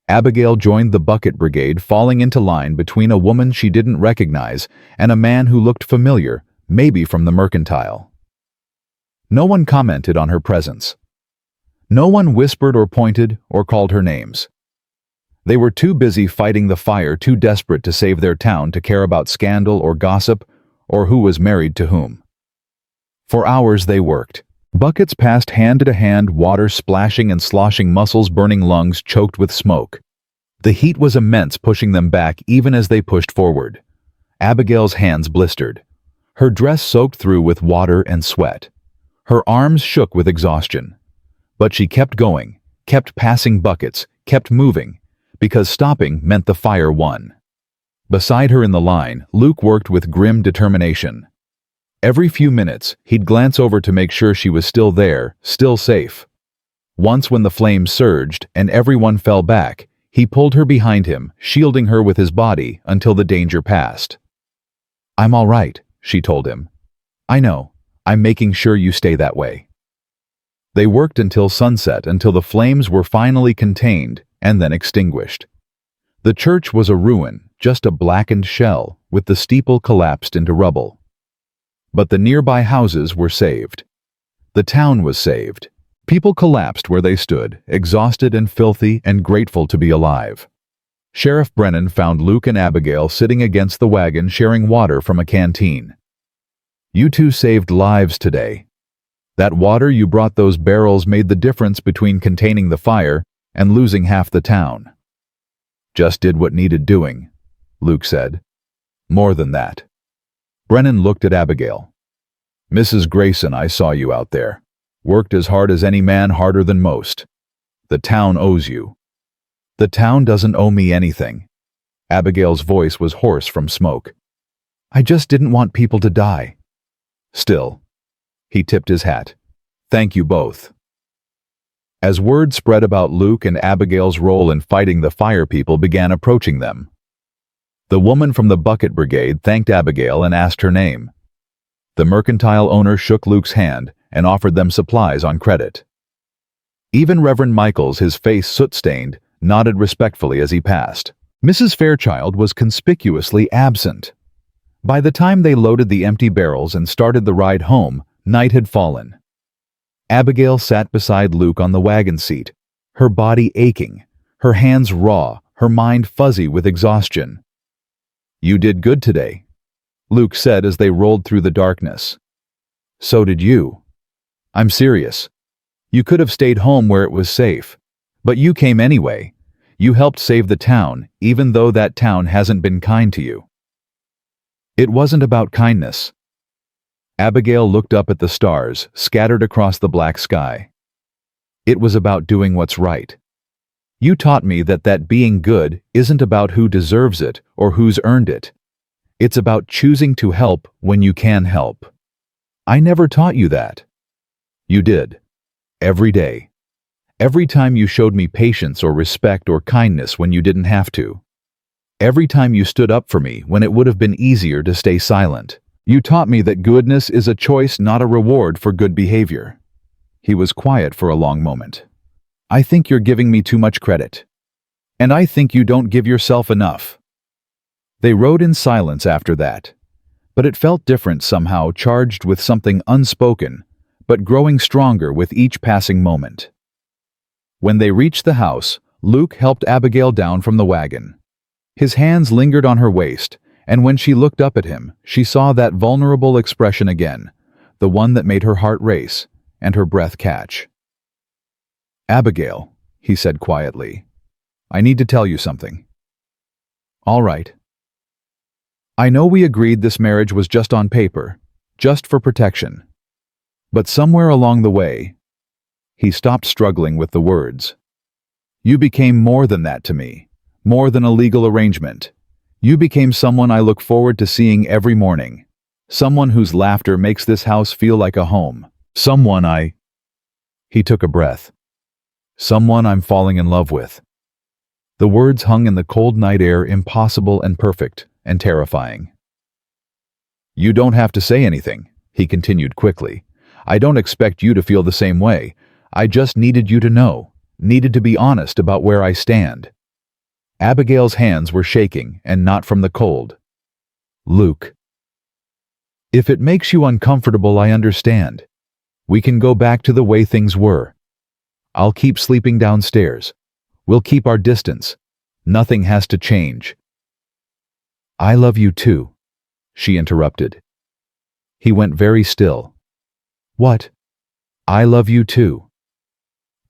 Abigail joined the bucket brigade, falling into line between a woman she didn't recognize and a man who looked familiar, maybe from the mercantile. No one commented on her presence. No one whispered or pointed or called her names. They were too busy fighting the fire, too desperate to save their town to care about scandal or gossip or who was married to whom. For hours they worked. Buckets passed hand to hand, water splashing and sloshing, muscles burning, lungs choked with smoke. The heat was immense, pushing them back even as they pushed forward. Abigail's hands blistered. Her dress soaked through with water and sweat. Her arms shook with exhaustion. But she kept going, kept passing buckets, kept moving, because stopping meant the fire won. Beside her in the line, Luke worked with grim determination. Every few minutes, he'd glance over to make sure she was still there, still safe. Once when the flames surged and everyone fell back, he pulled her behind him, shielding her with his body until the danger passed. I'm all right, she told him. I know. I'm making sure you stay that way. They worked until sunset, until the flames were finally contained and then extinguished. The church was a ruin, just a blackened shell, with the steeple collapsed into rubble. But the nearby houses were saved. The town was saved. People collapsed where they stood, exhausted and filthy and grateful to be alive. Sheriff Brennan found Luke and Abigail sitting against the wagon, sharing water from a canteen. You two saved lives today. That water you brought, those barrels, made the difference between containing the fire and losing half the town. Just did what needed doing, Luke said. More than that. Brennan looked at Abigail. Mrs. Grayson, I saw you out there. Worked as hard as any man, harder than most. The town owes you. The town doesn't owe me anything. Abigail's voice was hoarse from smoke. I just didn't want people to die. Still, he tipped his hat. Thank you both. As word spread about Luke and Abigail's role in fighting the fire, people began approaching them. The woman from the bucket brigade thanked Abigail and asked her name. The mercantile owner shook Luke's hand and offered them supplies on credit. Even Reverend Michaels, his face soot-stained, nodded respectfully as he passed. Mrs. Fairchild was conspicuously absent. By the time they loaded the empty barrels and started the ride home, night had fallen. Abigail sat beside Luke on the wagon seat, her body aching, her hands raw, her mind fuzzy with exhaustion. You did good today, Luke said as they rolled through the darkness. So did you. I'm serious. You could have stayed home where it was safe, But you came anyway. You helped save the town, even though that town hasn't been kind to you. It wasn't about kindness. Abigail looked up at the stars, scattered across the black sky. It was about doing what's right. You taught me that being good isn't about who deserves it or who's earned it. It's about choosing to help when you can help. I never taught you that. You did. Every day. Every time you showed me patience or respect or kindness when you didn't have to. Every time you stood up for me when it would have been easier to stay silent. You taught me that goodness is a choice, not a reward for good behavior. He was quiet for a long moment. I think you're giving me too much credit. And I think you don't give yourself enough. They rode in silence after that. But it felt different somehow, charged with something unspoken, but growing stronger with each passing moment. When they reached the house, Luke helped Abigail down from the wagon. His hands lingered on her waist, and when she looked up at him, she saw that vulnerable expression again, the one that made her heart race and her breath catch. "Abigail," he said quietly, "I need to tell you something." "All right." "I know we agreed this marriage was just on paper, just for protection. But somewhere along the way," he stopped struggling with the words, "you became more than that to me, more than a legal arrangement. You became someone I look forward to seeing every morning, someone whose laughter makes this house feel like a home, someone I—" He took a breath. "Someone I'm falling in love with." The words hung in the cold night air, impossible and perfect and terrifying. "You don't have to say anything," he continued quickly. "I don't expect you to feel the same way. I just needed you to know, needed to be honest about where I stand." Abigail's hands were shaking, and not from the cold. "Luke, if it makes you uncomfortable, I understand. We can go back to the way things were. I'll keep sleeping downstairs. We'll keep our distance. Nothing has to change." "I love you too," she interrupted. He went very still. "What?" "I love you too."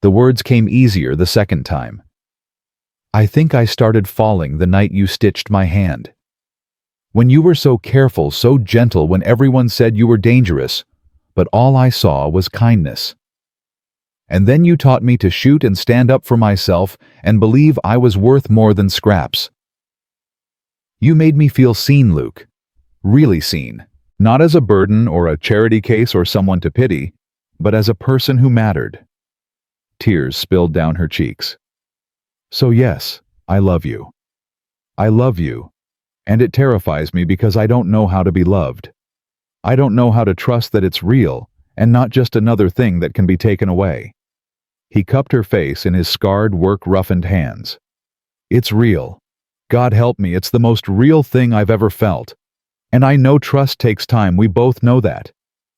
The words came easier the second time. "I think I started falling the night you stitched my hand. When you were so careful, so gentle when everyone said you were dangerous, but all I saw was kindness. And then you taught me to shoot and stand up for myself and believe I was worth more than scraps. You made me feel seen, Luke. Really seen. Not as a burden or a charity case or someone to pity, but as a person who mattered." Tears spilled down her cheeks. "So yes, I love you. I love you, and it terrifies me because I don't know how to be loved. I don't know how to trust that it's real and not just another thing that can be taken away." He cupped her face in his scarred, work-roughened hands. "It's real. God help me, it's the most real thing I've ever felt. And I know trust takes time, we both know that.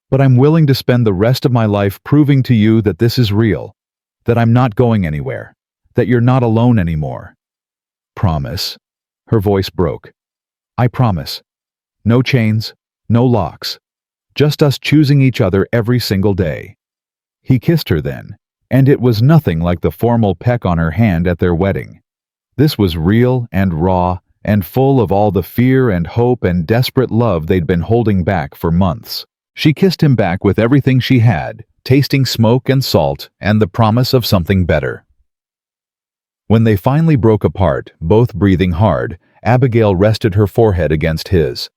But I'm willing to spend the rest of my life proving to you that this is real, that I'm not going anywhere, that you're not alone anymore. Promise." Her voice broke. "I promise. No chains, no locks. Just us choosing each other every single day." He kissed her then, and it was nothing like the formal peck on her hand at their wedding. This was real and raw and full of all the fear and hope and desperate love they'd been holding back for months. She kissed him back with everything she had, tasting smoke and salt and the promise of something better. When they finally broke apart, both breathing hard, Abigail rested her forehead against his.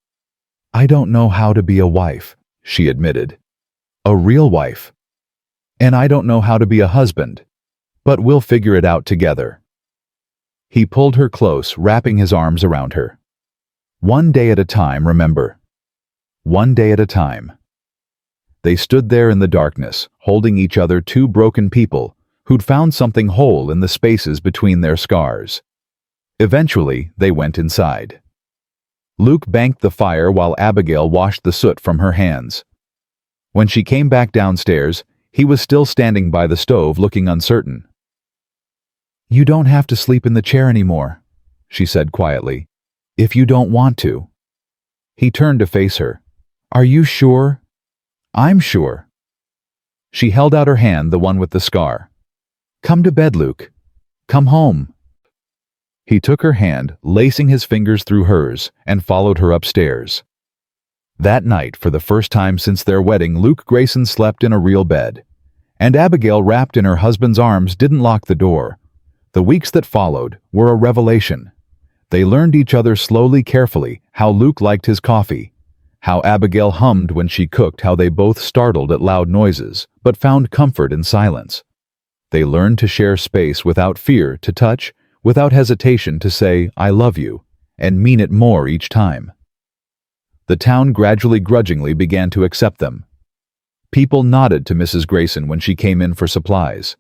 "I don't know how to be a wife," she admitted. "A real wife. And I don't know how to be a husband. But we'll figure it out together." He pulled her close, wrapping his arms around her. "One day at a time, remember. One day at a time." They stood there in the darkness, holding each other, two broken people who'd found something whole in the spaces between their scars. Eventually, they went inside. Luke banked the fire while Abigail washed the soot from her hands. When she came back downstairs, he was still standing by the stove, looking uncertain. "You don't have to sleep in the chair anymore," she said quietly, "if you don't want to." He turned to face her. "Are you sure?" "I'm sure." She held out her hand, the one with the scar. "Come to bed, Luke. Come home." He took her hand, lacing his fingers through hers, and followed her upstairs. That night, for the first time since their wedding, Luke Grayson slept in a real bed. And Abigail, wrapped in her husband's arms, didn't lock the door. The weeks that followed were a revelation. They learned each other slowly, carefully, how Luke liked his coffee, how Abigail hummed when she cooked, how they both startled at loud noises, but found comfort in silence. They learned to share space without fear, to touch, without hesitation, to say, "I love you," and mean it more each time. The town gradually, grudgingly began to accept them. People nodded to Mrs. Grayson when she came in for supplies.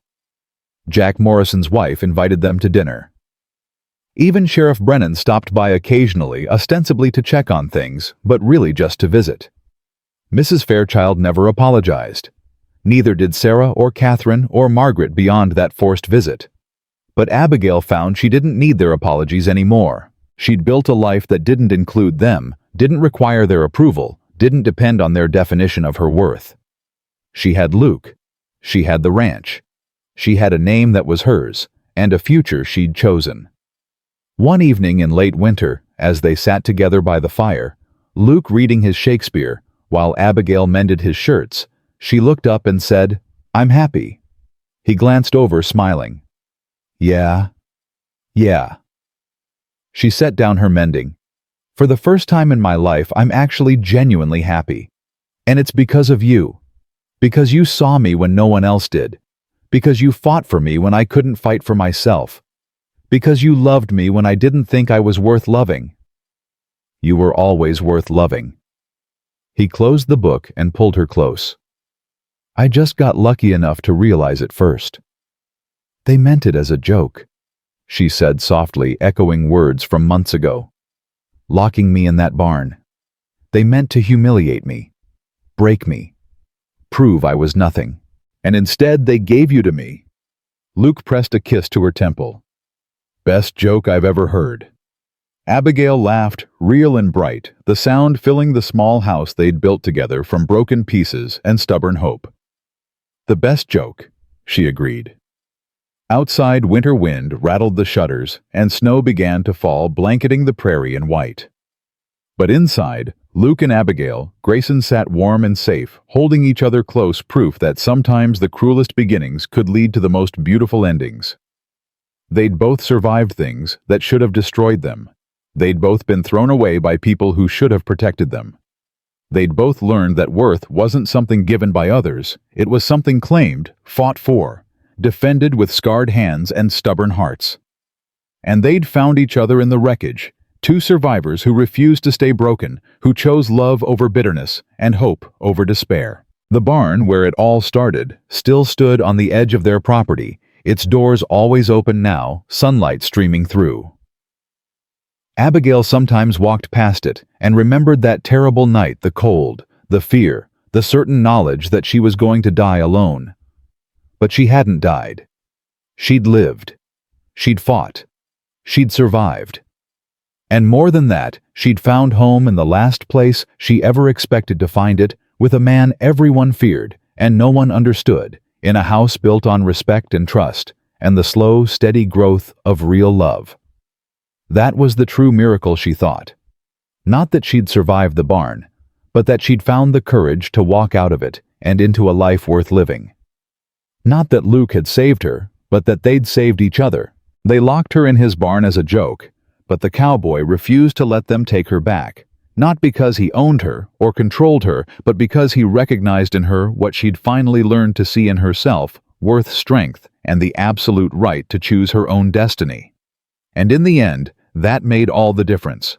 Jack Morrison's wife invited them to dinner. Even Sheriff Brennan stopped by occasionally, ostensibly to check on things, but really just to visit. Mrs. Fairchild never apologized. Neither did Sarah or Catherine or Margaret beyond that forced visit. But Abigail found she didn't need their apologies anymore. She'd built a life that didn't include them, didn't require their approval, didn't depend on their definition of her worth. She had Luke. She had the ranch. She had a name that was hers, and a future she'd chosen. One evening in late winter, as they sat together by the fire, Luke reading his Shakespeare, while Abigail mended his shirts, she looked up and said, "I'm happy." He glanced over, smiling. Yeah. She set down her mending. "For the first time in my life, I'm actually genuinely happy. And it's because of you. Because you saw me when no one else did. Because you fought for me when I couldn't fight for myself. Because you loved me when I didn't think I was worth loving. You were always worth loving." He closed the book and pulled her close. "I just got lucky enough to realize it first." "They meant it as a joke," she said softly, echoing words from months ago. "Locking me in that barn. They meant to humiliate me, break me, prove I was nothing. And instead they gave you to me." Luke pressed a kiss to her temple. "Best joke I've ever heard." Abigail laughed, real and bright, the sound filling the small house they'd built together from broken pieces and stubborn hope. "The best joke," she agreed. Outside, winter wind rattled the shutters, and snow began to fall, blanketing the prairie in white. But inside, Luke and Abigail, Grayson sat warm and safe, holding each other close, proof that sometimes the cruelest beginnings could lead to the most beautiful endings. They'd both survived things that should have destroyed them. They'd both been thrown away by people who should have protected them. They'd both learned that worth wasn't something given by others, it was something claimed, fought for, defended with scarred hands and stubborn hearts. And they'd found each other in the wreckage, two survivors who refused to stay broken, who chose love over bitterness and hope over despair. The barn, where it all started, still stood on the edge of their property, its doors always open now, sunlight streaming through. Abigail sometimes walked past it and remembered that terrible night, the cold, the fear, the certain knowledge that she was going to die alone. But she hadn't died. She'd lived. She'd fought. She'd survived. And more than that, she'd found home in the last place she ever expected to find it, with a man everyone feared and no one understood, in a house built on respect and trust, and the slow, steady growth of real love. That was the true miracle, she thought. Not that she'd survived the barn, but that she'd found the courage to walk out of it and into a life worth living. Not that Luke had saved her, but that they'd saved each other. They locked her in his barn as a joke, but the cowboy refused to let them take her back, not because he owned her or controlled her, but because he recognized in her what she'd finally learned to see in herself, worth, strength, and the absolute right to choose her own destiny. And in the end, that made all the difference.